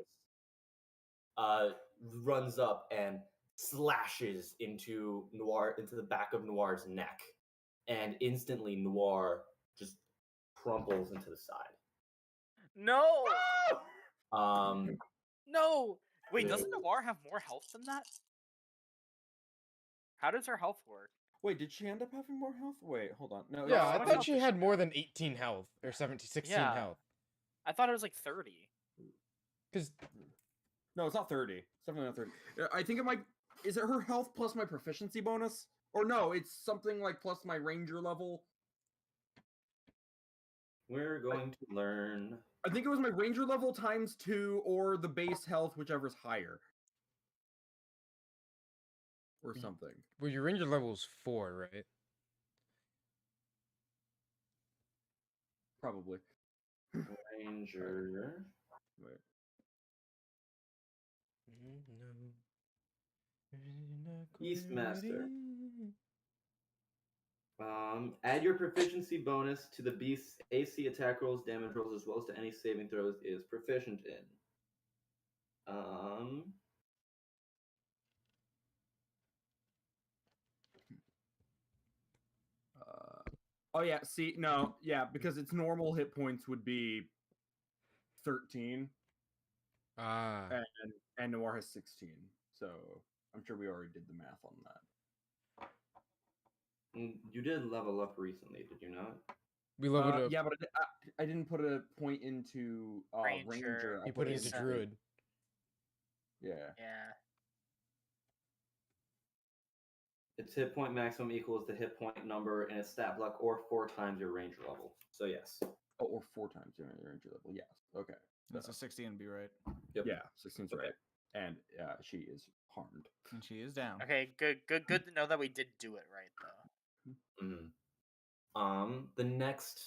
unconscious. Runs up and slashes into the back of Noir's neck, and instantly Noir just crumples into the side. No! Um, No! Wait, Yeah. doesn't Noir have more health than that? How does her health work? Wait, did she end up having more health? Wait, hold on. No. Yeah, how I much thought health she does she had more than 18 health or 16 Yeah. health. I thought it was like 30. Because No, it's not 30. It's definitely not 30. I think it might. Is it her health plus my proficiency bonus? Or no, it's something like plus my ranger level. we're going to learn. I think it was my ranger level times 2 or the base health, whichever's higher. Or something. well, your ranger level's 4, right? Probably. Ranger. Wait. Beastmaster. Add your proficiency bonus to the beast's AC attack rolls, damage rolls, as well as to any saving throws it is proficient in. Oh yeah, see, no, yeah, because its normal hit points would be 13, Ah. and Noir has 16. So I'm sure we already did the math on that. You did level up recently, did you not? We leveled up. Yeah, but I didn't put a point into Ranger. Ranger. I You put it into Druid. Druid. Yeah. Yeah. Its hit point maximum equals the hit point number in its stat block or 4 times your ranger level. So yes. Oh, or 4 times your Ranger level. Yes. Okay. That's a 16 be right. Yep. Yeah, 16's Okay. right. And she is harmed. And she is down. Okay, good to know that we did do it right though. The next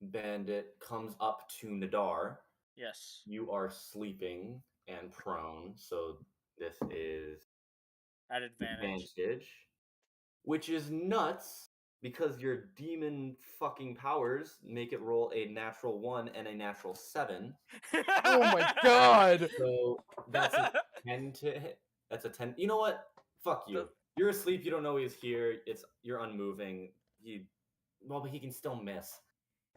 bandit comes up to Nadaar. Yes. You are sleeping and prone, so this is At advantage. which is nuts because your demon fucking powers make it roll a natural 1 and a natural 7. Oh my god! So that's a 10 to hit. That's a 10. You know what? Fuck you. You're asleep. You don't know he's here. You're unmoving. But he can still miss.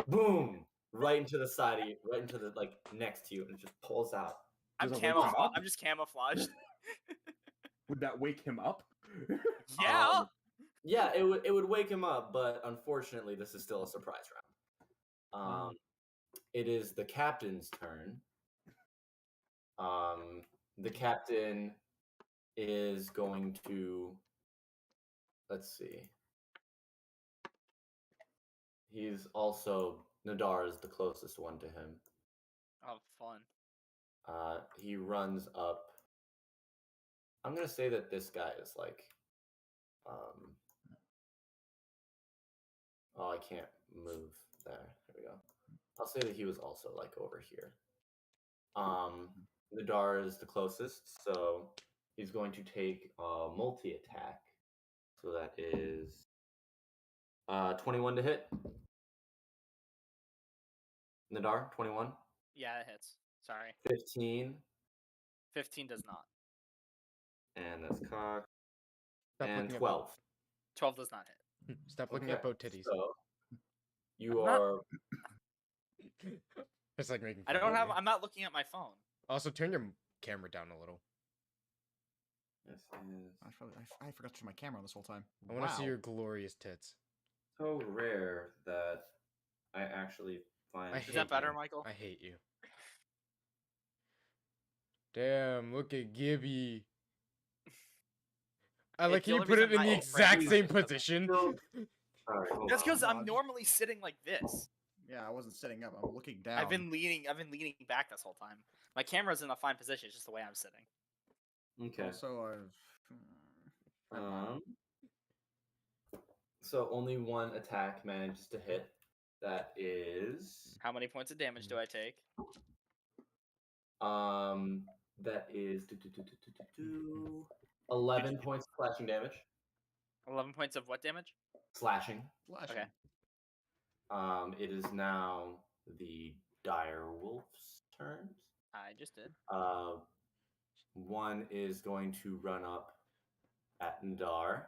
Boom! Right into the side of you, right into the next to you, and it just pulls out. I'm Does it wake him up? I'm just camouflaged. Would that wake him up? Yeah. Yeah, it would wake him up, but unfortunately, this is still a surprise round. It is the captain's turn. The captain is going to. Let's see. He's also Nadaar is the closest one to him. Oh, fun. He runs up. I'm gonna say that this guy is like. Oh, I can't move there. There we go. I'll say that he was also like over here. Nadaar is the closest, so he's going to take a multi-attack. So that is 21 to hit. Nadaar, 21. Yeah, it hits. Sorry. 15. 15 does not. And that's cock. Stop And looking at 12. 12 does not hit. Stop looking at both titties. So you I'm not- are It's like making. I fun don't of have. me. I'm not looking at my phone. Also, turn your camera down a little. This is I forgot to turn my camera on this whole time. I want to see your glorious tits. so rare that I actually find. I Is hate that better, you. Michael? I hate you. Damn, look at Gibby. I like the you only put reason it in my the frame exact is same just up. position. Alright, hold That's on. because I'm God. normally sitting like this. Yeah, I wasn't sitting up. I'm looking down. I've been leaning back this whole time. My camera's in a fine position. It's just the way I'm sitting. Okay. Also, never mind. So only one attack manages to hit. That is How many points of damage do I take? that is 11 points of slashing damage. 11 points of what damage? Slashing. Flashing. Okay. It is now the dire wolf's turn. I just did. One is going to run up at Nadaar.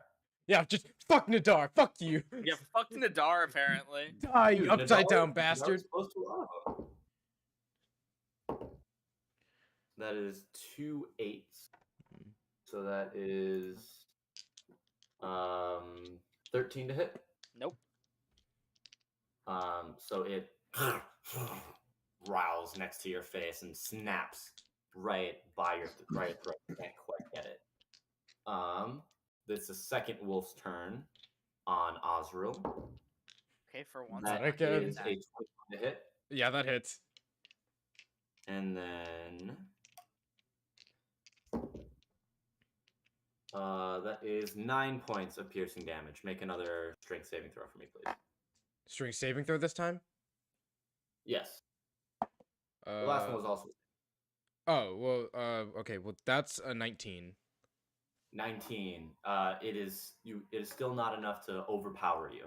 Yeah, just fuck Nadaar. Fuck you. Yeah, fuck Nadaar apparently. Die, you Dude, upside Nadaar- down Nadar's bastard. close to a lot of them. That is 2 8s. So that is 13 to hit. Nope. So it riles next to your face and snaps right by your right throat. You can't quite get it. This is the second wolf's turn on Osril. Okay, for once. That I'm Okay. doing is a that. 21 to hit. Yeah, that hits. And then that is 9 points of piercing damage. Make another strength saving throw for me, please. Strength saving throw this time? Yes. The last one was also Oh, well, okay, well, that's a 19. 19. It is still not enough to overpower you.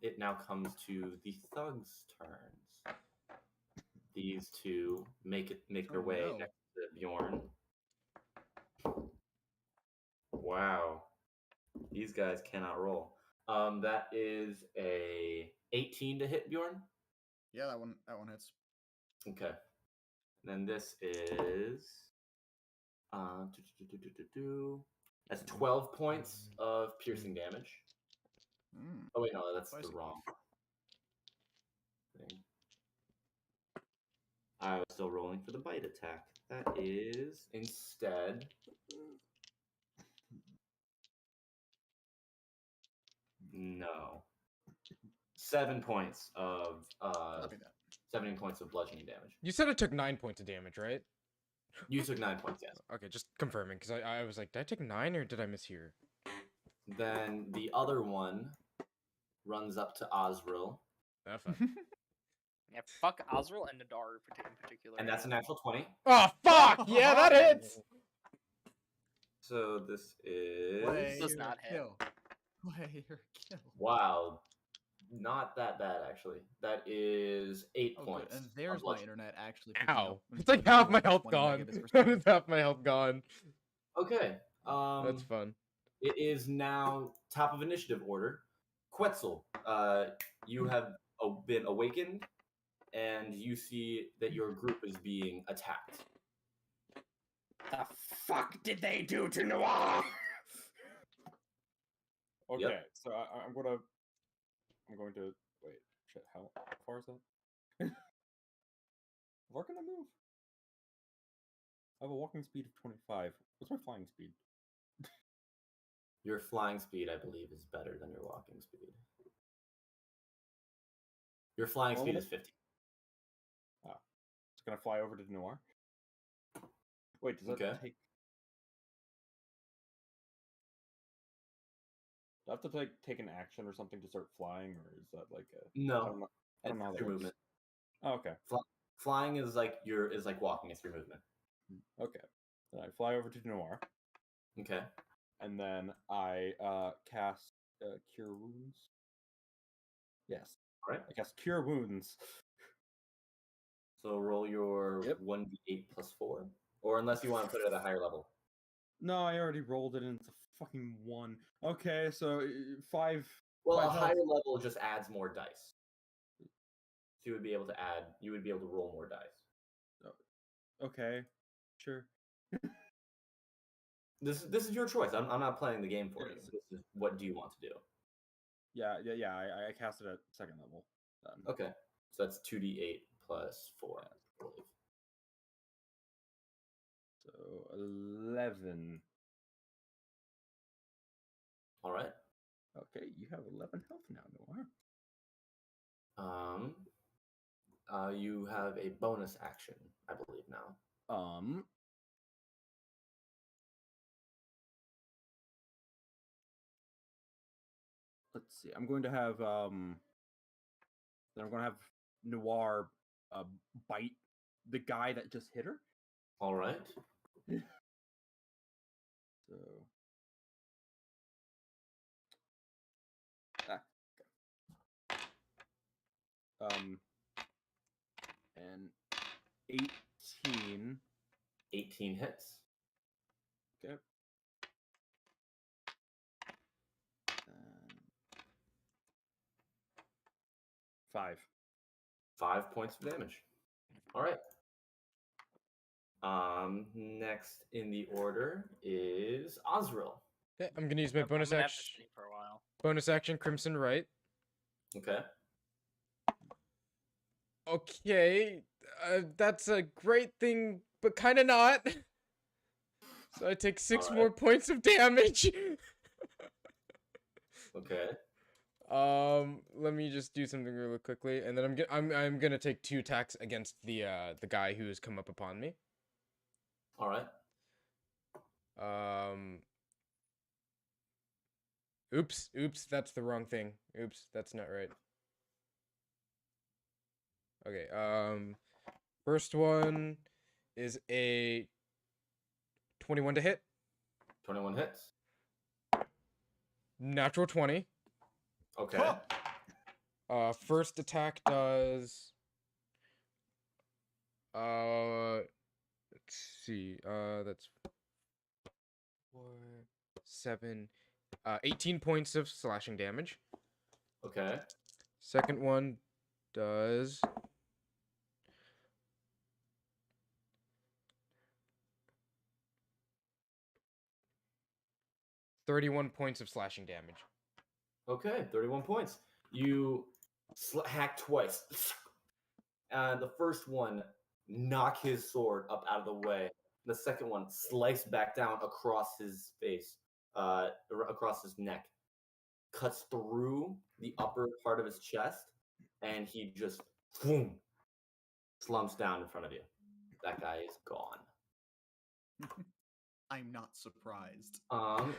It now comes to the thugs' turns. These two make their Oh, way no. next to Bjorn. Wow. These guys cannot roll. That is a 18 to hit, Bjorn. Yeah, that one hits. Okay. Then this is that's 12 points of piercing damage. Mm. Oh wait, no, that's the Spicy. wrong thing. I was still rolling for the bite attack. That is instead no. 7 points of Copy that. 17 points of bludgeoning damage. You said I took 9 points of damage, right? You took 9 points, yes. Okay, just confirming, because I was like, did I take 9 or did I mishear? Then the other one runs up to Osril, Ah, fuck. Yeah, fuck Osril and Nadaar in particular. and that's a natural 20. Oh, fuck! Yeah, that hits! So this is Play does your not hit. kill. Play your kill. wow, not that bad actually. That is 8 Oh, points. good. And of there's my bludgeoning. internet actually. picking Ow. up and It's like half my doing health 20 gone. megabits per second. It's half my health gone. Okay. That's fun. It is now top of initiative order. Quetzel, you have been awakened, and you see that your group is being attacked. The fuck did they do to Noir? Okay, so I'm going to wait. Shit, how far is that? Where can I move? I have a walking speed of 25. What's my flying speed? Your flying speed, I believe, is better than your walking speed. Your flying speed is 50. Oh, it's gonna fly over to Noir. Wait, does that Okay. take? Do I have to take an action or something to start flying, or is that like a? I No, don't know. I don't know how it's that your works. movement. Oh, okay. Flying is like walking. It's your movement. Okay. Then I fly over to Noir, Okay. and then I cast Cure Wounds. Yes. Alright. I cast Cure Wounds. So roll your Yep. 1d8 plus 4, or unless you want to put it at a higher level. No, I already rolled it, and it's a fucking 1. Okay, so 5. Well, a 5 health. higher level just adds more dice. So you would be able to add. You would be able to roll more dice. Okay, sure. This is your choice. I'm not playing the game for you. Yes. This is what do you want to do? Yeah. I cast it at second level. Okay, so that's 2d8 plus 4. Yeah. I believe. So 11. All right. Okay, you have 11 health now, Noir. You have a bonus action, I believe now. Let's see. I'm going to have Noir bite the guy that just hit her. All right. So and 18. 18 hits. Okay. 5. 5 points of damage. All right. Next in the order is Osril. Okay, I'm gonna use my I'm bonus gonna have to action. sleep for a while. Bonus action, Crimson Right. Okay. Okay, that's a great thing, but kind of not. So I take 6 Alright. more points of damage. Okay. Let me just do something really quickly, and then I'm gonna take 2 attacks against the guy who has come up upon me. All right. Oops, that's the wrong thing. Oops, that's not right. Okay, first one is a 21 to hit. 21 hits. Natural 20. Okay. First attack does let's see, that's 4, 7, 18 points of slashing damage. Okay. Second one does 31 points of slashing damage. Okay. 31 points. You hack twice. The first one knock his sword up out of the way. The second one slice back down across his face, across his neck, cuts through the upper part of his chest, and he just boom, slumps down in front of you. That guy is gone. I'm not surprised.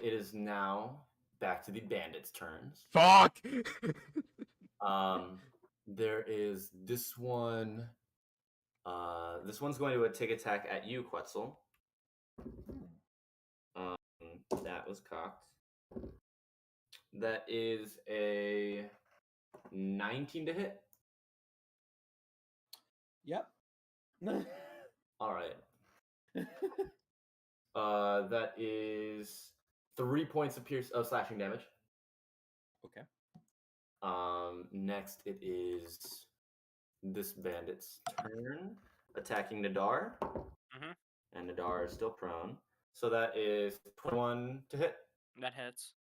It is now back to the bandits' turns. Fuck! There is this one. This one's going to take attack at you, Quetzel. That was cocked. That is a 19 to hit. Yep. All right. That is 3 points of slashing damage. Okay. Next it is this bandit's turn, attacking Nadaar. Mhm. And Nadaar is still prone. So that is 21 to hit. That hits.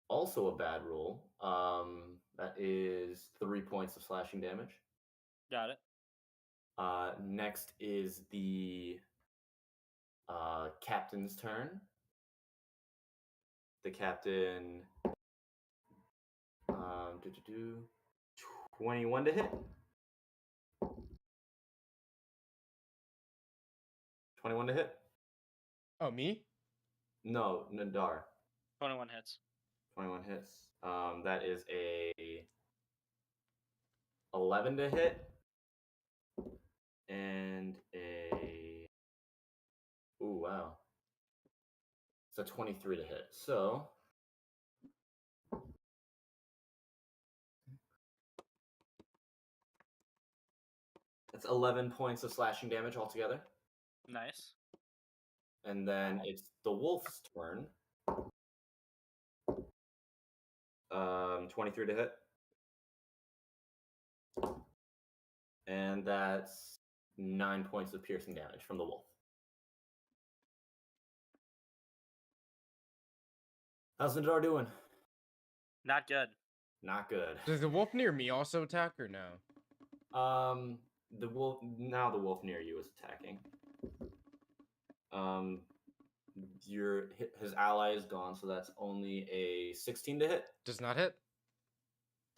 Also a bad roll. That is 3 points of slashing damage. Got it. Next is the captain's turn. The captain 21 to hit. 21 to hit. Oh, me? No, Nadaar. 21 hits. 21 hits. That is a 11 to hit. And a... Ooh, wow. It's a 23 to hit. So... That's 11 points of slashing damage altogether. Nice. And then it's the wolf's turn. 23 to hit. And that's 9 points of piercing damage from the wolf. How's Nadaar doing? Not good. Not good. Does the wolf near me also attack or no? The wolf near you is attacking. His ally is gone, so that's only a 16 to hit. Does not hit.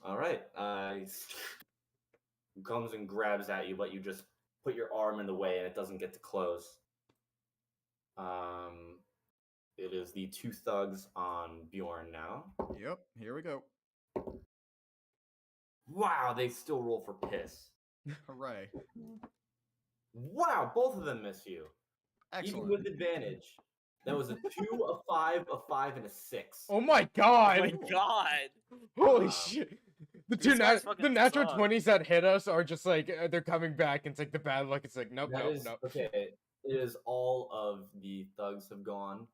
All right. Comes and grabs at you, but you just put your arm in the way, and it doesn't get to close. It is the 2 thugs on Bjorn now. Yep, here we go. Wow, they still roll for piss. Hooray. Wow, both of them miss you. Excellent. Even with advantage. That was a 2, a 5, a 5, and a 6. Oh my Oh god! my god! Holy Wow. shit! The These guys the fucking natural suck. 20s that hit us are just like they're coming back. And it's like the bad luck. It's like nope, That nope, is nope. okay. It is all of the thugs have gone.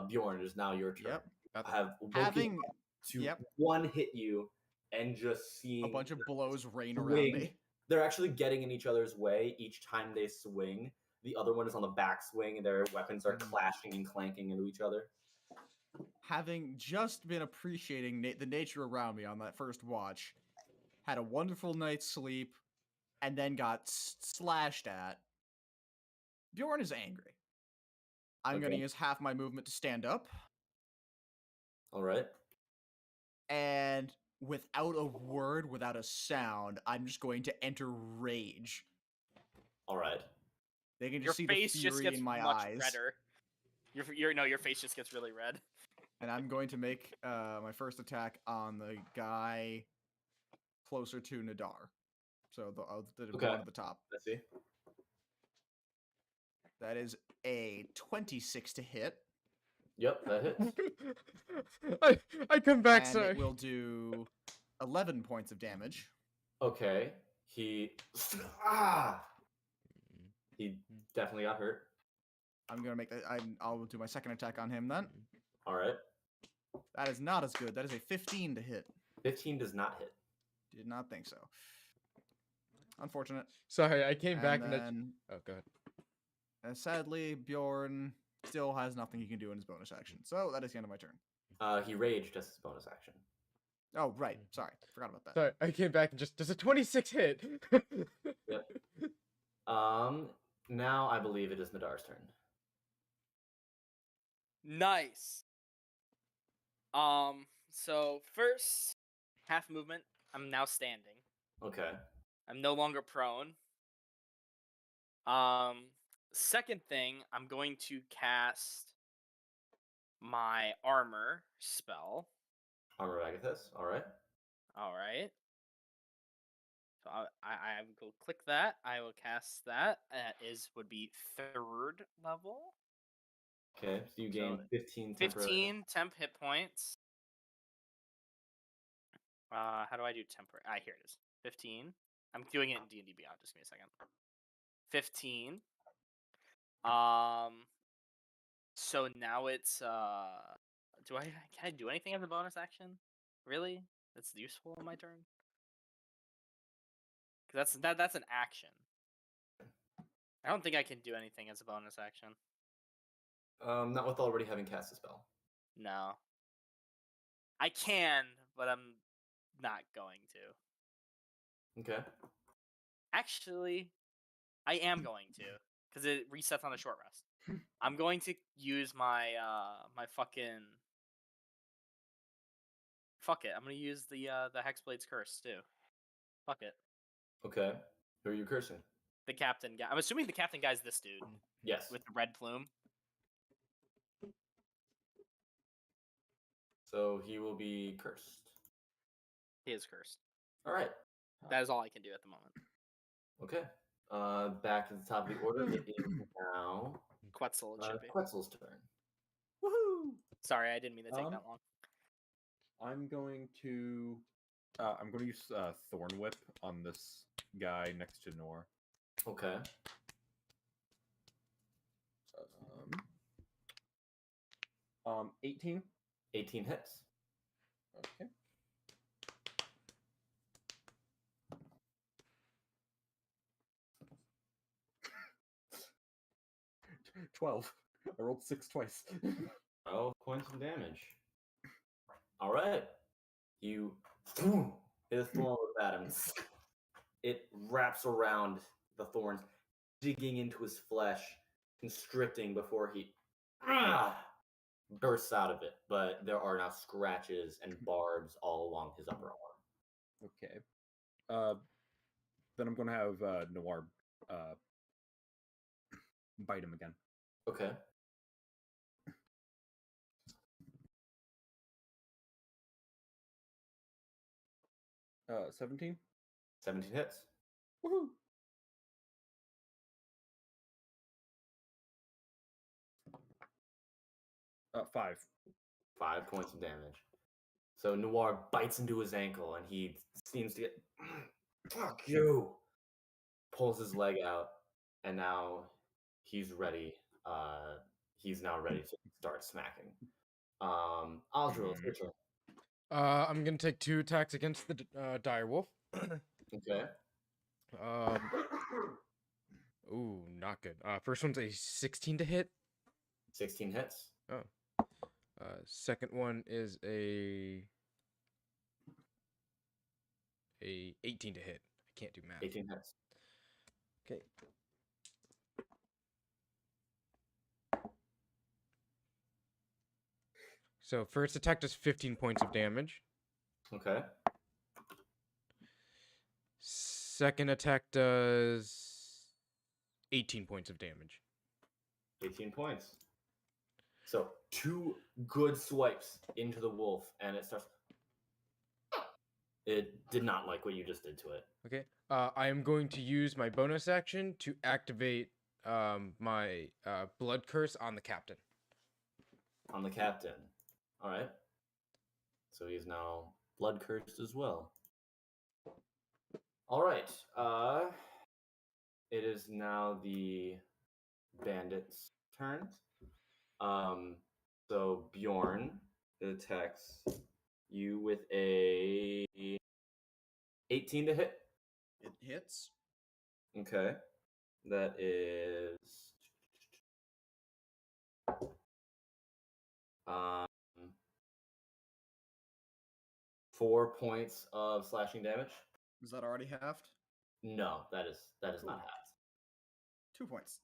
Bjorn, it is now your turn. Yep. I have woken Having up to yep. one hit you and just seeing a bunch of blows rain around swing. me. They're actually getting in each other's way each time they swing. The other one is on the backswing, and their weapons are clashing and clanking into each other. Having just been appreciating the nature around me on that first watch, had a wonderful night's sleep, and then got slashed at. Bjorn is angry. I'm going to Okay. use half my movement to stand up, All right. and without a word, without a sound, I'm just going to enter rage. All right. They can Your just see face the just fury gets in my much eyes. redder. Your face just gets really red. And I'm going to make my first attack on the guy closer to Nadaar. So the Okay. one at the top. Let's see. That is a 26 to hit. Yep, that hits. I come back. And Sorry. it will do 11 points of damage. Okay. He definitely got hurt. I'm going to make that. I'll do my second attack on him then. All right. That is not as good. That is a 15 to hit. 15 does not hit. Did not think so. Unfortunate. Sorry, I came back And and then, oh god. sadly, Bjorn still has nothing he can do in his bonus action. So that is the end of my turn. He raged as his bonus action. Oh, right. Sorry. Forgot about that. Sorry, I came back and just does a 26 hit? Yep. Now I believe it is Nadaar's turn. Nice. So first half movement, I'm now standing. Okay. I'm no longer prone. Second thing, I'm going to cast my armor spell. Armor of Agathis. All right. All right. So I will click that. I will cast that. That would be 3rd level. Okay. So you gain 15 temporary. 15 temp hit points. How do I do temporary? Here it is. 15. I'm doing it in D&D Beyond. Just give me a second. 15. So now it's can I do anything as a bonus action? Really? That's useful on my turn? Cuz that's an action. I don't think I can do anything as a bonus action. Not with already having cast a spell. No. I can, but I'm not going to. Okay. Actually, I am going to, because it resets on a short rest. I'm going to use my my fucking. Fuck it. I'm gonna use the Hexblade's Curse too. Fuck it. Okay. Who are you cursing? The captain guy. I'm assuming the captain guy's this dude Yes. with the red plume. So he will be cursed. He is cursed. All right. That is all I can do at the moment. Okay. Back to the top of the order. It is now Quetzel, it should be. Quetzel's turn. Woohoo! Sorry, I didn't mean to take that long. I'm going to use Thorn Whip on this guy next to Nor. Okay. 18. 18 hits. Okay. 12. I rolled 6 twice. 12 points of damage. All right. You hit a thorn with Adams. It wraps around the thorns, digging into his flesh, constricting before he bursts out of it. But there are now scratches and barbs all along his upper arm. Okay. Then I'm gonna have Noir bite him again. Okay. 17. 17 hits. Woohoo! Five. 5 points of damage. So Noir bites into his ankle and he seems to get fuck you. Pulls his leg out and now he's ready. He's now ready to start smacking. Osril, it's your turn. I'm gonna take 2 attacks against the dire wolf. Okay. Ooh, not good. First one's a 16 to hit. 16 hits. Second one is a 18 to hit. I can't do math. 18 hits. Okay. So first attack does 15 points of damage. Okay. Second attack does 18 points of damage. 18 points. So 2 good swipes into the wolf and it starts. It did not like what you just did to it. Okay. I am going to use my bonus action to activate my blood curse on the captain. On the captain. All right. So he's now blood cursed as well. All right. It is now the bandit's turn. So Bjorn attacks you with a 18 to hit. It hits. Okay. That is 4 points of slashing damage. Is that already halved? No, that is not Cool. halved. 2 points.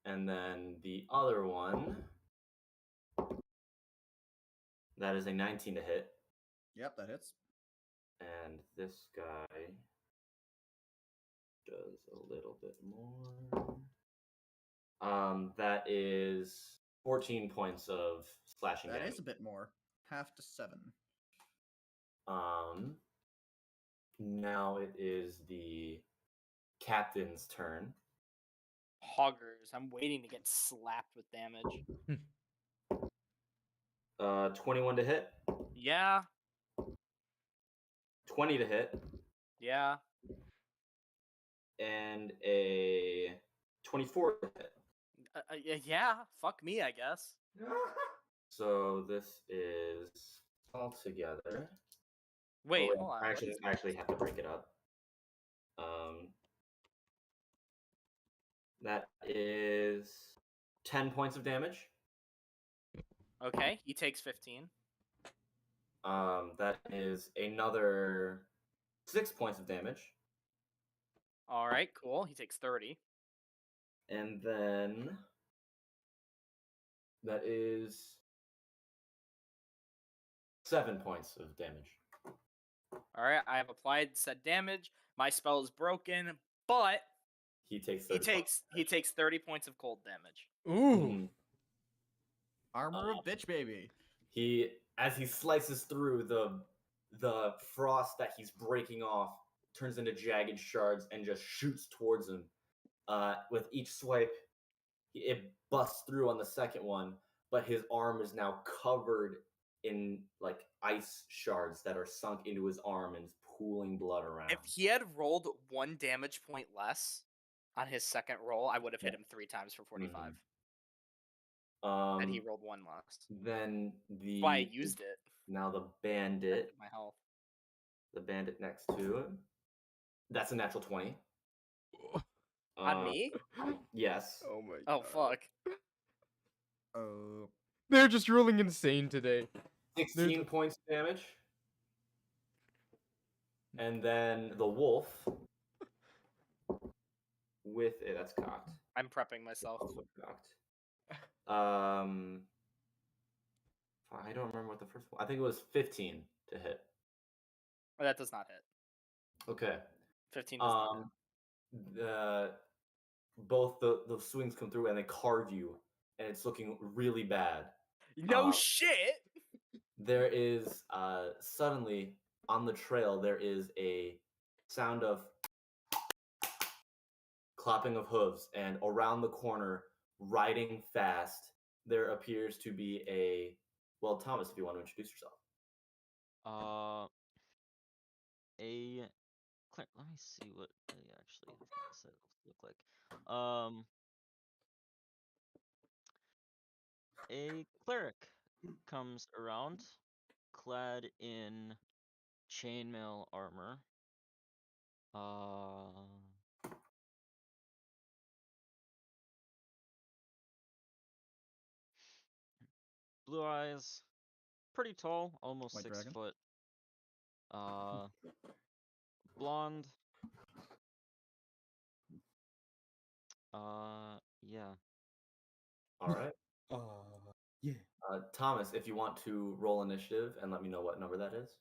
And then the other one, that is a 19 to hit. Yep, that hits. And this guy does a little bit more. That is 14 points of slashing That damage. is a bit more. Half to 7. Now it is the captain's turn. Hoggers. I'm waiting to get slapped with damage. 21 to hit, Yeah. 20 to hit, Yeah. and a 24 to hit. Yeah. Fuck me, I guess. So this is all together. Wait, Oh, hold on. I what is- actually have to break it up. That is 10 points of damage. Okay, he takes 15. That is another 6 points of damage. All right, cool. He takes 30. And then that is 7 points of damage. All right, I have applied said damage. My spell is broken, but He takes 30 he points of damage. takes 30 points of cold damage. Ooh. Mhm. Armor of bitch baby. He, as he slices through the frost that he's breaking off, turns into jagged shards and just shoots towards him. With each swipe, it busts through on the second one, but his arm is now covered in like ice shards that are sunk into his arm and pooling blood around. If he had rolled 1 damage point less on his second roll, I would have hit him 3 times for 45. And he rolled 1 less. Then That's why I used it. now the bandit, My health. the bandit next to him. That's a natural 20. On me? Yes. Oh my Oh god. fuck. Uh-oh. They're just rolling insane today. 16 points damage. And then the wolf with it. That's cocked. I'm prepping myself. Also cocked. I don't remember what the first one. I think it was 15 to hit. Oh, that does not hit. Okay. 15 does not hit. Both the swings come through and they carve you, and it's looking really bad. No shit! There is suddenly on the trail there is a sound of clapping of hooves, and around the corner, riding fast, there appears to be a. Well, Thomas, if you want to introduce yourself. Let me see what they actually said it look like. A cleric comes around, clad in chainmail armor. Blue eyes, pretty tall, almost White 6 dragon? foot. Blonde. Yeah. All right. Yeah. Thomas, if you want to roll initiative and let me know what number that is.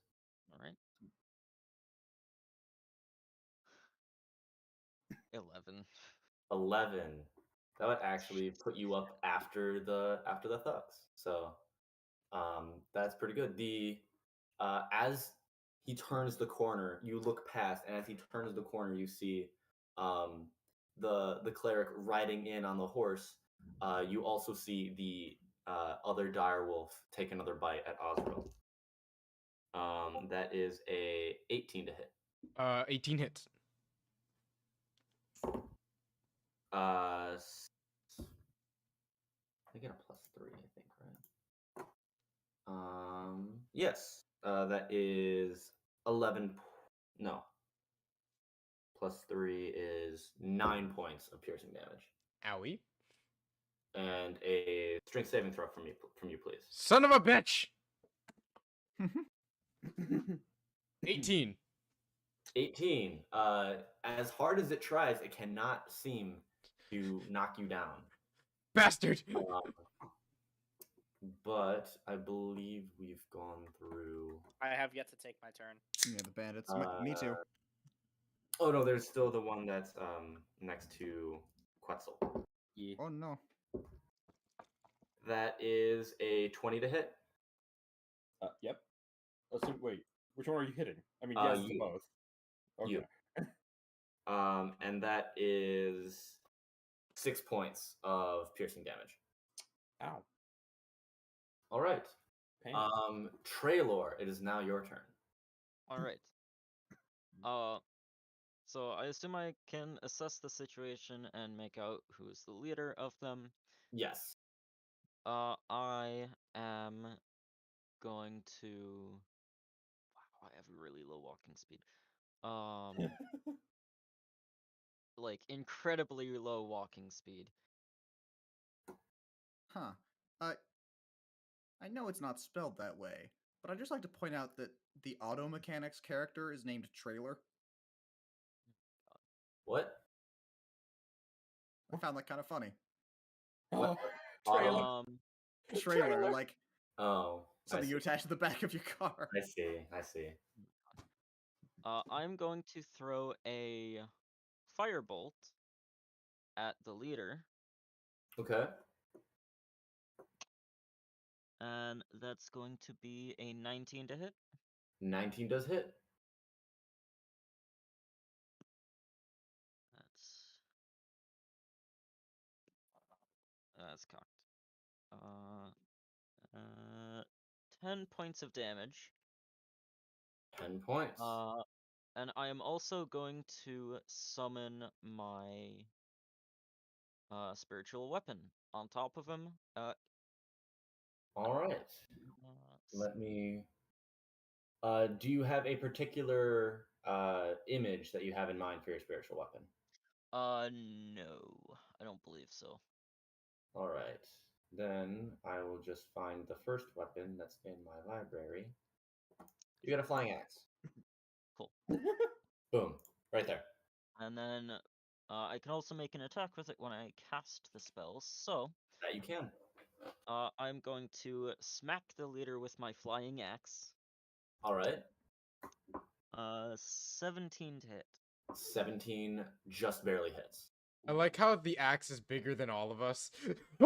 All right. 11. 11. That would actually put you up after the thugs. So that's pretty good. The as he turns the corner, you look past, and as he turns the corner, you see the cleric riding in on the horse. You also see the other dire wolf take another bite at Osril. That is a 18 to hit. 18 hits. I get a +3, I think, right? Yes. That is 11. No. +3 is 9 points of piercing damage. Owie. And a strength saving throw from you, please. Son of a bitch! 18. 18. As hard as it tries, it cannot seem to knock you down. Bastard! But I believe we've gone through. I have yet to take my turn. Yeah, the bandits. Me too. Oh no, there's still the one that's next to Quetzel. Yeah. Oh no. That is a 20 to hit. Yep. So, wait, which one are you hitting? I mean, yes, to You. both. Okay. You. And that is 6 points of piercing damage. Ow. All right. Pain. Traelor, it is now your turn. All right. So I assume I can assess the situation and make out who's the leader of them. Yes. I am going to. Wow, I have really low walking speed. Like incredibly low walking speed. Huh. I know it's not spelled that way, but I'd just like to point out that the auto mechanics character is named Traelor. What? I found that kind of funny. What? Trailer. Trailer, like Oh. something you attach to the back of your car. I see. I'm going to throw a firebolt at the leader. Okay. And that's going to be a 19 to hit. 19 does hit. That's cocked. 10 points of damage. 10 points. And I am also going to summon my spiritual weapon on top of him. All right. Let me. Do you have a particular image that you have in mind for your spiritual weapon? No, I don't believe so. All right. Then I will just find the first weapon that's in my library. You got a flying axe. Cool. Boom. Right there. And then I can also make an attack with it when I cast the spell. So That you can. I'm going to smack the leader with my flying axe. All right. 17 to hit. 17 just barely hits. I like how the axe is bigger than all of us. It's a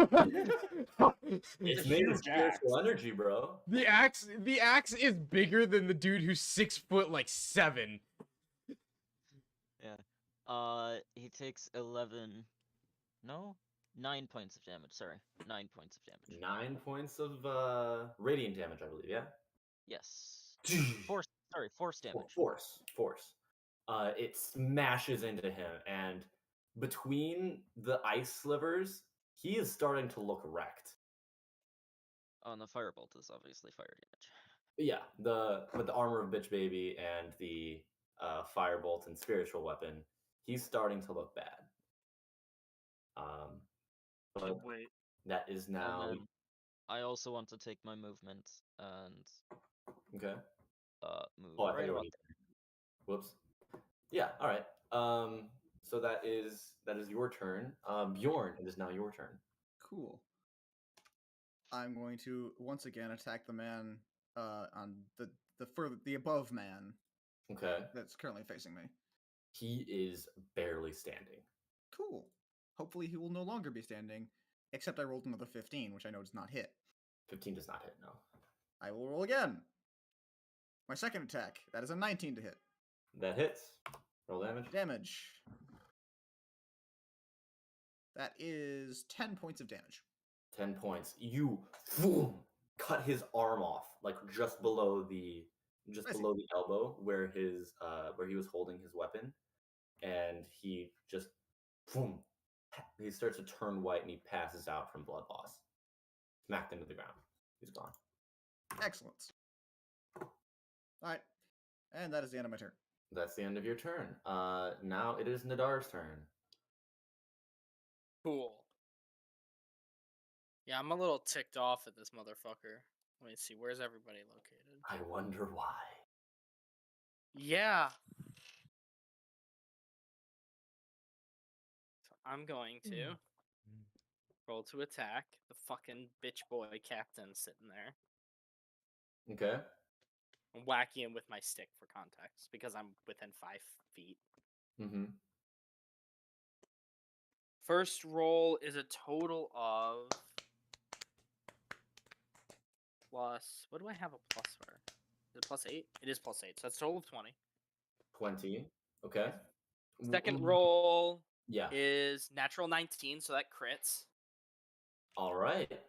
made of huge spiritual axe. energy, bro. The axe is bigger than the dude who's 6'7". Yeah. He takes 9 points of damage. Sorry, 9 points of damage. 9 points of radiant damage, I believe. Yeah. Yes. Force damage. Force. It smashes into him, and between the ice slivers, he is starting to look wrecked. Oh, and the firebolt is obviously fire damage. Yeah, with the armor of bitch baby and the firebolt and spiritual weapon, he's starting to look bad. But Wait. that is now And then I also want to take my movement and okay. move Oh, I thought right you were about already. Whoops. Yeah. All right. So that is your turn. Bjorn, it is now your turn. Cool. I'm going to once again attack the man on the above man Okay. that's currently facing me. He is barely standing. Cool. Hopefully he will no longer be standing, except I rolled another 15, which I know does not hit. 15 does not hit. No. I will roll again. My second attack. That is a 19 to hit. That hits. Roll damage. Damage. That is 10 points of damage. 10 points. You cut his arm off, like just below the elbow where he was holding his weapon, and he just he starts to turn white and he passes out from blood loss. Smacked into the ground. He's gone. Excellent. Alright. And that is the end of my turn. That's the end of your turn. Now it is Nadaar's turn. Cool. Yeah, I'm a little ticked off at this motherfucker. Let me see, where's everybody located? I wonder why. Yeah. So I'm going to roll to attack the fucking bitch boy captain sitting there. Okay. I'm whacking him with my stick for context because I'm within 5 feet. Mm-hmm. First roll is a total of plus. What do I have a plus for? Is it plus 8? It is plus 8, so that's a total of 20. 20. Okay. Second roll Yeah. is natural 19, so that crits. All right.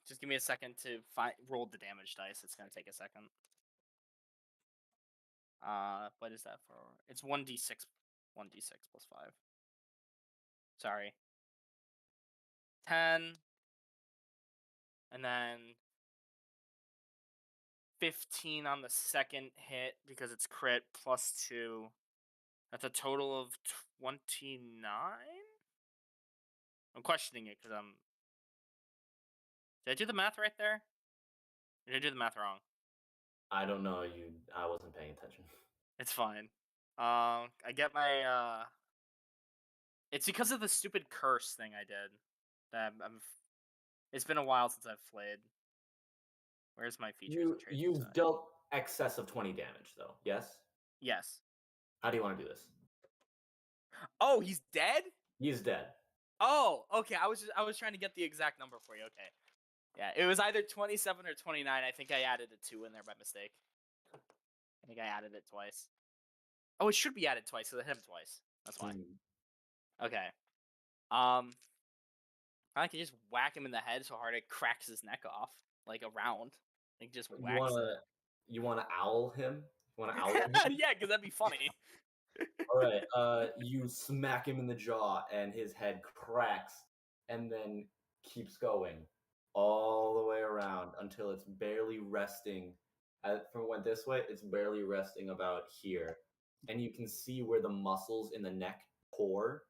Just give me a second to roll the damage dice. It's gonna take a second. What is that for? It's 1d6. 1d6 plus 5. Sorry. 10. And then 15 on the second hit because it's crit plus 2. That's a total of 29? I'm questioning it because I'm... Did I do the math right there? Or did I do the math wrong? I don't know. I wasn't paying attention. It's fine. I get my... It's because of the stupid curse thing I did. That It's been a while since I've played. Where's my features and traits? You've dealt excess of 20 damage, though. Yes. Yes. How do you want to do this? Oh, he's dead? He's dead. Oh, okay. I was trying to get the exact number for you. Okay. Yeah, it was either 27 or 29. I think I added a 2 in there by mistake. I think I added it twice. Oh, it should be added twice because I hit him twice. That's why. Okay. I can just whack him in the head so hard it cracks his neck off, like around. Like just whacks it. You want to owl him? You want to owl him? Yeah, because that'd be funny. All right. You smack him in the jaw, and his head cracks, and then keeps going all the way around until it's barely resting. From it went this way, it's barely resting about here, and you can see where the muscles in the neck pour,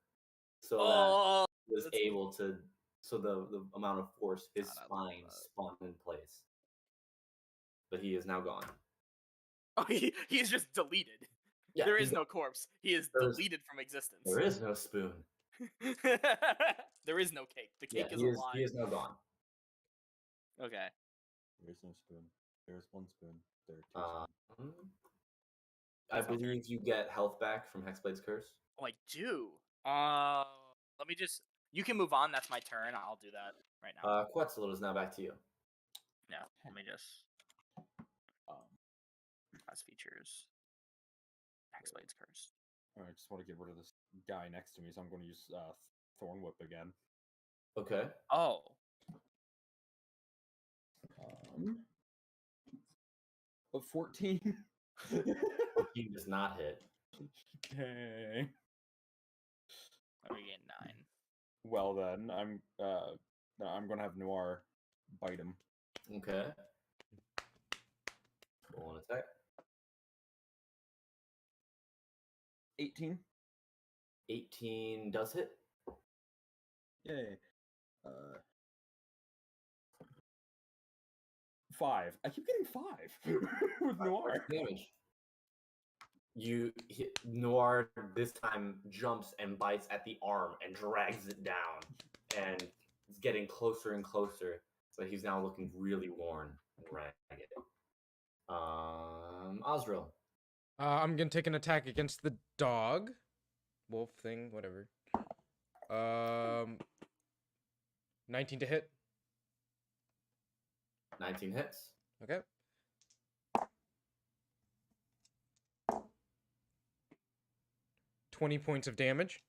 so that was That's- able to. So the amount of force, his God, I love spine that. spawned in place. But he is now gone. Oh, he's just deleted. Yeah, There he's is no corpse. He is There's- deleted from existence. There is no spoon. There is no cake. The Yeah, cake is he alive. is now gone. Okay. There is no spoon. There is one spoon. There are two spoons. I It's my turn. believe you get health back from Hexblade's curse. Oh, I do. Let me just. You can move on. That's my turn. I'll do that right now. Quetzel, it is now back to you. Yeah. Let me just. Um, Class features. Hexblade's curse. I just want to get rid of this guy next to me, so I'm going to use Thorn Whip again. Okay. Oh. But 14. He does not hit. Okay. We get 9. Well then, I'm gonna have Noir bite him. Okay. Roll an attack. 18. 18 does hit. Yay. 5. I keep getting 5 with Noir. Damage. You hit Noir this time jumps and bites at the arm and drags it down, and it's getting closer and closer. But he's now looking really worn and ragged. Osril. I'm gonna take an attack against the dog, wolf thing, whatever. 19 to hit. 19 hits. Okay. $20 of damage.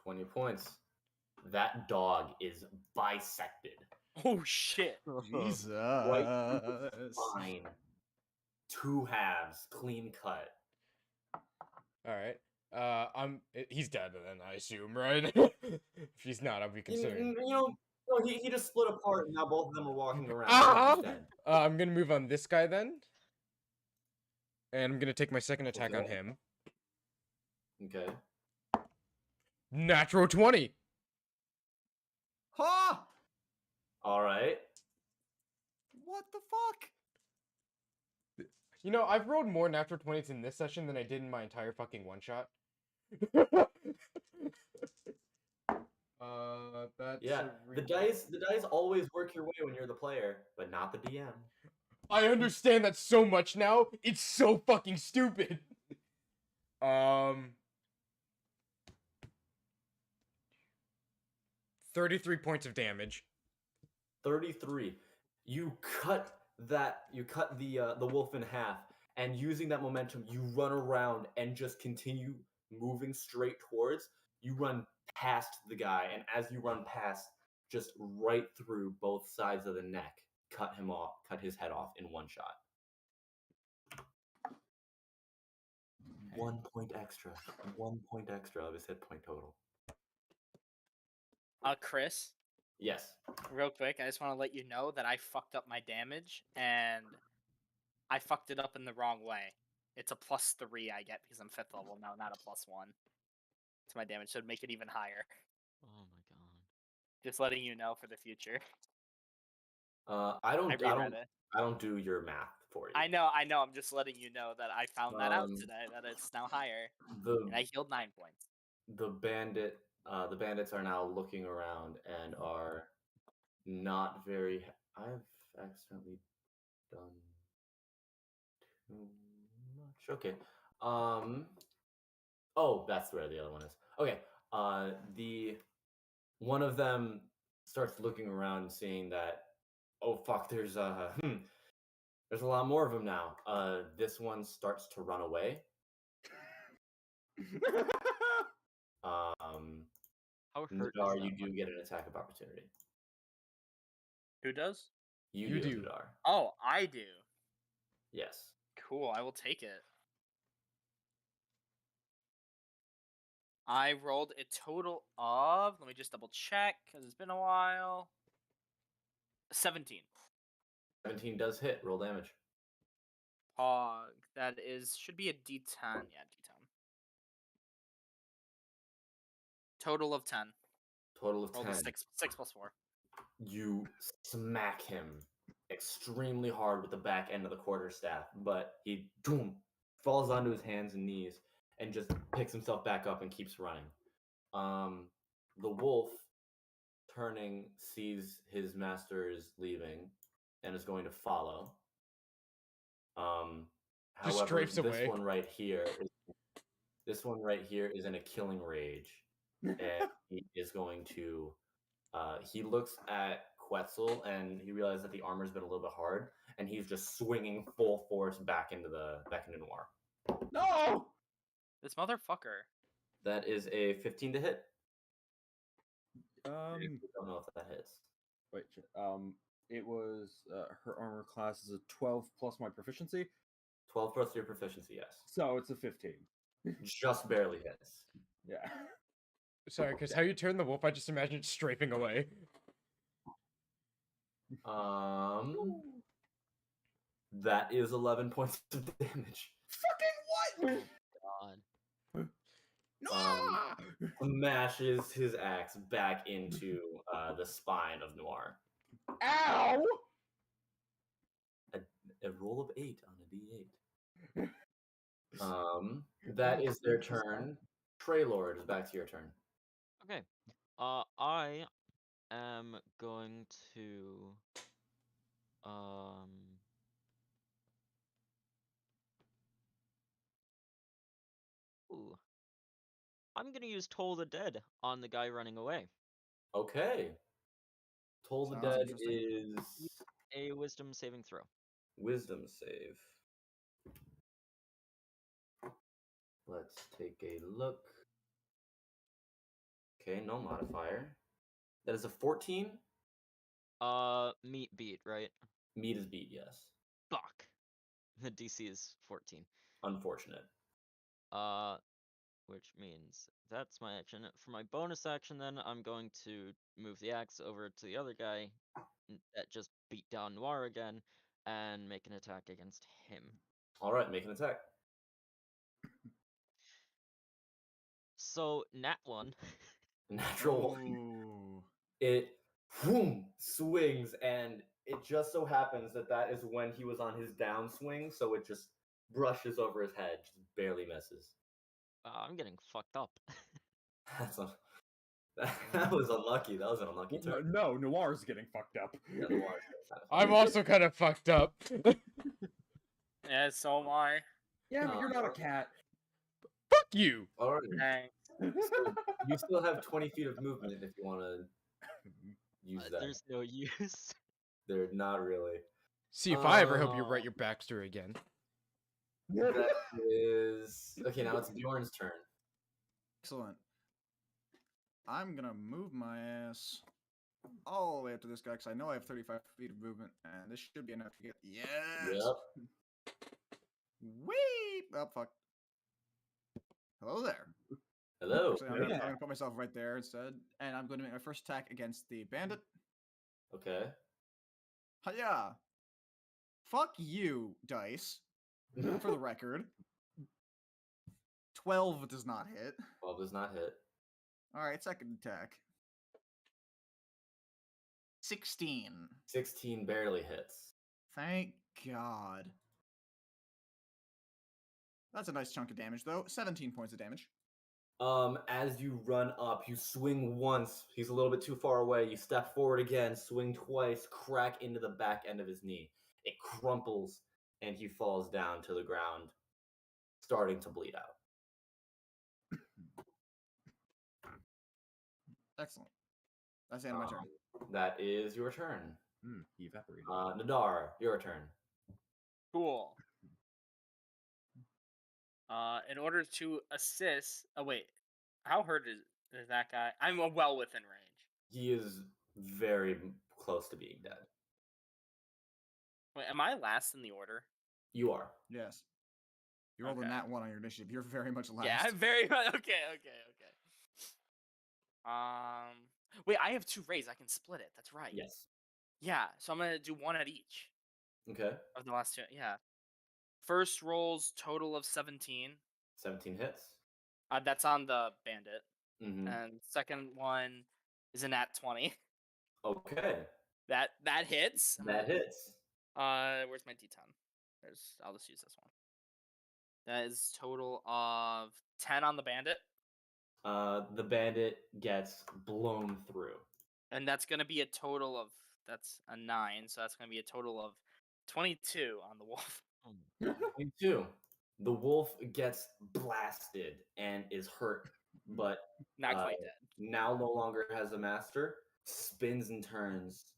20 points. That dog is bisected. Oh shit. Jesus. Fine. 2 halves, clean cut. All right. He's dead then, I assume, right? If he's not, I'll be concerned. He just split apart, and now both of them are walking around. Ah! He's dead. I'm gonna move on this guy then, and I'm gonna take my second attack on Okay. him. Okay. Natural 20. Huh? All right. What the fuck? You know, I've rolled more natural 20s in this session than I did in my entire fucking one shot. That's Yeah. The dice always work your way when you're the player, but not the DM. I understand that so much now. It's so fucking stupid. 33 points of damage. 33. You cut the wolf in half, and using that momentum, you run around and just continue moving straight towards. You run past the guy, and as you run past, just right through both sides of the neck, cut his head off in one shot. 1 point extra. 1 point extra of his hit point total. Chris, Yes. real quick, I just want to let you know that I fucked up my damage, and I fucked it up in the wrong way. It's a +3 I get because I'm 5th level now, not a +1 to my damage, so it'd make it even higher. Oh my god. Just letting you know for the future. I I don't reread it. I don't do your math for you. I know. I'm just letting you know that I found that out Um, today, that it's now higher, The and I healed 9 points. the bandits are now looking around and are not very. I've accidentally done too much. Okay. Oh, that's where the other one is. Okay. The one of them starts looking around and seeing that. Oh fuck! There's there's a lot more of them now. This one starts to run away. How hurt Nadaar, is you that do one? get an attack of opportunity. Who does? You do. Nadaar. Oh, I do. Yes. Cool. I will take it. I rolled a total of. Let me just double check because it's been a while. 17. 17 does hit. Roll damage. Pog. That should be a D10. Yeah, D10. Total of 10. Total of Roll 10. the 6 plus 4. You smack him extremely hard with the back end of the quarterstaff, but he boom, falls onto his hands and knees and just picks himself back up and keeps running. The wolf, turning, sees his master is leaving and is going to follow. Just However, strafes this away. one right here is in a killing rage, and he is going to. He looks at Quetzel and he realizes that the armor's been a little bit hard, and he's just swinging full force back into Noir. No! This motherfucker. That is a 15 to hit. I Um, don't know if that hits. wait. It was her armor class is a 12 plus my proficiency, 12 plus your proficiency, yes. so it's a 15. Just barely hits. Yeah. Sorry, because how you turn the wolf, I just imagine it strafing away. That is 11 points of damage. Fucking what? God. Smashes his axe back into the spine of Noir. Ow! A roll of 8 on a d8. That is their turn. Traelor, it is back to your turn. Okay. I am going to ooh. I'm gonna use Toll the Dead on the guy running away. Okay. Toll the Sounds Dead interesting. is A wisdom saving throw. wisdom save. Let's take a look. Okay, no modifier. That is a 14. Meat beat, right? Meat is beat, yes. Fuck. The DC is 14. Unfortunate. Which means that's my action. For my bonus action, then, I'm going to move the axe over to the other guy that just beat down Noir again and make an attack against him. Alright, make an attack. So, nat 1. Natural 1. Ooh. It whoom, swings, and it just so happens that is when he was on his downswing, so it just brushes over his head, just barely misses. I'm getting fucked up. That was unlucky. That was an unlucky turn. No, Noir's getting fucked up. Yeah, Noir's kind of I'm also kind of fucked up. Yeah, so am I. Yeah, but you're not a cat. Fuck you! Alright. Dang. So you still have 20 feet of movement if you want to use that. There's no use. They're not really. See, if I ever hope you write your backstory again. That is... Okay, now it's Bjorn's turn. Excellent. I'm gonna move my ass all the way up to this guy because I know I have 35 feet of movement, and this should be enough to get. Yes. Yep. Whee! Oh fuck. Hello there. Hello. Actually, I'm gonna put myself right there instead, and I'm going to make my first attack against the bandit. Okay. Hiya! Fuck you, dice. For the record. 12 does not hit. 12 does not hit. Alright, second attack. 16. 16 barely hits. Thank God. That's a nice chunk of damage, though. 17 points of damage. As you run up, you swing once. He's a little bit too far away. You step forward again, swing twice, crack into the back end of his knee. It crumples, and he falls down to the ground, starting to bleed out. Excellent. That's the end of my turn. That is your turn. He evaporated. Nadaar, your turn. Cool. In order to assist... Oh, wait. How hurt is that guy? I'm well within range. He is very close to being dead. Wait, am I last in the order? You are. Yes. You rolled a Okay. nat 1 on your initiative. You're very much last. Yeah, I'm very much... Okay. Wait, I have 2 rays. I can split it. That's right. Yes. Yeah, so I'm gonna do 1 at each Okay. of the last 2. Yeah. First rolls total of 17. 17 hits. That's on the bandit. and second one is a nat 20. Okay, That hits. that hits. Where's my d10? I'll just use this one. That is total of 10 on the bandit, The bandit gets blown through. and that's gonna be a total of that's a 9, so that's gonna be a total of 22 on the wolf. 22. The wolf gets blasted and is hurt, but Not quite dead. now no longer has a master, spins and turns,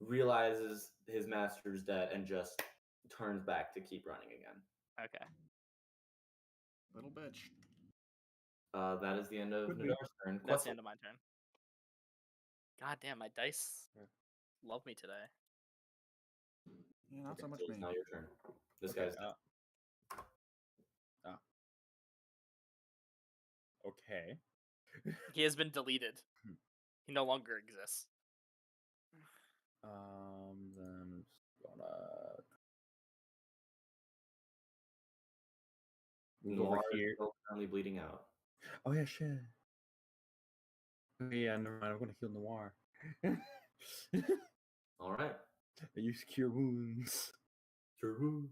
realizes his master's dead, and just turns back to keep running again. Okay. Little bitch. That is the end of Could be. Nadaar's turn. That's the Quetzel. end of my turn. God damn, my dice love me today. Yeah, not so much So it's me. now your turn. This Okay, guy's okay. He has been deleted. He no longer exists. Then just gonna move over Noir is here. still currently bleeding out. Oh yeah, shit. Yeah, never mind. I'm gonna heal Noir. All right. I use cure wounds. True.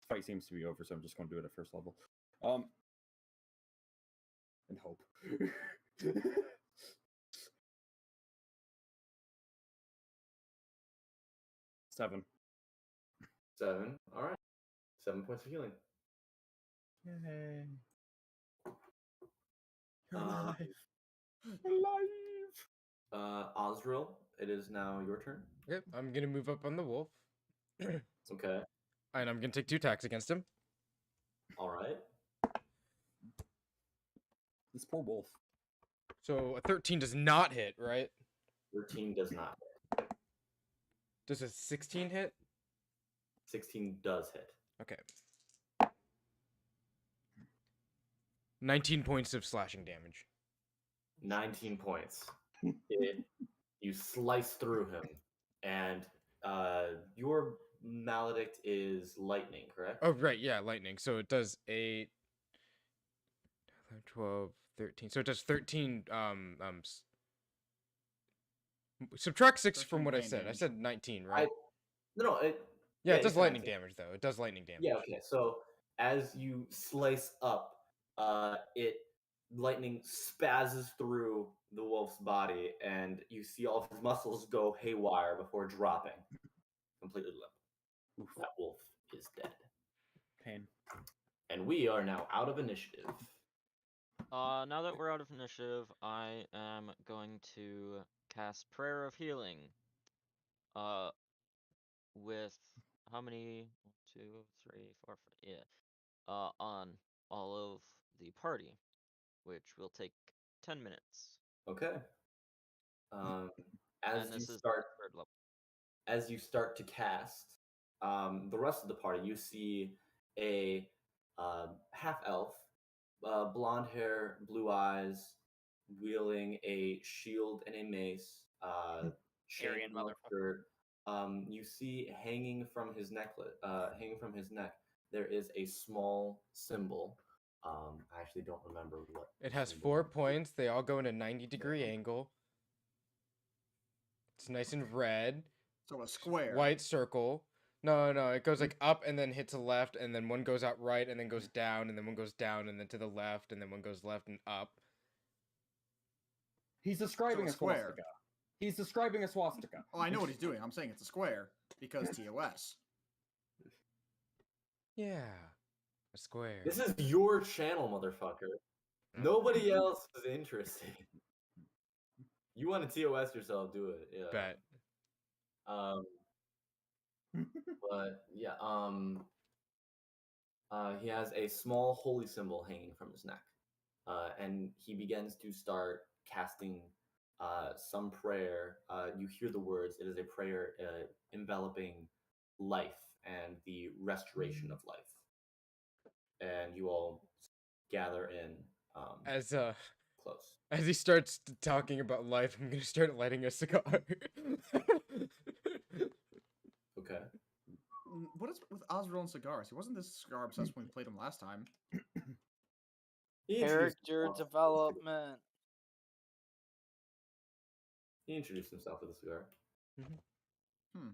Fight seems to be over, so I'm just gonna do it at first level. And hope. 7. 7. All right. 7 points of healing. Yay. You're Uh, alive. Alive. Osril, it is now your turn. Yep, I'm gonna move up on the wolf, Okay. and I'm gonna take 2 attacks against him. All right. This poor wolf. So a 13 does not hit, right? 13 does not hit. Does a 16 hit? 16 does hit. Okay. 19 points of slashing damage. 19 points. You slice through him, and your maledict is lightning, correct? Oh, right, yeah, lightning. So it does 8, 12, 13. So it does 13, subtract 6 from 13 what I pain said. I damage. said 19, right? No, yeah, yeah, it does you said lightning 19. damage, though. It does lightning damage. Yeah, okay. So as you slice up, lightning spazzes through the wolf's body, and you see all of his muscles go haywire before dropping, completely limp. That wolf is dead. Pain. And we are now out of initiative. Now that we're out of initiative, I am going to cast Prayer of Healing. With how many? 1, 2, 3, 4, 5, yeah. On all of the party, which will take 10 minutes. Okay. As And you this is start, third level. as you start to cast, the rest of the party, you see a half elf, blonde hair, blue eyes, wielding a shield and a mace, chain Aryan on motherfucker. shirt. You see hanging from his neck, there is a small symbol. I actually don't remember what. It has symbol 4 it is. points. They all go in a 90-degree angle. It's nice and red. So a square. White circle. No, it goes like up and then hits a left, and then one goes out right, and then goes down, and then one goes down, and then to the left, and then one goes left and up. He's describing a a square. swastika. He's describing a swastika. Oh, I know what he's doing. I'm saying it's a square because TOS. Yeah, a square. This is your channel, motherfucker. Mm. Nobody else is interested. You want to TOS yourself, do it. Yeah. Bet. But yeah, he has a small holy symbol hanging from his neck, and he begins to start casting some prayer. You hear the words. It is a prayer enveloping life and the restoration of life. And you all gather in close. As he starts talking about life, I'm gonna start lighting a cigar. Okay. What is with Osril and cigars? He wasn't this cigar obsessed when we played him last time. He introduced Character himself. development. He introduced himself with a cigar. Hmm.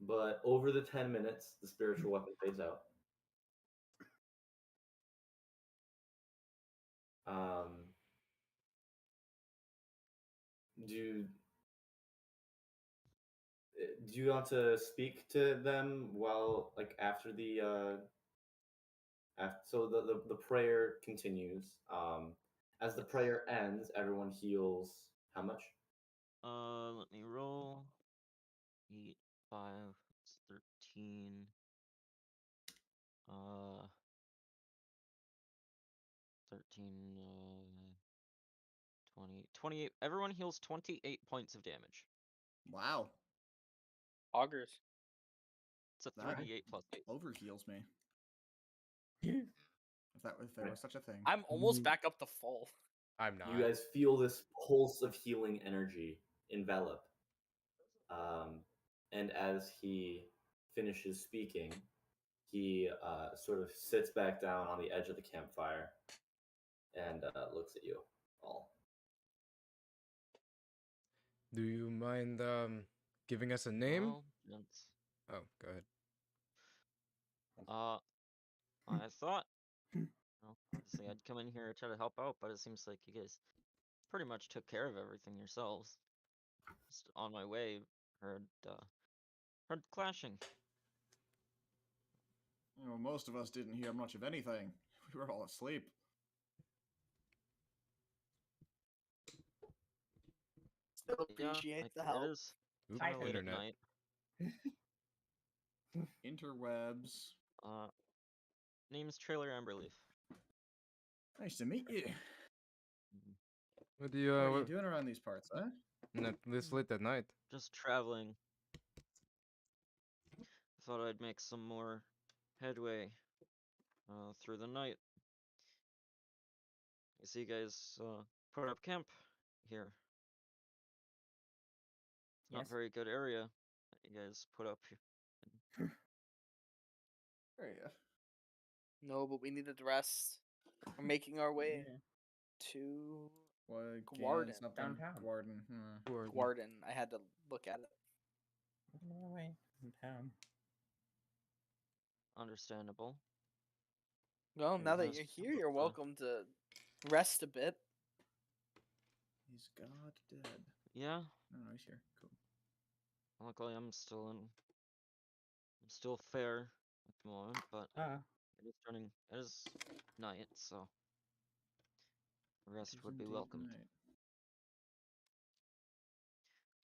But over the 10 minutes, the spiritual weapon fades out. Do you want to speak to them while, like, after the so the prayer continues. As the prayer ends, everyone heals how much? Let me roll. 8, 5, it's 13. 13, 20, 28. Everyone heals 28 points of damage. Wow. Augers. It's a That 38 plus 8. overheals me. If there was such a thing. I'm almost back up to full. I'm not. You guys feel this pulse of healing energy envelop. And as he finishes speaking, he sort of sits back down on the edge of the campfire and looks at you all. Do you mind giving us a name? Well, that's- Oh, go ahead. I thought, well, obviously I'd come in here and try to help out, but it seems like you guys pretty much took care of everything yourselves. Just on my way, heard clashing. Well, most of us didn't hear much of anything. We were all asleep. Still Yeah, appreciate the it help. is Oops, kinda late at internet. night. Interwebs. Name's Traelor Amberleaf. Nice to meet you. What do you What are you what, doing around these parts, huh? not this late at night? Just traveling. Thought I'd make some more headway through the night. I see you guys put up camp here. It's not Yes. a very good area that you guys put up here. There you go. No, but we needed rest. We're making our way Yeah. to What? Guardian. Something. Downtown. Guardian. Guardian. I had to look at it. Away in town. Understandable. Well, now that Yes, you're here, you're but, welcome to rest a bit. He's God dead. Yeah, No, he's here. Cool. luckily I'm still fair at the moment, but it is night, so rest It is would be indeed welcomed. night.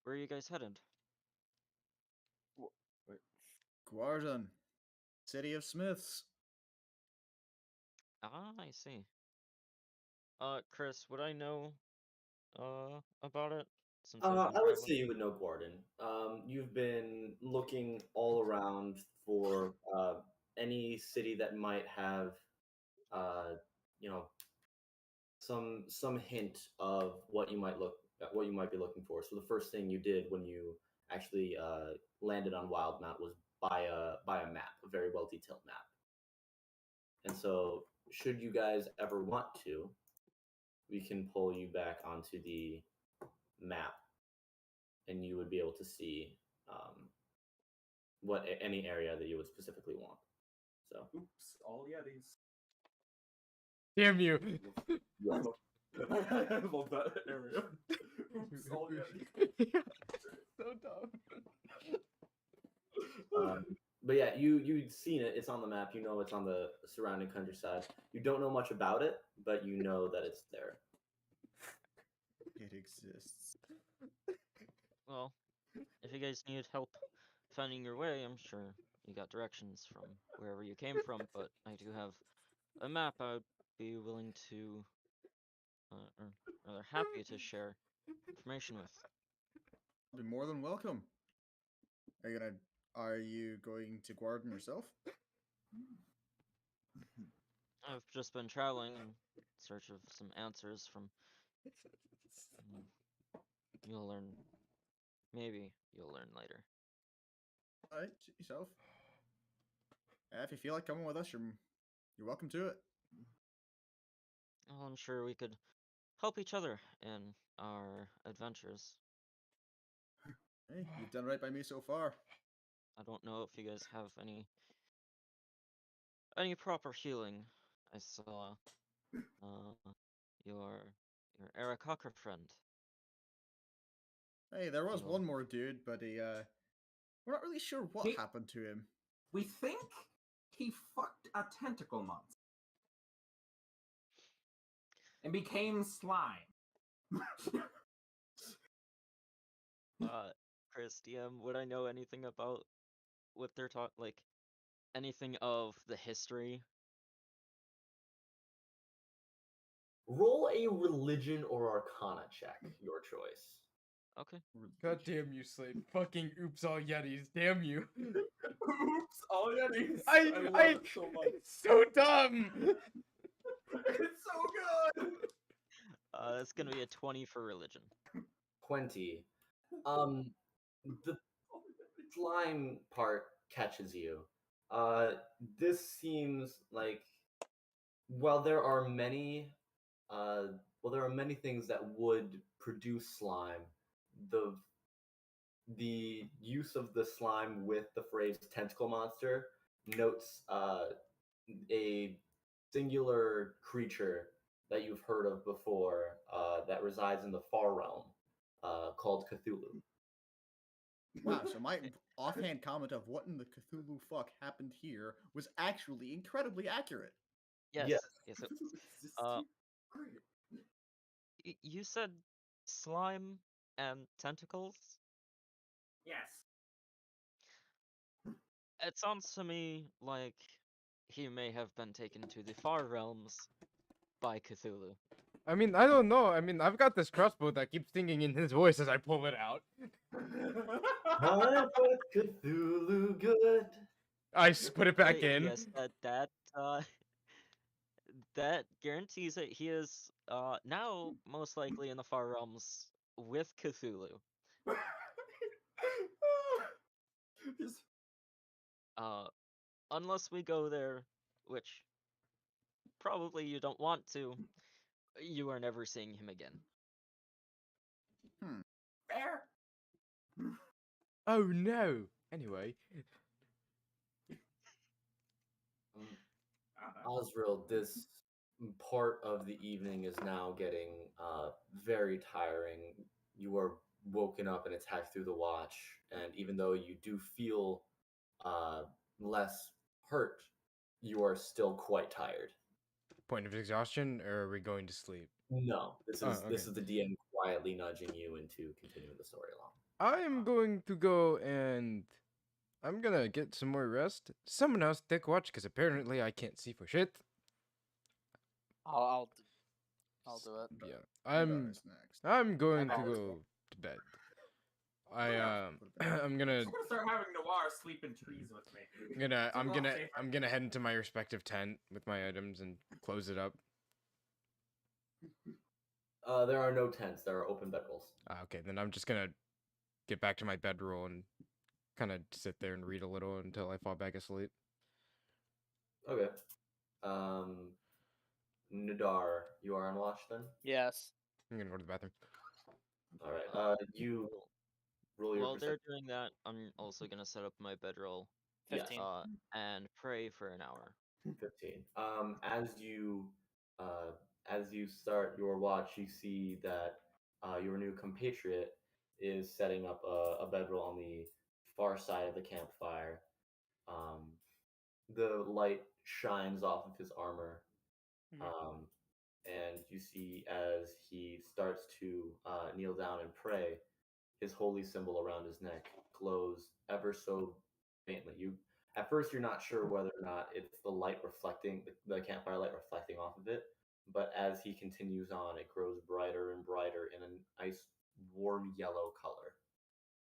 Where are you guys headed? Guardian. City of Smiths. Ah, I see. Chris, would I know about it since I've been I would traveling? say you would know Gordon. You've been looking all around for any city that might have, you know, some hint of what you might be looking for. So the first thing you did when you actually landed on Wildmount was buy a map, a very well detailed map. And so, should you guys ever want to, we can pull you back onto the map, and you would be able to see any area that you would specifically want. So, Oops, all Yetis. Damn you! yes. I love that area. Oops, all Yetis. So dumb. But yeah, you'd seen it. It's on the map. You know it's on the surrounding countryside. You don't know much about it, but you know that it's there. It exists. Well, if you guys need help finding your way, I'm sure you got directions from wherever you came from, but I do have a map I would be willing to, or rather happy to share information with. Be more than welcome. Are you going to Guardian yourself? I've just been traveling in search of some answers from. You'll learn. Maybe you'll learn later. Alright, suit yourself. If you feel like coming with us, you're welcome to it. Well, I'm sure we could help each other in our adventures. Hey, you've done right by me so far. I don't know if you guys have any proper healing. I saw your Eric Hucker friend. Hey, there was Heal. one more dude, but we're not really sure what He- happened to him. We think he fucked a tentacle monster and became slime. Chris, DM, would I know anything about what they're talking, like, anything of the history? Roll a religion or arcana check, your choice. Okay. God damn you, Slade. Fucking oops all Yetis. Damn you. Oops, all Yetis. I love it so much. It's so dumb. It's so good. It's gonna be a 20 for religion. 20. The slime part catches you. This seems like while there are many things that would produce slime, the use of the slime with the phrase tentacle monster notes a singular creature that you've heard of before that resides in the far realm called Cthulhu. Wow, so my offhand comment of what in the Cthulhu fuck happened here was actually incredibly accurate. Yes. Yes. Yes. You said slime and tentacles? Yes. It sounds to me like he may have been taken to the far realms by Cthulhu. I mean, I don't know. I mean, I've got this crossbow that keeps singing in his voice as I pull it out. Hunt with Cthulhu good. I put it back in. Yes, that guarantees that he is now most likely in the far realms with Cthulhu. Just- Unless we go there, which probably you don't want to, you are never seeing him again. Fair. Oh no. Anyway, Osril, this part of the evening is now getting very tiring. You are woken up and attacked through the watch, and even though you do feel less hurt, you are still quite tired. point of exhaustion, or are we going to sleep? No, this Oh, is okay. this is the DM quietly nudging you into continuing the story along. I am going to go and I'm gonna get some more rest. Someone else take watch because apparently I can't see for shit. I'll do it. Yeah, Nadar's next. I'm going to I'll- go to bed. I'm I'm gonna gonna start having Noir sleep in trees with me. I'm gonna head into my respective tent with my items and close it up. There are no tents. There are open bedrolls. Okay, then I'm just gonna get back to my bedroll and kind of sit there and read a little until I fall back asleep. Okay. Nadaar, you are on watch then? Yes. I'm gonna go to the bathroom. All right. You roll your While they're perception. doing that, I'm also gonna set up my bedroll 15. and pray for an hour. 15. As you start your watch, you see that your new compatriot is setting up a bedroll on the far side of the campfire. The light shines off of his armor, Mhm. and you see as he starts to kneel down and pray, his holy symbol around his neck glows ever so faintly. At first you're not sure whether or not it's the light reflecting the campfire light reflecting off of it, but as he continues on, it grows brighter and brighter in a nice warm yellow color.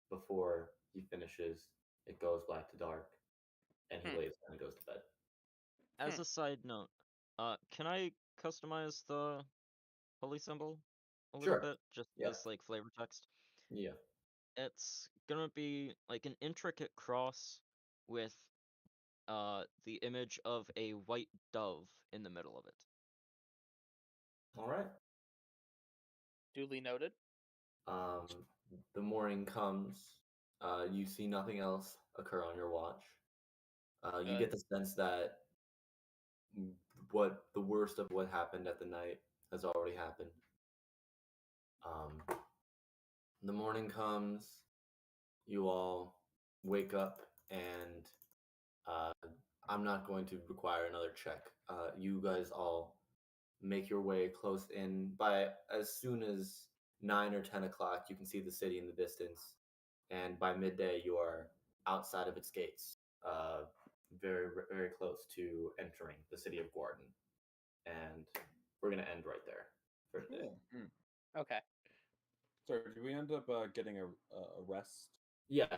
Before he finishes, it goes black to dark, and he lays down and goes to bed. As a side note, can I customize the holy symbol a little Sure. bit? Just Yeah. as like flavor text? Yeah. It's gonna be like an intricate cross with the image of a white dove in the middle of it. All right. Duly noted. The morning comes. You see nothing else occur on your watch. You get the sense that what the worst of what happened at the night has already happened. The morning comes. You all wake up, and I'm not going to require another check. You guys all make your way close in. By as soon as 9 or 10 o'clock, you can see the city in the distance, and by midday, you are outside of its gates, very very close to entering the city of Gordon. And we're gonna end right there for today. Cool. Okay. Sorry, do we end up getting a rest? Yeah,